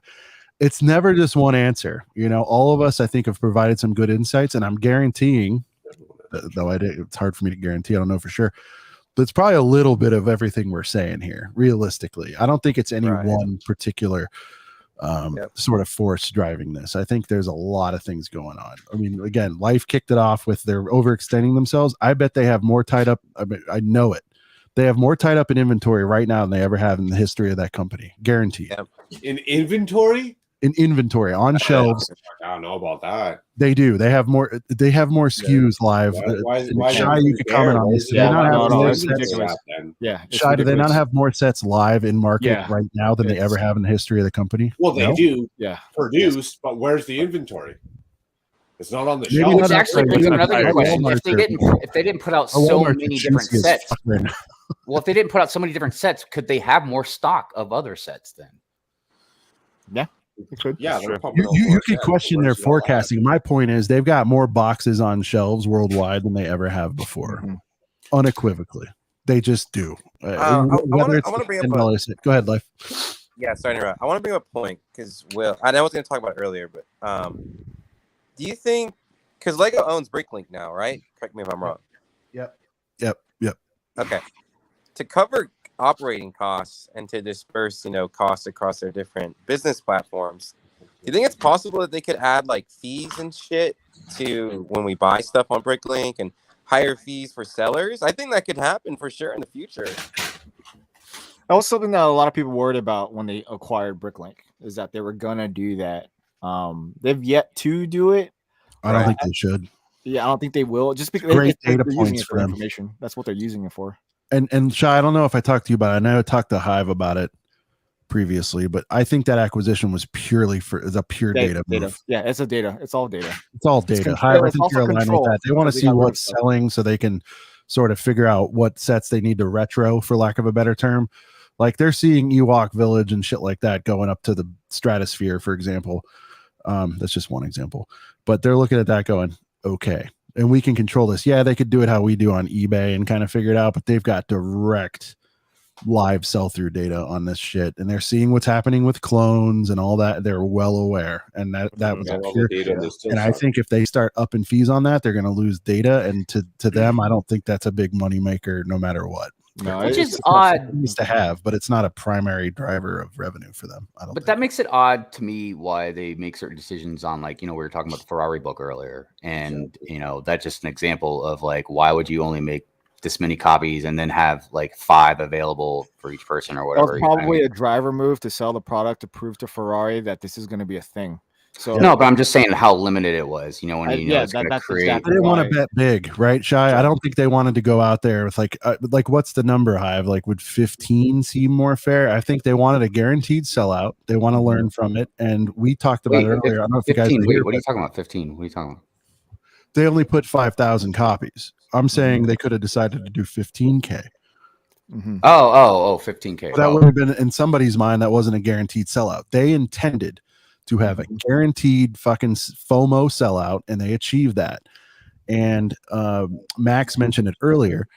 It's never just one answer. You know, all of us, I think, have provided some good insights, and I'm guaranteeing, though it's hard for me to guarantee, I don't know for sure, but it's probably a little bit of everything we're saying here, realistically. I don't think it's any one particular sort of force driving this. I think there's a lot of things going on. I mean, again, life kicked it off with their overextending themselves. I bet they have more tied up. I know it. They have more tied up in inventory right now than they ever have in the history of that company. Guaranteed. In inventory? In inventory on shelves. I don't know about that. They do. They have more SKUs live. Shy, you could comment on this. Shy, do they not have more sets live in market right now than they ever have in the history of the company? Well, they do. Yeah, produced, but where's the inventory? It's not on the shelf. Which actually brings up another good question. If they didn't put out so many different sets, well, if they didn't put out so many different sets, could they have more stock of other sets then? Yeah. Yeah, you could question their forecasting. My point is they've got more boxes on shelves worldwide than they ever have before. Unequivocally. They just do. I want to bring up go ahead, Life. Yeah, sorry to interrupt. I want to bring up a point because I was going to talk about it earlier, but do you think, because Lego owns Bricklink now, right? Correct me if I'm wrong. Yep. Okay. To cover operating costs and to disperse, costs across their different business platforms, do you think it's possible that they could add like fees and shit to when we buy stuff on Bricklink and higher fees for sellers? I think that could happen for sure in the future. That was something that a lot of people worried about when they acquired Bricklink, is that they were gonna do that. They've yet to do it. I don't think they should. Yeah, I don't think they will. Just because great data points for them. Information. That's what they're using it for. And Shy, I don't know if I talked to you about it. I know I talked to Hive about it previously, but I think that acquisition was purely a pure data move. Yeah, it's data. It's all data. It's all data. Hive, I think you're aligned with that. They want to see what's selling so they can sort of figure out what sets they need to retro, for lack of a better term. Like they're seeing Ewok Village and shit like that going up to the stratosphere, for example. That's just one example. But they're looking at that going, okay, and we can control this. Yeah, they could do it how we do on eBay and kind of figure it out, but they've got direct live sell-through data on this shit, and they're seeing what's happening with clones and all that. They're well aware, and that was pure data. And I think if they start upping fees on that, they're going to lose data, and to them, I don't think that's a big money maker no matter what. No, which is odd to have, but it's not a primary driver of revenue for them. I don't. But that makes it odd to me why they make certain decisions on, like, we were talking about the Ferrari book earlier, and that's just an example of like, why would you only make this many copies and then have like 5 available for each person or whatever? That's probably a driver move to sell the product to prove to Ferrari that this is going to be a thing. So no, but I'm just saying how limited it was. You know, when you know it's going to create. Exactly they didn't want to bet big, right, Shy? I don't think they wanted to go out there with like what's the number, Hive? Like, would 15 seem more fair? I think they wanted a guaranteed sellout. They want to learn from it, and we talked about it earlier. I don't know if 15, you guys were here, what are you talking about? 15? What are you talking about? They only put 5,000 copies. I'm saying they could have decided to do 15K. Oh, 15K. But that would have been in somebody's mind. That wasn't a guaranteed sellout. They intended to have a guaranteed fucking FOMO sellout, and they achieved that. And Max mentioned it earlier.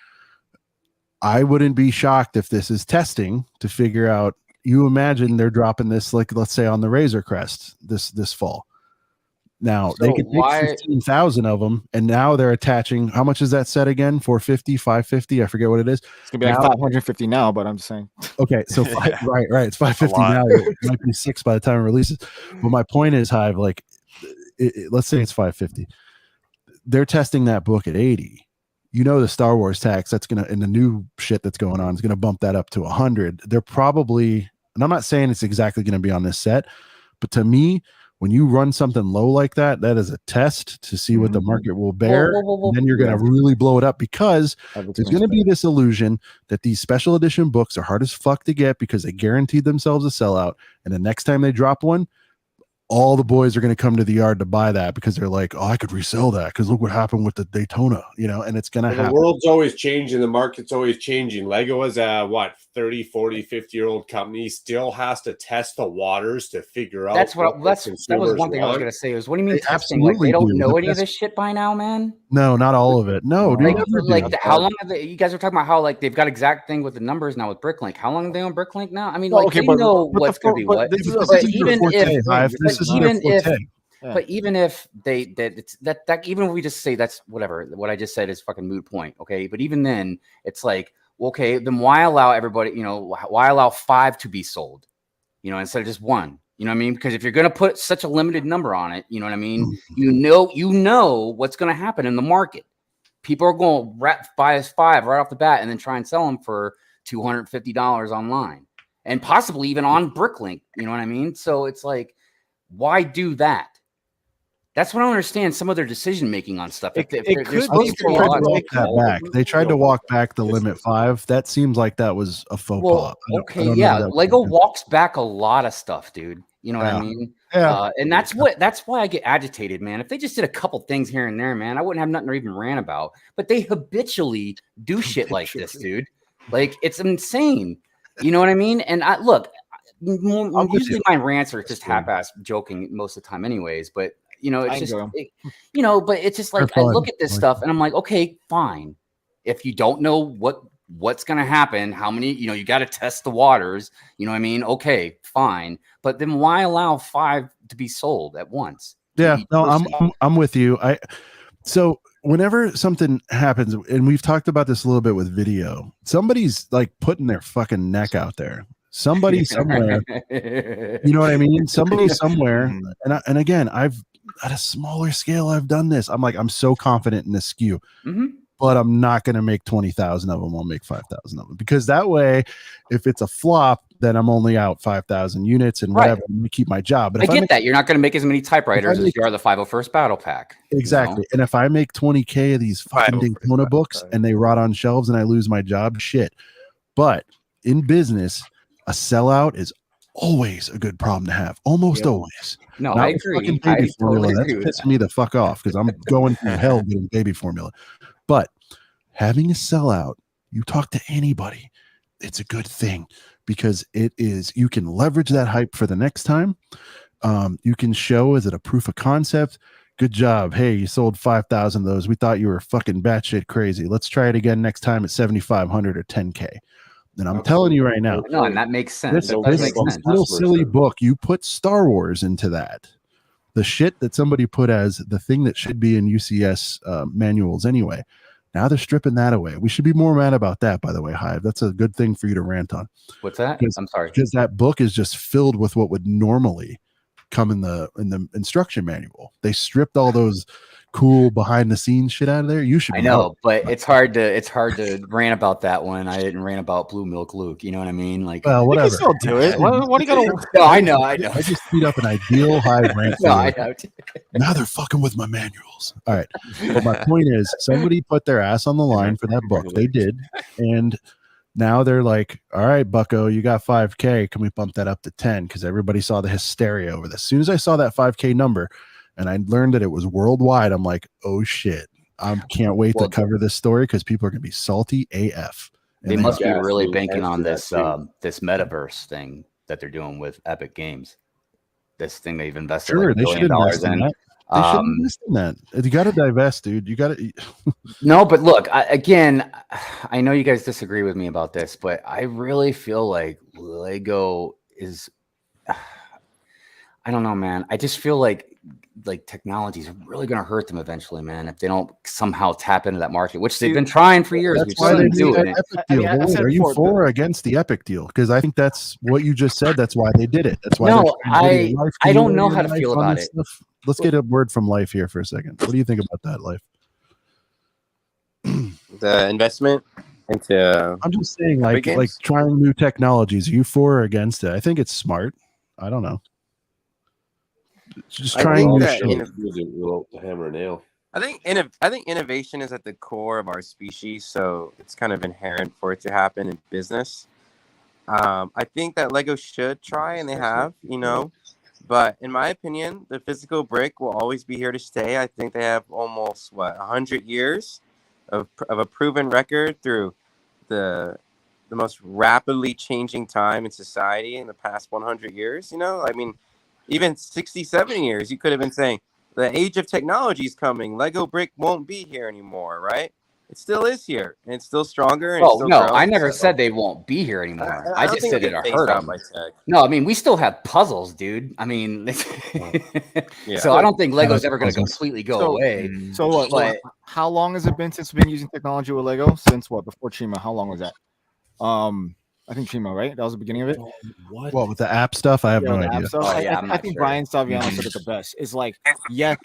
I wouldn't be shocked if this is testing to figure out. You imagine they're dropping this, like, let's say on the Razor Crest this fall. Now they could make 15,000 of them, and now they're attaching. How much is that set again? 450, 550? I forget what it is. It's gonna be like 550 now, but I'm just saying. Okay, so right, it's 550 now. It might be 6 by the time it releases. But my point is, Hive, like, let's say it's 550. They're testing that book at 80. You know, the Star Wars tax that's gonna, and the new shit that's going on is gonna bump that up to 100. They're probably, and I'm not saying it's exactly gonna be on this set, but to me, when you run something low like that, that is a test to see what the market will bear. And then you're going to really blow it up, because there's going to be this illusion that these special edition books are hard as fuck to get because they guaranteed themselves a sellout. And the next time they drop one, all the boys are going to come to the yard to buy that because they're like, oh, I could resell that because look what happened with the Daytona, you know, and it's going to happen. The world's always changing. The market's always changing. Lego is a, 30, 40, 50-year-old company, still has to test the waters to figure out. That was one thing I was going to say. Was, what do you mean testing? Like, they don't know any of this shit by now, man? No, not all of it. No, dude. How long have you guys were talking about how, like, they've got exact thing with the numbers now with Bricklink. How long are they on Bricklink now? I mean, like, they know what's going to be what. But even if even if we just say that's whatever, what I just said is fucking moot point, okay? But even then, it's like, okay, then why allow everybody, you know, why allow 5 to be sold, you know, instead of just 1? You know what I mean? Because if you're going to put such a limited number on it, you know what I mean? You know what's going to happen in the market. People are going to buy us 5 right off the bat and then try and sell them for $250 online and possibly even on Bricklink. You know what I mean? So it's like, why do that? That's what I don't understand. Some of their decision making on stuff. They tried to walk back the limit 5. That seems like that was a faux pas. Okay, yeah. Lego walks back a lot of stuff, dude. You know what I mean? Yeah. And that's why I get agitated, man. If they just did a couple things here and there, man, I wouldn't have nothing to even rant about. But they habitually do shit like this, dude. Like, it's insane. You know what I mean? And usually my rants are just half-ass joking most of the time, anyways. But you know, it's just, but it's just like I look at this stuff and I'm like, okay, fine. If you don't know what's going to happen, how many, you know, you got to test the waters, you know what I mean? Okay, fine. But then why allow 5 to be sold at once? Yeah, no, I'm with you. So whenever something happens, and we've talked about this a little bit with video, somebody's like putting their fucking neck out there. Somebody somewhere, you know what I mean? Somebody somewhere. And again, I've at a smaller scale, I've done this. I'm like, I'm so confident in this SKU, but I'm not going to make 20,000 of them. I'll make 5,000 of them, because that way, if it's a flop, then I'm only out 5,000 units and whatever. I'm gonna keep my job. But I get that. You're not going to make as many typewriters as you are the 501st Battle Pack. Exactly. You know? And if I make 20K of these fucking Daytona books and they rot on shelves and I lose my job, shit. But in business, a sellout is always a good problem to have. Almost always. No, I agree. Baby formula. That's pissing me the fuck off because I'm going through hell getting baby formula. But having a sellout, you talk to anybody, it's a good thing, because it is, you can leverage that hype for the next time. You can show, is it a proof of concept? Good job. Hey, you sold 5,000 of those. We thought you were fucking batshit crazy. Let's try it again next time at 7,500 or 10K. And I'm telling you right now, no, and that makes sense. This little silly book, you put Star Wars into that. The shit that somebody put as the thing that should be in UCS manuals anyway. Now they're stripping that away. We should be more mad about that, by the way, Hive. That's a good thing for you to rant on. What's that? I'm sorry. Because that book is just filled with what would normally come in the instruction manual. They stripped all those cool behind the scenes shit out of there, you should be. I know, but it's hard to rant about that when I didn't rant about Blue Milk Luke. You know what I mean? Like, well, whatever. You can still do it. What do you gotta? No, I know. I just beat up an ideal high rant. No, I know. Now they're fucking with my manuals. All right. But my point is, somebody put their ass on the line for that book. They did. And now they're like, all right, bucko, you got 5K. Can we bump that up to 10? Because everybody saw the hysteria over this. As soon as I saw that 5K number and I learned that it was worldwide, I'm like, oh shit. I can't wait to cover this story because people are going to be salty AF. And they must be really banking on this this metaverse thing that they're doing with Epic Games. This thing they've invested like $1 billion in. They should invest in that. You got to divest, dude. You got to. No, but look, I know you guys disagree with me about this, but I really feel like Lego is. I don't know, man. I just feel like technology is really going to hurt them eventually, man, if they don't somehow tap into that market, which they've been trying for years. That's why they do it. Epic deal. Are you for or against the Epic deal? Because I think that's what you just said. That's why they did it. That's why. No, I don't know how to feel about it. Stuff. Let's get a word from Life here for a second. What do you think about that, Life? The investment into. I'm just saying, like trying new technologies. Are you for or against it? I think it's smart. I don't know. Just trying new shit. Hammer and nail. I think innovation is at the core of our species, so it's kind of inherent for it to happen in business. I think that Lego should try, and they have, but in my opinion, the physical brick will always be here to stay. I think they have almost 100 years of a proven record through the most rapidly changing time in society in the past 100 years. I mean, even 60, 70 years, you could have been saying the age of technology is coming. Lego brick won't be here anymore, right? It still is here, and it's still stronger. And no, I never said they won't be here anymore. I just said it'll hurt them. No, I mean, we still have puzzles, dude. I mean, so I don't think Lego's ever going to completely go away. So what? But, how long has it been since we've been using technology with Lego? Since what? Before Chima? How long was that? I think Chima, right? That was the beginning of it. What with the app stuff? I have no idea. I think Brian Saviano said it the best. It's like, yes,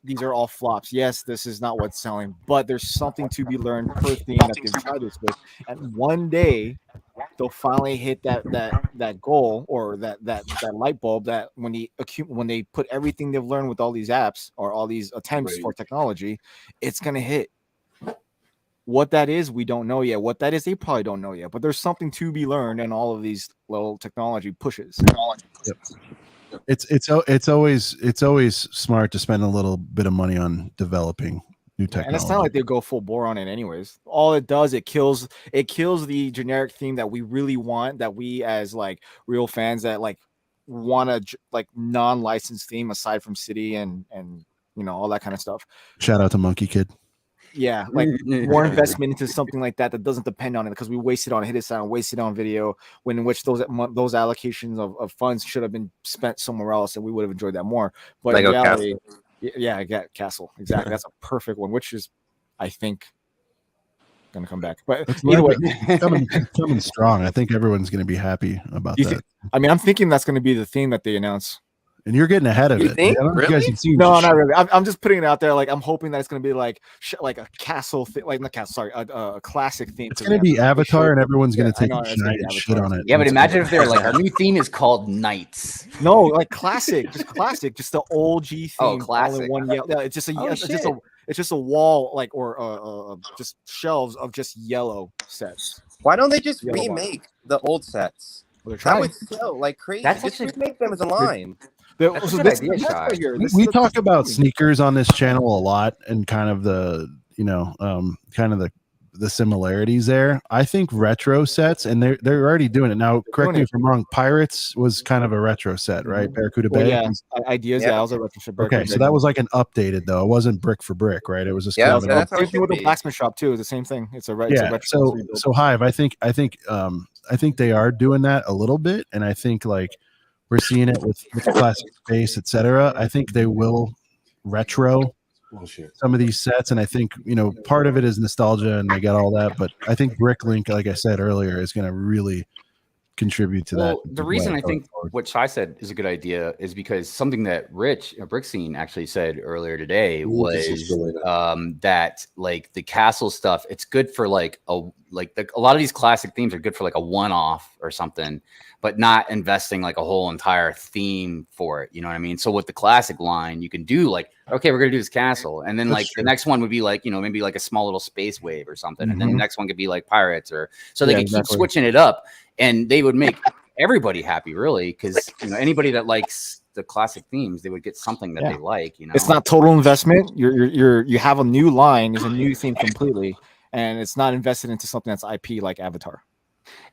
these are all flops. Yes, this is not what's selling, but there's something to be learned per theme that they've tried this with. And one day they'll finally hit that goal or that light bulb that when they put everything they've learned with all these apps or all these attempts for technology, it's gonna hit. What that is, we don't know yet. What that is, they probably don't know yet. But there's something to be learned in all of these little technology pushes. Yep. It's always smart to spend a little bit of money on developing new technology. And it's not like they go full bore on it, anyways. All it does, it kills the generic theme that we really want. That we as like real fans that like want a like non-licensed theme aside from City and all that kind of stuff. Shout out to Monkey Kid. Yeah, like more investment into something like that doesn't depend on it because we wasted on hit it sound, wasted on video, in which those allocations of funds should have been spent somewhere else, and we would have enjoyed that more. But Lego in reality, Castle. Yeah, I got Castle exactly. That's a perfect one, which is, I think, gonna come back. But either way, coming strong. I think everyone's gonna be happy about that. I'm thinking that's gonna be the theme that they announce. And you're getting ahead of it. Think? Really? No, not really. I'm just putting it out there. Like I'm hoping that it's going to be like a castle thing, like not castle. Sorry, a classic theme. It's going to be Avatar, and everyone's going to take and shit on it. Yeah, but imagine if they're like our new theme is called Knights. No, like classic, just the old G theme. Oh, classic. All in one yellow. Yeah, it's just a wall like or just shelves of just yellow sets. Why don't they just remake the old sets? That would sell like crazy. That's just actually remake them as a line. We talk about sneakers on this channel a lot and kind of the the similarities there. I think retro sets, and they're already doing it now. Correct me if I'm wrong. Pirates was kind of a retro set, right? Barracuda Bay. Yeah, ideas. Yeah, was a retro set. Okay, so that was like an updated though. It wasn't brick for brick, right? It was just that's how it with the blacksmith shop too. It's the same thing. It's a retro. So Hive, I think they are doing that a little bit, and I think like. We're seeing it with classic space, etc. I think they will retro some of these sets, and I think part of it is nostalgia, and they got all that. But I think Bricklink, like I said earlier, is going to really contribute to that. The reason I think what Shai said is a good idea is because something that Rich Brickscene actually said earlier today was that like the castle stuff, it's good for like a lot of these classic themes are good for like a one-off or something, but not investing like a whole entire theme for it. You know what I mean? So with the classic line, you can do like, okay, we're gonna do this castle, and then like the next one would be like, you know, maybe like a small little space wave or something, and then the next one could be like pirates, or so they could keep switching it up, and they would make everybody happy, really, because you know anybody that likes the classic themes, they would get something that they like. You know, it's not total investment. You have a new line, is a new theme completely, and it's not invested into something that's IP like Avatar.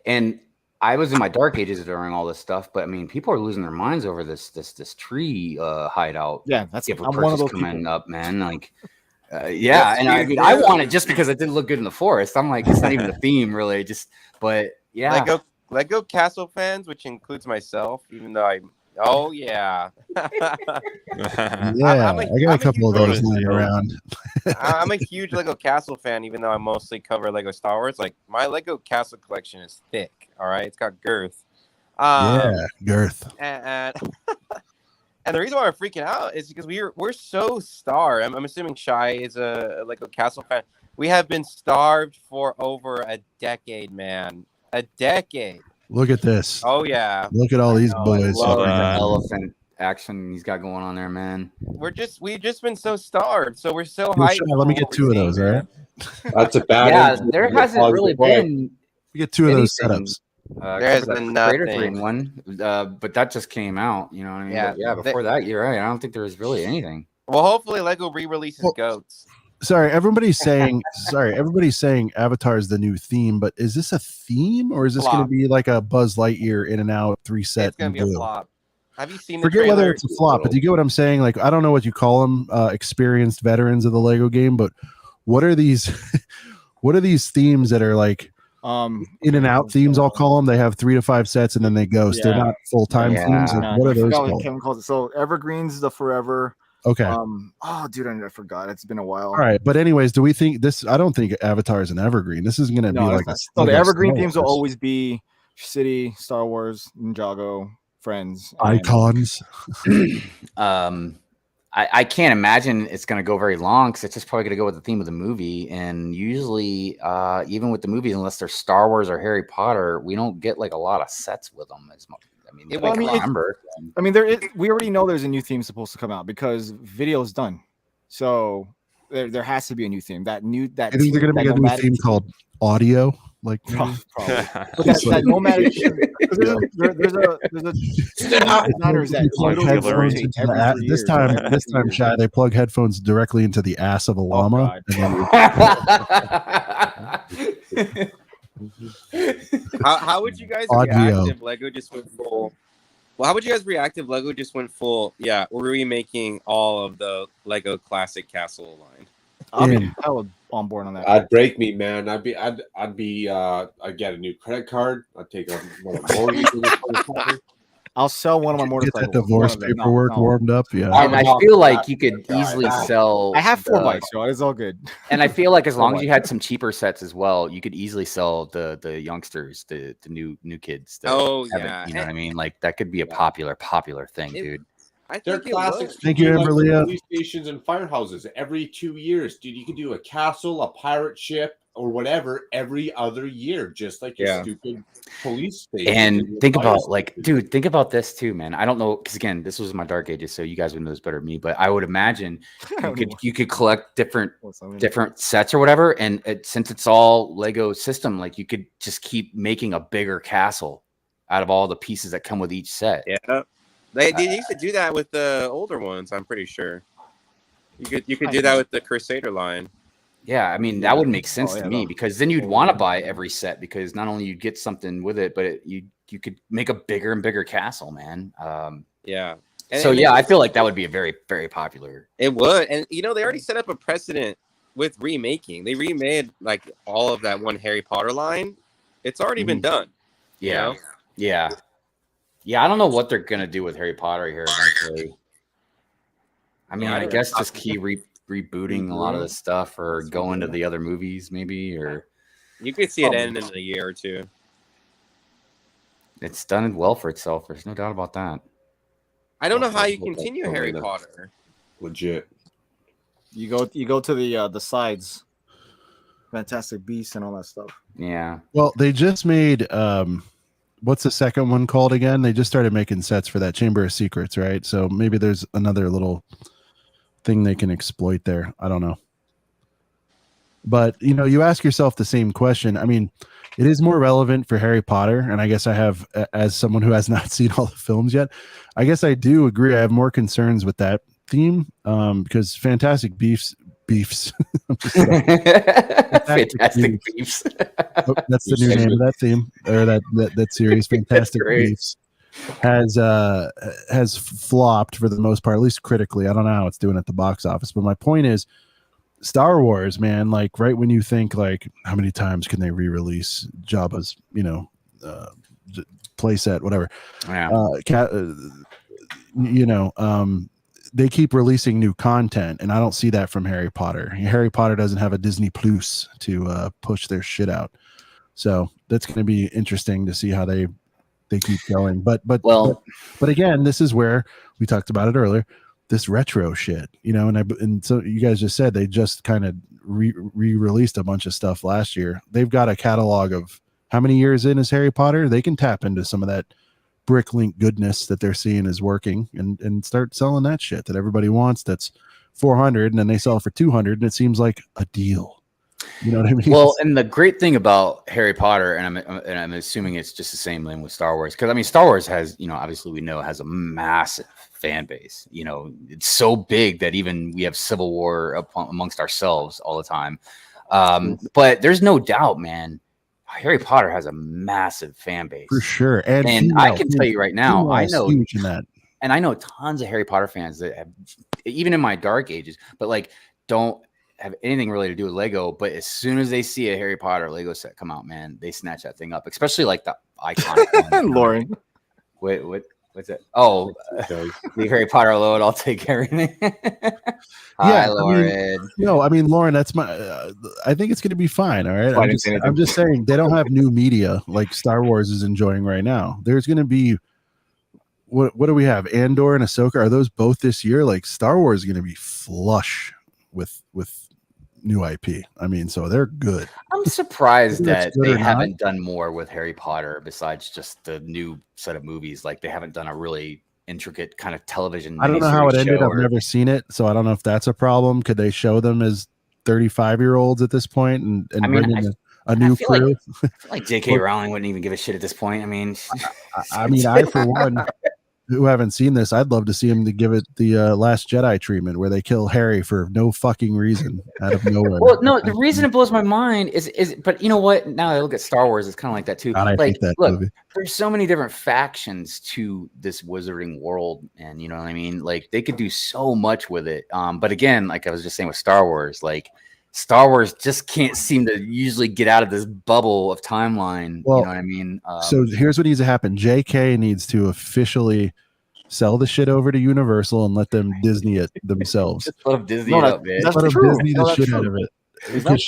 And I was in my dark ages during all this stuff, but I mean, people are losing their minds over this tree hideout. Yeah, that's I'm one of those coming people. up, man. Like, yeah, and I mean, I want it just because it didn't look good in the forest. I'm like, it's not even a theme, really. Just, but yeah, Lego Castle fans, which includes myself, even though oh yeah, I got a couple of those lying around. I'm a huge Lego Castle fan, even though I mostly cover Lego Star Wars. Like my Lego Castle collection is thick. All right, it's got girth. Girth. And the reason why we're freaking out is because we're so starved. I'm assuming Shai is a Lego Castle fan. We have been starved for over a decade, man. A decade. Look at this. Oh yeah. Look at all these boys. The elephant action he's got going on there, man. We've just been so starved, so we're so hyped. Let me get two of those, all right? That's a bad. Yeah, there hasn't really been. We get two of those setups. There's Crater Green one, but that just came out. You know what I mean? Yeah. Before that, you're right. I don't think there was really anything. Well, hopefully Lego re-releases goats. Sorry, everybody's saying Avatar is the new theme, but is this a theme or is this going to be like a Buzz Lightyear in and out 3-set? It's going to be a flop. Have you seen the Forget trailer? whether it's a flop, but do you get what I'm saying? Like, I don't know what you call them, experienced veterans of the Lego game, but what are these? What are these themes that are like in and out themes? I'll call them. They have 3 to 5 sets and then they ghost. They're not full time themes. Like, what are those called? Kevin calls it. So Evergreen's the forever. Okay. Oh, dude, I forgot. It's been a while. All right, but anyways, do we think this? I don't think Avatar is an evergreen. This is going to be like the evergreen themes will always be City, Star Wars, Ninjago, Friends, icons. I can't imagine it's going to go very long because it's just probably going to go with the theme of the movie. And usually, even with the movies, unless they're Star Wars or Harry Potter, we don't get like a lot of sets with them as much. We already know there's a new theme supposed to come out because video's done. So there has to be a new theme. I think they're going to make a new theme called Audio. Like probably. But that nomadic this time Shai, they plug headphones directly into the ass of a llama. How would you guys react if Lego just went full? Well, how would you guys react if Lego just went full? Yeah, we're remaking all of the Lego Classic Castle line. I would on board on that. I'd break me, man. I'd get a new credit card. I'd take a mortgage. I'll sell one of my motorcycles. Get that divorce paperwork warmed up. Yeah, and I feel like you could easily sell. I have 4 bikes, so it's all good. And I feel like as long as you had some cheaper sets as well, you could easily sell the youngsters, the new kids. You know what I mean? Like that could be a popular thing, dude. They're classics. Thank you, Amberlia. Police stations and firehouses every 2 years, dude. You could do a castle, a pirate ship, or whatever every other year, just like your stupid police station. And think about think about this too, man. I don't know, because again, this was my dark ages, so you guys would know this better than me. But I would imagine you could collect different sets or whatever, and since it's all Lego system, like you could just keep making a bigger castle out of all the pieces that come with each set. Yeah. They used to do that with the older ones. I'm pretty sure you could do that with the Crusader line. Yeah, I mean that would make sense to me because then you'd want to buy every set because not only you'd get something with it, but you could make a bigger and bigger castle, man. Yeah. I feel like that would be a very, very popular. It would, and they already set up a precedent with remaking. They remade like all of that one Harry Potter line. It's already been done. Yeah. Yeah. I don't know what they're gonna do with Harry Potter here eventually. I mean, I guess just keep rebooting a lot of the stuff or going to the other movies, maybe, or you could see it end in a year or two. it's done well for itself. There's no doubt about that. I don't know how you continue Harry Potter. Legit. You go to the sides, Fantastic Beasts and all that stuff. Yeah. Well, they just made what's the second one called again? They just started making sets for that Chamber of Secrets, right? So maybe there's another little thing they can exploit there. I don't know. But you ask yourself the same question. I mean, it is more relevant for Harry Potter, and I guess I have, as someone who has not seen all the films yet, I guess I do agree. I have more concerns with that theme because Fantastic Beasts. Fantastic Beasts. That's the new name of that theme or that series. Fantastic Beasts has flopped for the most part, at least critically. I don't know how it's doing at the box office, but my point is, Star Wars, man, like right when you think like how many times can they re-release Jabba's, playset, whatever. They keep releasing new content, and I don't see that from Harry Potter. Harry Potter doesn't have a Disney Plus to push their shit out, so that's going to be interesting to see how they keep going. But again, this is where we talked about it earlier. This retro shit, and so you guys just said they just kind of re-released a bunch of stuff last year. They've got a catalog of how many years in is Harry Potter? They can tap into some of that Bricklink goodness that they're seeing is working and start selling that shit that everybody wants. That's 400, and then they sell it for 200, and it seems like a deal. You know what I mean? Well, and the great thing about Harry Potter, and I'm assuming it's just the same thing with Star Wars, because I mean, Star Wars has, obviously we know has a massive fan base. It's so big that even we have civil war amongst ourselves all the time. But there's no doubt, man, Harry Potter has a massive fan base for sure. And I can tell you right now, I know huge in that. And I know tons of Harry Potter fans that have, even in my dark ages, but like don't have anything really to do with Lego. But as soon as they see a Harry Potter Lego set come out, man, they snatch that thing up, especially like the iconic one. Lauren. What's it? Oh, leave Harry Potter alone. I'll take everything. Hi, Lauren. Lauren, that's my. I think it's going to be fine. All right. I'm just saying they don't have new media like Star Wars is enjoying right now. There's going to be. What do we have? Andor and Ahsoka. Are those both this year? Like Star Wars is going to be flush with new IP. I mean, so they're good. I'm surprised that they haven't done more with Harry Potter besides just the new set of movies. Like they haven't done a really intricate kind of television. I don't know how it ended. I've never seen it, so I don't know if that's a problem. Could they show them as 35-year-olds at this point and bring in a new crew? I feel like J.K. Rowling wouldn't even give a shit at this point. I mean, I for one, who haven't seen this, I'd love to see him to give it the Last Jedi treatment where they kill Harry for no fucking reason out of nowhere. Well, no, the reason it blows my mind is but you know what? Now I look at Star Wars, it's kind of like that too. There's so many different factions to this wizarding world, and you know what I mean? Like they could do so much with it. But again, like I was just saying with Star Wars, like Star Wars just can't seem to usually get out of this bubble of timeline. Well, you know what I mean? So here's what needs to happen. JK needs to officially sell the shit over to Universal and let them Disney it themselves. Just let them Disney it up, man. Let them Disney the shit out of it. Because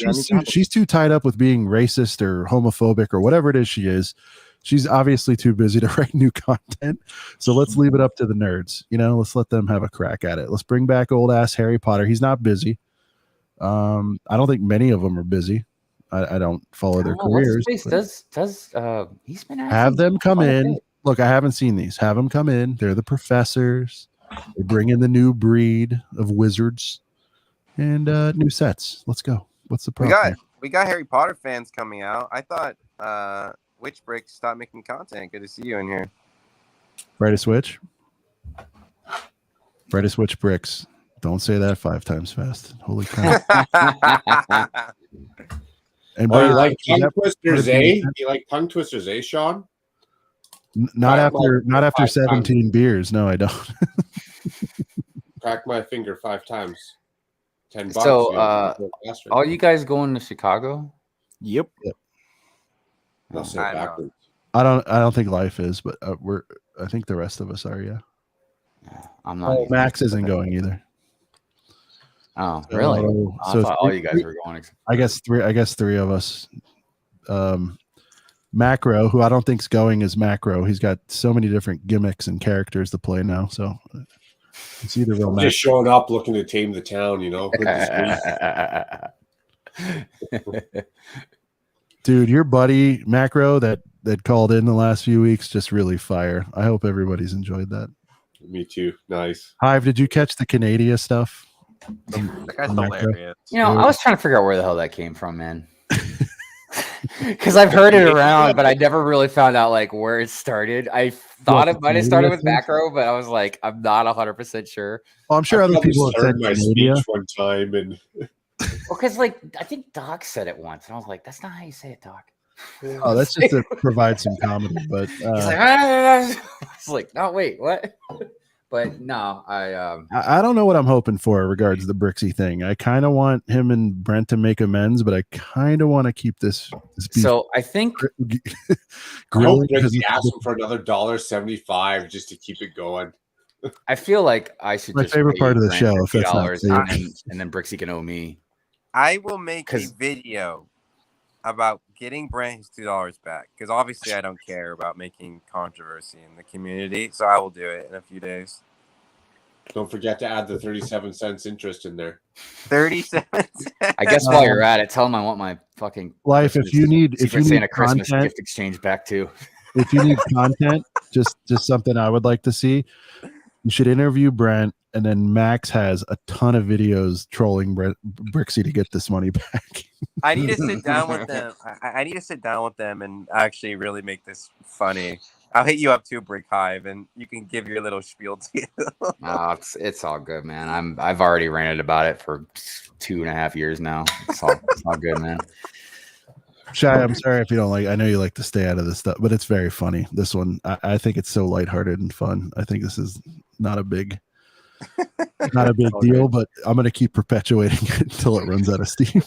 she's too tied up with being racist or homophobic or whatever it is she is. She's obviously too busy to write new content. So let's leave it up to the nerds. Let's let them have a crack at it. Let's bring back old ass Harry Potter. He's not busy. I don't think many of them are busy. I don't follow their careers. He's been have them come in. Look, I haven't seen these. Have them come in. They're the professors. They bring in the new breed of wizards and new sets. Let's go. What's the problem? We got Harry Potter fans coming out. I thought Witch Brick stopped making content. Good to see you in here. Brightest Witch. Brightest Witch Bricks. Don't say that 5 times fast. Holy crap. And you like tongue twisters, eh? You like tongue twisters, eh, Sean? Not after 17 beers. No, I don't. Crack my finger 5 times. $10. So, all you guys going to Chicago? Yep. I'll say it backwards. I don't think Life is, but I think the rest of us are. Yeah. I'm not. Max isn't going either. Oh, really? So I thought all you guys were going. I guess three of us. Macro, who I don't think's going as Macro. He's got so many different gimmicks and characters to play now. So it's either real. I'm just showing up looking to tame the town, you know. Dude, your buddy Macro that called in the last few weeks, just really fire. I hope everybody's enjoyed that. Me too. Nice. Hive, did you catch the Canada stuff? That guy's hilarious. You know, I was trying to figure out where the hell that came from, man. Because I've heard it around, but I never really found out like where it started. I thought it might have started with Macro, but I was like, I'm not 100% sure. Well, I'm sure other people have said my speech one time, and well, because like I think Doc said it once, and I was like, that's not how you say it, Doc. Oh, that's just to provide some comedy. But he's like, I was like, no, wait, what? But no, I don't know what I'm hoping for regards to the Brixie thing. I kind of want him and Brent to make amends, but I kind of want to keep this beef. So I think I hope Brixie asks him for another $1.75 just to keep it going. I feel like I should. My just favorite part of the show. If that's not and then Brixie can owe me. I will make a video about getting Brent his $2 back, because obviously I don't care about making controversy in the community, so I will do it in a few days. Don't forget to add the 37 cents interest in there. 37 cents. I guess while you're at it, tell them I want my fucking life. Christmas, if you need Santa Christmas content, gift exchange back too. If you need content, just something I would like to see, you should interview Brent. And then Max has a ton of videos trolling Brixie to get this money back. I need to sit down with them. I need to sit down with them and actually really make this funny. I'll hit you up too, Brick Hive, and you can give your little spiel too. No, it's all good, man. I've already ranted about it for 2.5 years now. It's all good, man. Shy, I'm sorry if you don't like. I know you like to stay out of this stuff, but it's very funny. This one, I think it's so lighthearted and fun. I think this is not a big deal, but I'm gonna keep perpetuating it until it runs out of steam.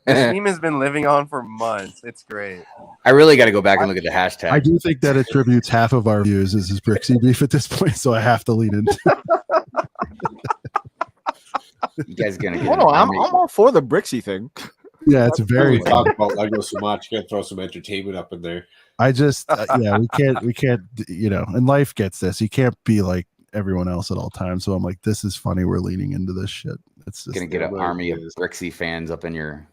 The steam has been living on for months. It's great. I really got to go back and look at the hashtag. I do think that attributes half of our views is his Brixie beef at this point, so I have to lean into it. You guys gonna get? Oh no, I'm all for the Brixie thing. Yeah, it's very. We talk about Lego so much. You gotta throw some entertainment up in there. I just, yeah, we can't, you know, and life gets this. You can't be like everyone else at all times. So I'm like, this is funny. We're leaning into this shit. It's just gonna get an army of Brixie fans up in your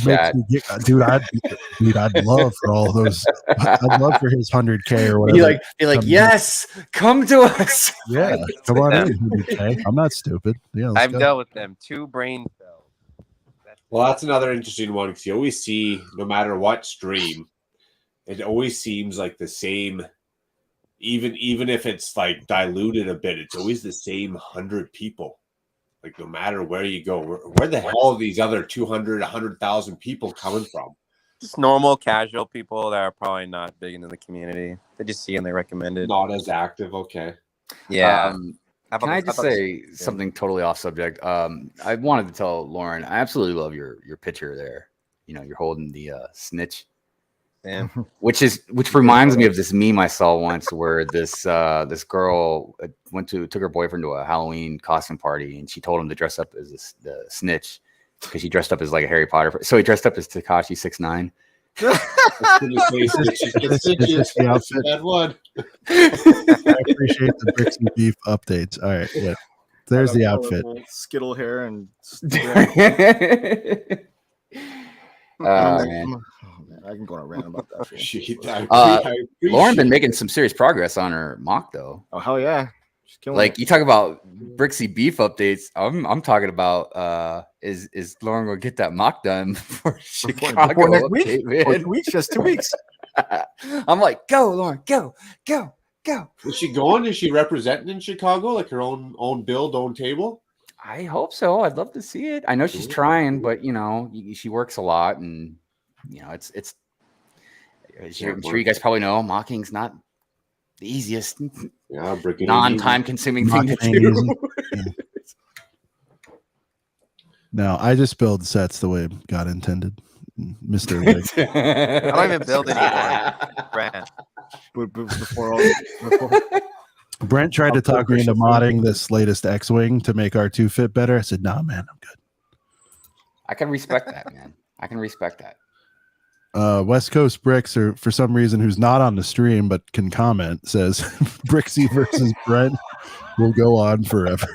chat. Dude, I'd love for all those. I'd love for his 100K or whatever. Be like, yes, come to us. Yeah, come on in, 100K. I'm not stupid. Yeah, I've dealt with them. 2 brain cells. Well, that's another interesting one, because you always see, no matter what stream, it always seems like the same. Even if it's like diluted a bit, it's always the same 100 people. Like no matter where you go, where the hell are these other 200, 100,000 people coming from? Just normal, casual people that are probably not big into the community. They just see and they recommend it. Not as active. Okay. Yeah. Can I just say something totally off subject? I wanted to tell Lauren, I absolutely love your picture there. You know, you're holding the snitch. Damn. Which reminds me of this meme I saw once where this girl took her boyfriend to a Halloween costume party, and she told him to dress up as the snitch because she dressed up as like a Harry Potter. So he dressed up as Tekashi 6ix9ine. That one. I appreciate the Brixie beef updates. All right, yeah. There's the outfit. Skittle hair and. Man. I can go on a rant about that. Lauren been making some serious progress on her mock though. Oh hell yeah! Like you talk about Brixie beef updates. I'm talking about is Lauren gonna get that mock done for Chicago before next week? Update, 2 weeks, just 2 weeks. I'm like, go Lauren, go. Is she going? Is she representing in Chicago, like her own build, own table? I hope so. I'd love to see it. I know she's trying, but you know, she works a lot, and you know, it's. I'm sure you guys probably know mocking's not the easiest, non-time consuming thing to do. No, I just build sets the way God intended, Mr. Rig. I don't even build anymore. Brent. Brent tried to talk me into modding this latest X-Wing to make R2 fit better. I said, nah, man, I'm good. I can respect that, man. I can respect that. West Coast Bricks, or for some reason who's not on the stream but can comment, says Brixie versus Brent will go on forever.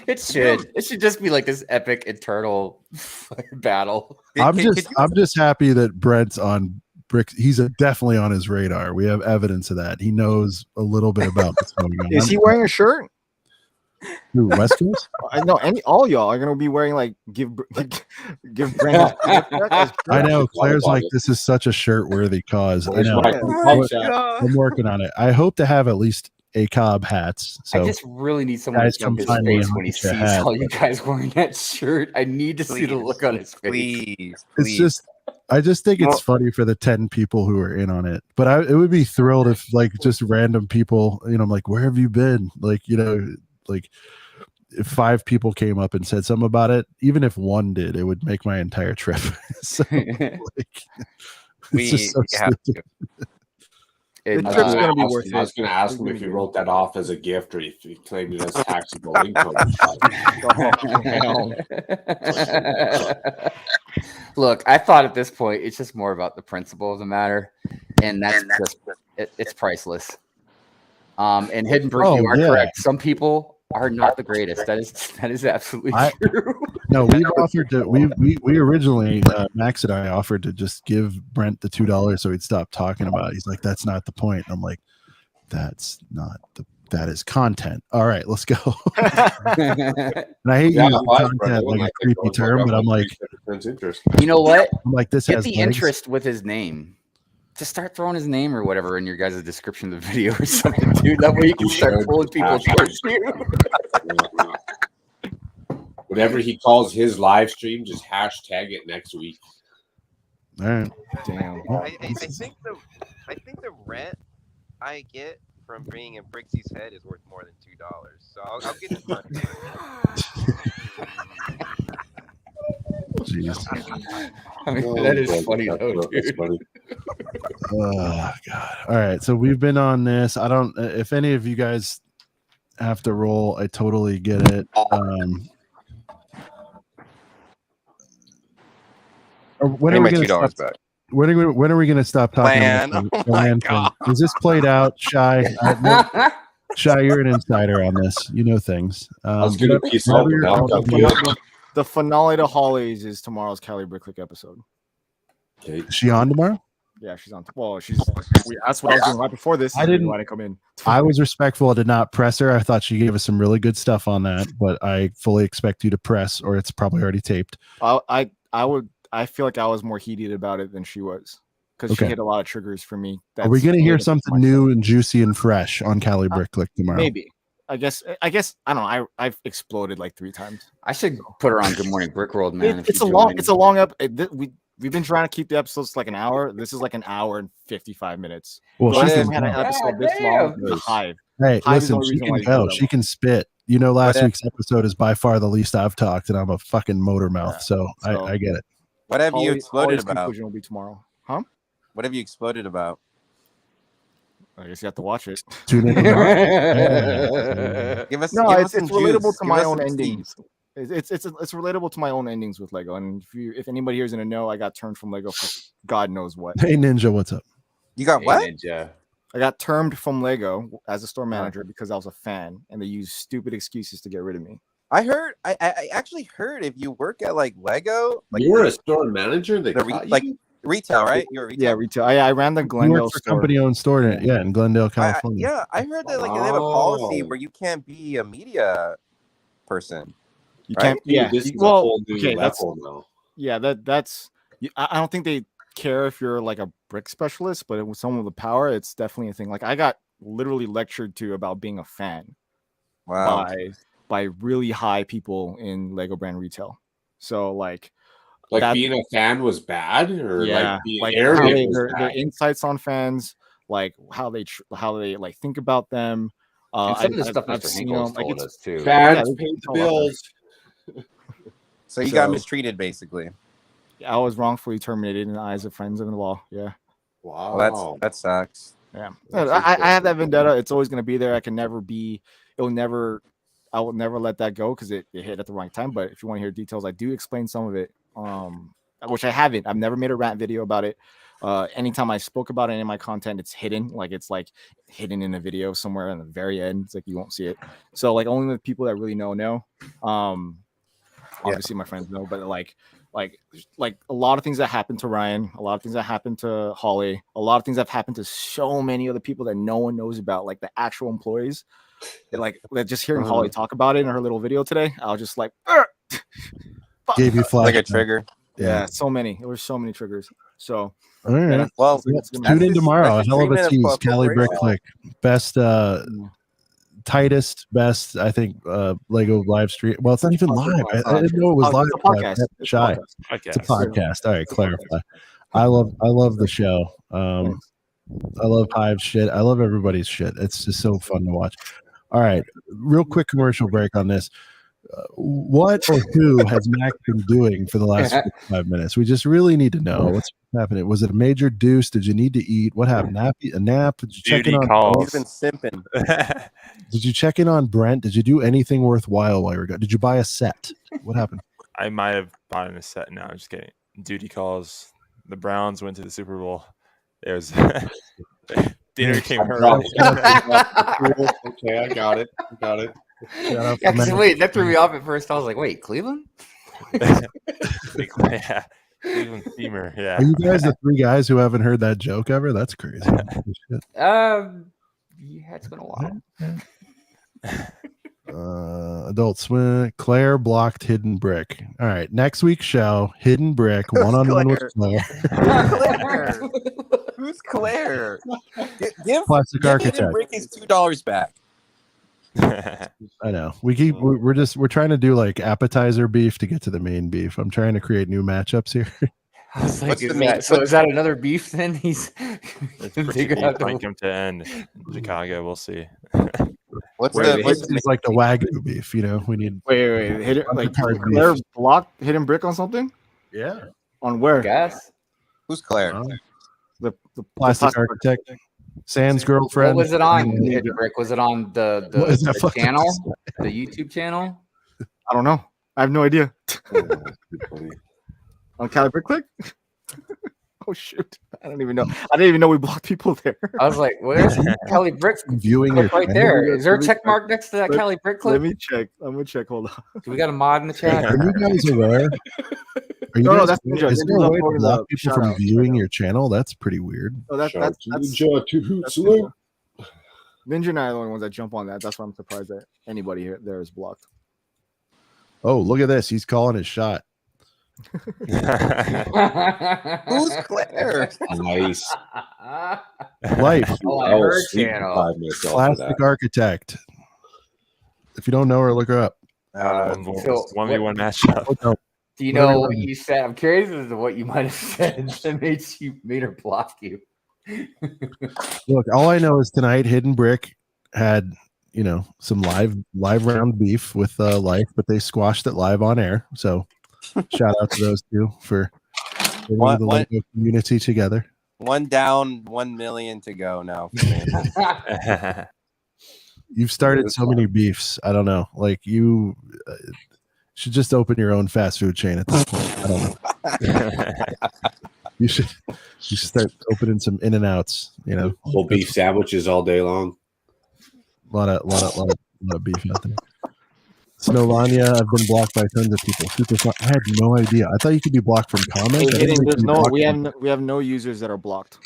It should just be like this epic eternal battle. I'm just happy that Brent's on Bricks. He's definitely on his radar. We have evidence of that. He knows a little bit about what's going on. Is he wearing a shirt? Who, West Coast? I know all y'all are gonna be wearing like give Brent. I know Claire's like, this is such a shirt worthy cause. I know. I'm working on it. I hope to have at least a Cobb hats. So I just really need someone to jump his face when he sees all you guys wearing that shirt. I need to see the look on his face. It's I just think it's funny for the 10 people who are in on it. But it would be thrilled if like just random people, I'm like, where have you been? Like, like if 5 people came up and said something about it, even if one did, it would make my entire trip. So, like, it's just so stupid. I was going to ask him if he wrote that off as a gift or if he claimed it as taxable income. Look, I thought at this point it's just more about the principle of the matter, and that's just it's priceless. And Hidden Brick, you are correct. Some people are not the greatest. That is absolutely true. No, we've offered to. We originally Max and I offered to just give Brent the $2 so he'd stop talking about it. He's like, that's not the point. And I'm like, that is content. All right, let's go. And I hate using content like a creepy term, but I'm like, you know what? I'm like, this Get has the legs. interest with his name. Just start throwing his name or whatever in your guys' description of the video or something, dude. That way you can start pulling people towards you. Whatever he calls his live stream, just hashtag it next week. All right. Damn. I think the rent I get from bringing in Brixie's head is worth more than $2. So I'll get his money. Jeez. I mean, that is funny though, dude. Funny. Oh God. All right. So we've been on this. I don't if any of you guys have to roll, I totally get it. When are we going to stop? When are we going to stop talking about the land thing? Is this played out, Shy? Shy, you're an insider on this. You know things. I was going to piece out the finale to Hollies is tomorrow's Cali Bricklick episode. Okay. Is she on tomorrow? Yeah, she's on. Well, that's what I was doing right before this. I didn't want to come in. I was respectful. I did not press her. I thought she gave us some really good stuff on that, but I fully expect you to press, or it's probably already taped. I feel like I was more heated about it than she was because she hit a lot of triggers for me. Are we going to hear something new and juicy and fresh on Cali Bricklick tomorrow? Maybe. I guess I don't know. I've exploded like 3 times. I should put her on Good Morning Brickworld, man. It's a long up. We've been trying to keep the episodes like an hour. This is like an hour and 55 minutes. Well, she had an episode this long. The Hive. Hey, listen, she can go. She can spit. Last week's episode is by far the least I've talked, and I'm a fucking motor mouth, so I get it. What have you exploded about? Conclusion will be tomorrow. Huh? What have you exploded about? I guess you have to watch it. Tune in. Give us. It's relatable to my own endings. It's relatable to my own endings with Lego. And if anybody here is gonna know, I got turned from Lego for God knows what. Hey Ninja, what's up? You got what? Ninja. I got termed from Lego as a store manager because I was a fan, and they used stupid excuses to get rid of me. I heard. I actually heard if you work at like Lego, like you were a store manager. Retail, right? You're retail. Yeah, retail. I ran the Glendale store. Company-owned store in Glendale, California. I heard that like they have a policy where you can't be a media person. You can't. Yeah. This is a whole new level now. Yeah, that's. I don't think they care if you're like a brick specialist, but with someone with the power, it's definitely a thing. Like I got literally lectured to about being a fan. Wow. By really high people in Lego brand retail. So like being a fan was bad, or their insights on fans, like how they like think about them. Some of the stuff Mr. Hinkle's told us too. Fans paid the bills. So you got mistreated, basically. I was wrongfully terminated in the eyes of friends of the law. Yeah. Wow. Well, that sucks. Yeah. I have that vendetta. It's always going to be there. I will never let that go because it hit at the wrong time. But if you want to hear details, I do explain some of it which I haven't. I've never made a rant video about it. Anytime I spoke about it in my content, it's hidden. Like it's like hidden in a video somewhere in the very end. It's like you won't see it. So like only the people that really know. Obviously my friends know, but like a lot of things that happened to Ryan, a lot of things that happened to Holly, a lot of things that have happened to so many other people that no one knows about, like the actual employees. Like just hearing Holly talk about it in her little video today, I was just like, gave you like a trigger. Yeah, so many. There were so many triggers. So all right. yeah, well, tune in tomorrow. A hell of a tease. Cali Brick Click. Best tightest, best, I think, Lego live stream. Well, it's not even live. I didn't know it was live. It's a podcast. Shy. It's a podcast. All right, clarify. I love the show. I love Hive's shit. I love everybody's shit. It's just so fun to watch. All right, real quick commercial break on this. What or who has Mac been doing for the last 5 minutes? We just really need to know what's happening. Was it a major deuce? Did you need to eat? What happened? A nap? Did you check in on calls. He's been simping. Did you check in on Brent? Did you do anything worthwhile while you were gone? Did you buy a set? What happened? I might have bought a set. No, I'm just kidding. Duty calls. The Browns went to the Super Bowl. It was dinner came early. Okay, I got it. Yeah, because wait, that threw me off at first. I was like, wait, Cleveland? Yeah. Cleveland steamer. Yeah. Are you guys the three guys who haven't heard that joke ever? That's crazy. Yeah, it's been a while. Adult Swim. Claire blocked Hidden Brick. All right, next week's show, Hidden Brick, one-on-one with Claire. Claire? Who's Claire? Give Plastic Architect. Hidden Brick his $2 back. I know. We're trying to do like appetizer beef to get to the main beef. I'm trying to create new matchups here. I was like, is that another beef then? He's like him to end in Chicago. We'll see. What's like the Wagyu beef, you know? We need wait. Hit it like Claire blocked Hidden Brick on something? Yeah. On where? Gas? Who's Claire? The Plastic Architect. Sans girlfriend. What was it on? Hidden Brick? Was it on the channel? The YouTube channel? I don't know. I have no idea. On Cali Brick Click? Oh shoot! I don't even know. I didn't even know we blocked people there. I was like, "Where's Cali Brick viewing Click right there? Is there a check mark next to that Cali Brick Click?" Let me check. I'm gonna check. Hold on. Do we got a mod in the chat? Are you guys aware? No, that's Ninja. Is there a way to block people from viewing your channel? That's pretty weird. Oh, that's Ninja. Ninja and I are the only ones that jump on that. That's why I'm surprised that anybody here there is blocked. Oh, look at this. He's calling his shot. Who's Claire? Nice. Life. Her channel. Plastic Architect. If you don't know her, look her up. 1v1 matchup. Do you know what you said? I'm curious as to what you might have said that made her block you. Look, all I know is tonight Hidden Brick had, some live round beef with Life, but they squashed it live on air. So shout out to those two for the Lego community together. One down, 1 million to go now. You've started so many beefs. I don't know. Like you should just open your own fast food chain at this point. I don't know. You should start opening some In-N-Outs. Whole beef sandwiches all day long. A lot of beef out there. Snowlania, I've been blocked by tons of people. Super fun. I had no idea. I thought you could be blocked from comments. We have no users that are blocked.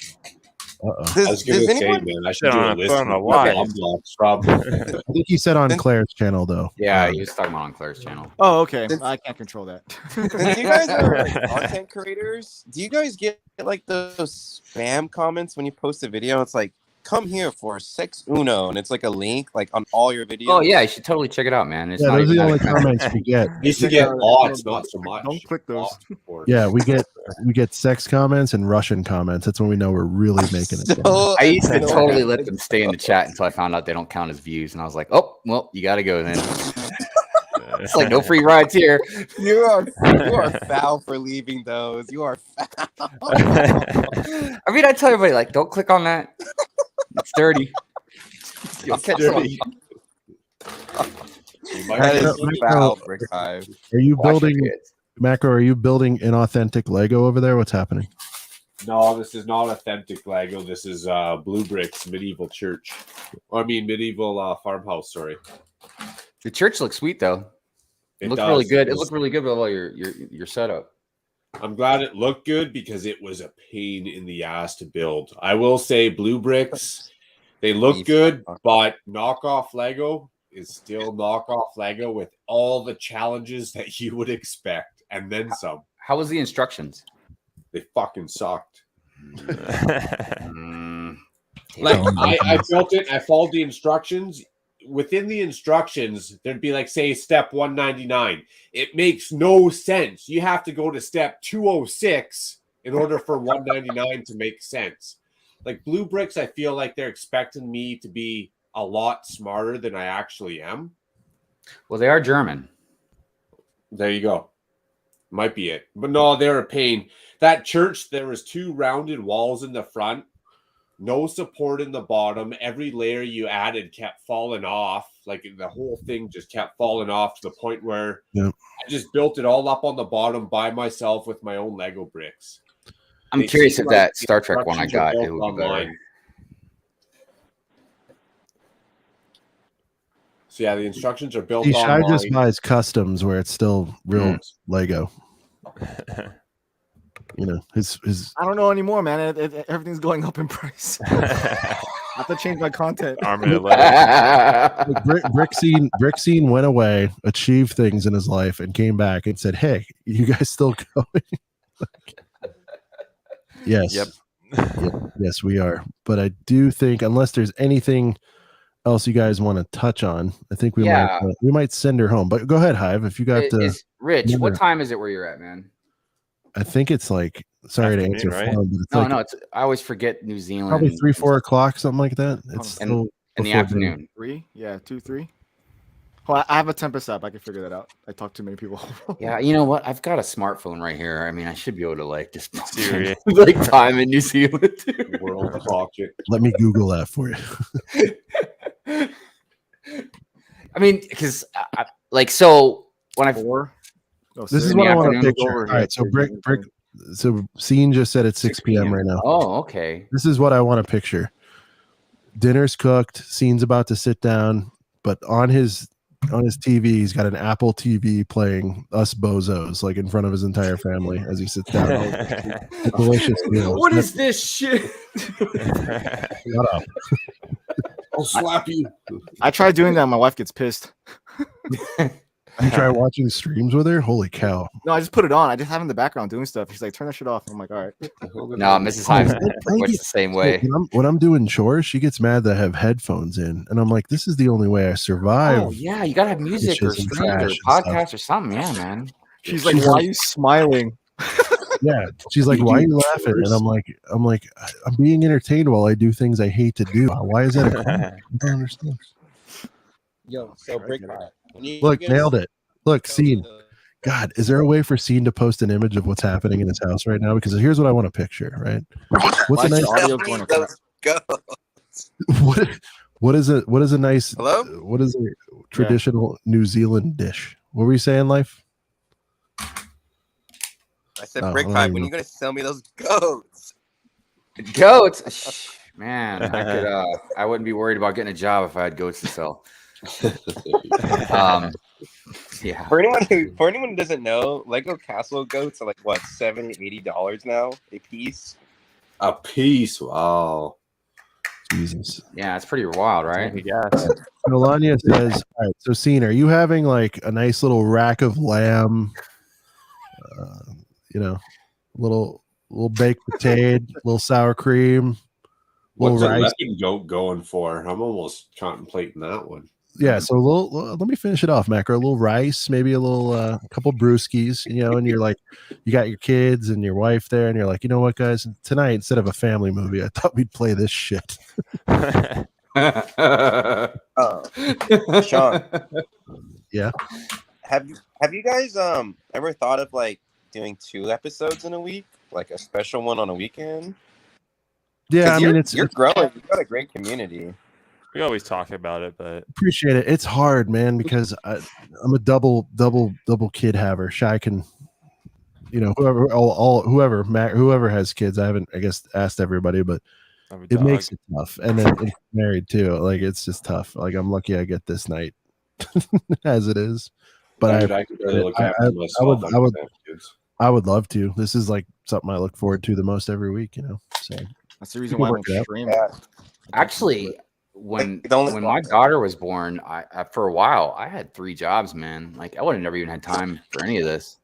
I was going to say, man, I should do a list of unblocks, probably. I think he said on Claire's channel, though. Yeah, he was talking about on Claire's channel. Oh, okay. I can't control that. Since you guys are content creators, do you guys get like those spam comments when you post a video? It's like, come here for Sex Uno, and it's like a link like on all your videos. Oh yeah, you should totally check it out, man. It's those are the only comments we get. You used to get odds, not so much. Don't click those. Yeah, we get sex comments and Russian comments. That's when we know we're really making it. I used to totally let them stay in the chat until I found out they don't count as views, and I was like, oh well, you got to go then. It's like no free rides here. You are foul for leaving those. You are foul. I mean, I tell everybody like, don't click on that. It's dirty. You'll catch dirty. That is foul, Brick Hive. Are you building? Macro, are you building inauthentic Lego over there? What's happening? No, this is not authentic Lego. This is Blue Bricks medieval church. Medieval farmhouse. Sorry. The church looks sweet though. It looks really good. It looked really good with all your setup. I'm glad it looked good because it was a pain in the ass to build. I will say Blue Bricks, they look good, but knockoff Lego is still knockoff Lego with all the challenges that you would expect and then some. How was the instructions? They fucking sucked. I built it. I followed the instructions. Within the instructions, there'd be like, say, step 199. It makes no sense. You have to go to step 206 in order for 199 to make sense. Like Blue Bricks, I feel like they're expecting me to be a lot smarter than I actually am. Well, they are German. There you go. Might be it. But no, they're a pain. That church, there was 2 rounded walls in the front, no support in the bottom. Every layer you added kept falling off. Like the whole thing just kept falling off to the point where I just built it all up on the bottom by myself with my own Lego bricks. I'm curious if that Star Trek one I got, it would be better. So yeah, the instructions are built Shy online. just buys customs where it's still real Lego. You know, his. I don't know anymore, man. Everything's going up in price. I have to change my content. Brickscene went away, achieved things in his life, and came back and said, "Hey, you guys still going?" Yes. Yep. Yes, we are. But I do think, unless there's anything else you guys want to touch on, I think we might send her home. But go ahead, Hive, if you got Rich, what time is it where you're at, man? I think it's like, sorry to answer phone, but it's I always forget New Zealand. Probably 3-4 o'clock, something like that. It's in the afternoon. 3? Yeah, 2-3. Well, I have a Tempest app. I can figure that out. I talk to many people. Yeah, you know what? I've got a smartphone right here. I mean, I should be able to like just like time in New Zealand. World pocket. Let me Google that for you. I mean, because so when this is what I want to picture. All right, so so Scene just said it's 6 p.m. right now. Oh, okay. This is what I want to picture. Dinner's cooked. Scene's about to sit down, but on his TV, he's got an Apple TV playing Us Bozos, like in front of his entire family as he sits down. A delicious meal. What is this shit? Shut up. I'll slap you. I try doing that. My wife gets pissed. You try watching streams with her? Holy cow. No, I just put it on. I just have it in the background doing stuff. She's like, turn that shit off. I'm like, all right. No, Mrs. Hives works the same way. When I'm doing chores, she gets mad that I have headphones in. And I'm like, this is the only way I survive. Oh, yeah. You got to have music or streams or podcasts or something. Yeah, man. She's like, why are you smiling? Yeah. She's like, why are you laughing? And I'm like, I'm being entertained while I do things I hate to do. Why is that a crime? I don't understand. Yo, so break Look, nailed it. Look, Scene. God, is there a way for Scene to post an image of what's happening in his house right now? Because here's what I want to picture, right? What's a nice audio what is a nice what is a traditional New Zealand dish? What were you saying, Life? I said brick pipe. When are you gonna sell me those goats? Goats? Man, I wouldn't be worried about getting a job if I had goats to sell. Yeah. For anyone who doesn't know, Lego Castle goats are like what, $70-$80 now a piece. A piece, wow. Jesus. Yeah, it's pretty wild, right? Yes. Melania says, all right, so Scene, are you having like a nice little rack of lamb? Little baked potato, little sour cream, What's little a rice. lemon goat going for? I'm almost contemplating that one. Yeah, so let me finish it off, Macro. A little rice, maybe a couple brewskis, and you're like, you got your kids and your wife there, and you're like, you know what, guys, tonight instead of a family movie, I thought we'd play this shit. Sean. Yeah. Have you guys ever thought of like doing 2 episodes in a week, like a special one on a weekend? Yeah, I mean, you're growing. You've got a great community. We always talk about it, but appreciate it. It's hard, man, because I'm a double kid haver. Shy can whoever has kids. I haven't, I guess, asked everybody, but it makes it tough. And then it's married too. Like it's just tough. Like I'm lucky I get this night as it is. But I could really look after myself. I would love to. This is like something I look forward to the most every week. So that's the reason why I don't stream. Actually, when my daughter was born, I for a while I had 3 jobs, man. Like I would have never even had time for any of this.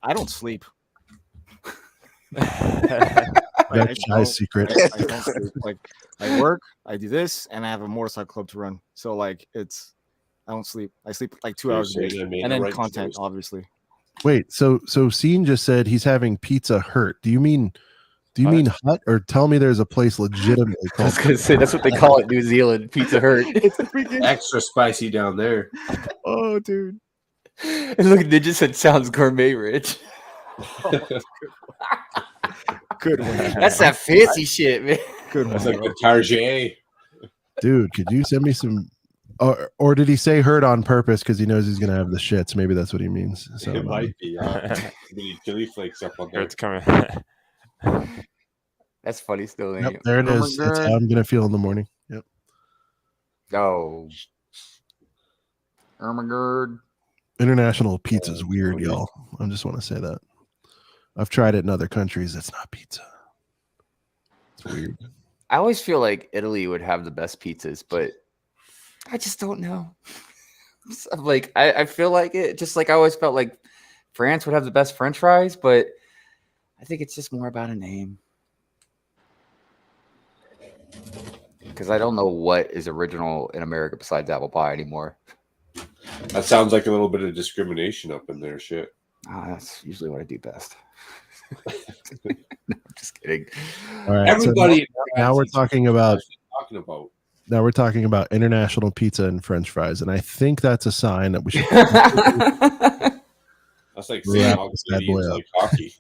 I don't sleep. That's my secret. I don't sleep. Like I work, I do this, and I have a motorcycle club to run. So like I don't sleep. I sleep like 2 hours a day, and then content, obviously. Wait, so Scene just said he's having Pizza Hut. Do you mean Hut, or tell me there's a place legitimately called? I was gonna say that's what they call it, New Zealand, Pizza Hut. It's freaking extra spicy down there. Oh, dude! And look, they just said sounds gourmet rich. Good one. That's that fancy shit, man. Good one. That's like the Target. Dude, could you send me some? Or did he say hurt on purpose because he knows he's gonna have the shits? Maybe that's what he means. So, it might be. Many chili flakes up on there. It's coming. That's funny still. Yep, there it is. That's how I'm gonna feel in the morning. Yep. Oh. Oh my god. International pizza is weird, y'all. I just want to say that. I've tried it in other countries. It's not pizza. It's weird. I always feel like Italy would have the best pizzas, but I just don't know. Like I feel like it. Just like I always felt like France would have the best French fries, but I think it's just more about a name. Because I don't know what is original in America besides apple pie anymore. That sounds like a little bit of discrimination up in there, shit. That's usually what I do best. No, I'm just kidding. All right, everybody. So now we're talking about. Now we're talking about international pizza and French fries, and I think that's a sign that we should. That's like saying like hockey.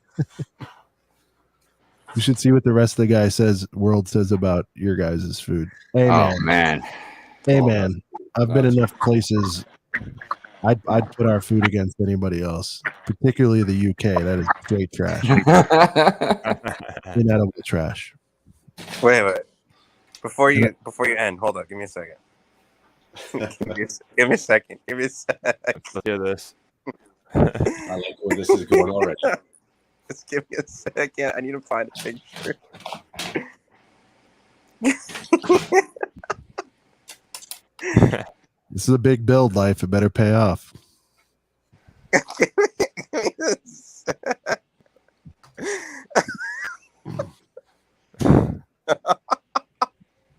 You should see what the rest of the world says about your guys' food. Hey, oh man. Hey man, I've been enough places. I'd put our food against anybody else, particularly the UK. That is straight trash. Inedible trash. Wait. Before you end, hold on. Give me a second. Give me a second. Let's hear this. I like where this is going already. Just give me a second. I need to find a picture. This is a big build, life. It better pay off.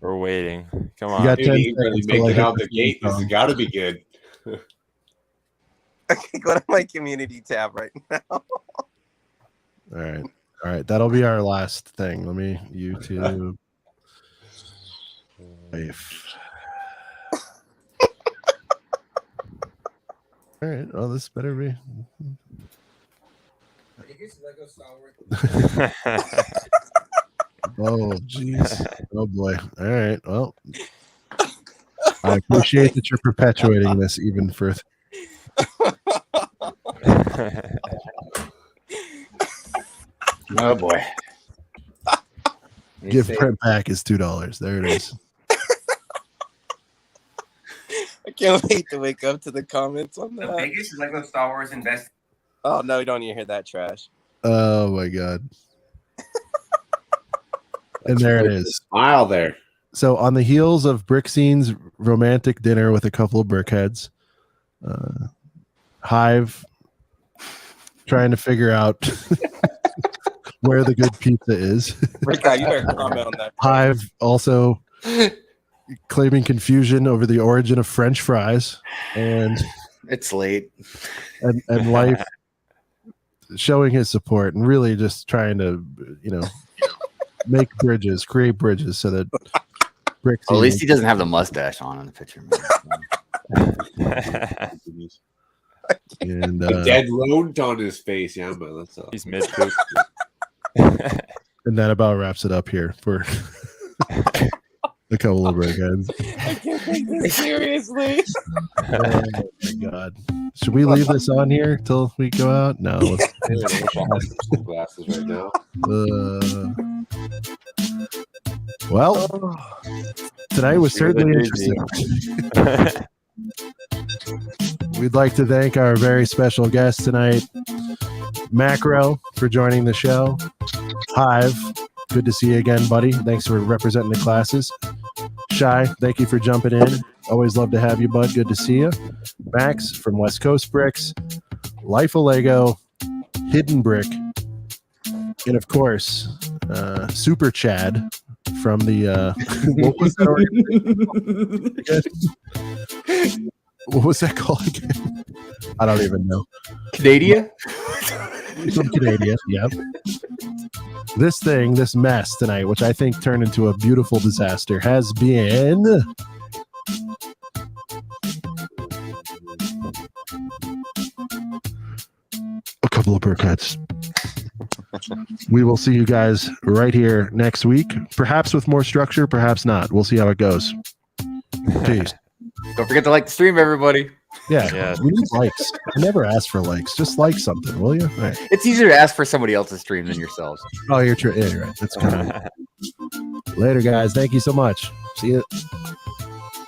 We're waiting. Come on. You got 10 seconds to make it out the gate. This has got to be good. Okay, go to my community tab right now. All right. That'll be our last thing. Let me YouTube. Life. All right. Well, this better be. Oh, jeez. Oh, boy. All right. Well, I appreciate that you're perpetuating this even further. Oh, boy. Give Brent back his $2. There it is. I can't wait to wake up to the comments on that. The biggest Lego Star Wars invest. Oh, no, you don't even hear that trash. Oh, my God. And there it is. Smile there. So on the heels of Brickscene's romantic dinner with a couple of brickheads, Hive trying to figure out where the good pizza is. Rick, you better comment on that. Hive also claiming confusion over the origin of French fries, and it's late. And Life showing his support and really just trying to, make bridges, create bridges so that Brickscene. Well, at least he doesn't have the mustache on in the picture. And a dead rodent on his face. Yeah, man, that's all. He's mid poop. And that about wraps it up here for a couple of breakheads. I can't take this seriously. Oh my God. Should we leave this on here till we go out? No. Let's Glasses right now. Well, tonight was certainly interesting. We'd like to thank our very special guest tonight, Macro, for joining the show. Hive, good to see you again, buddy. Thanks for representing the classes. Shy, thank you for jumping in. Always love to have you, bud. Good to see you. Max from West Coast Bricks, Life of Lego, Hidden Brick, and of course, Super Chad from the what was that again? What was that called again? I don't even know. Canada? From Canada, yep. This mess tonight, which I think turned into a beautiful disaster, has been a couple of Burkheads. We will see you guys right here next week, perhaps with more structure, perhaps not. We'll see how it goes. Peace. Don't forget to like the stream, everybody. Yeah. We need likes. I never ask for likes. Just like something, will you? All right. It's easier to ask for somebody else's stream than yourselves. Oh, you're true. Yeah, you're right. That's kind of later, guys. Thank you so much. See you.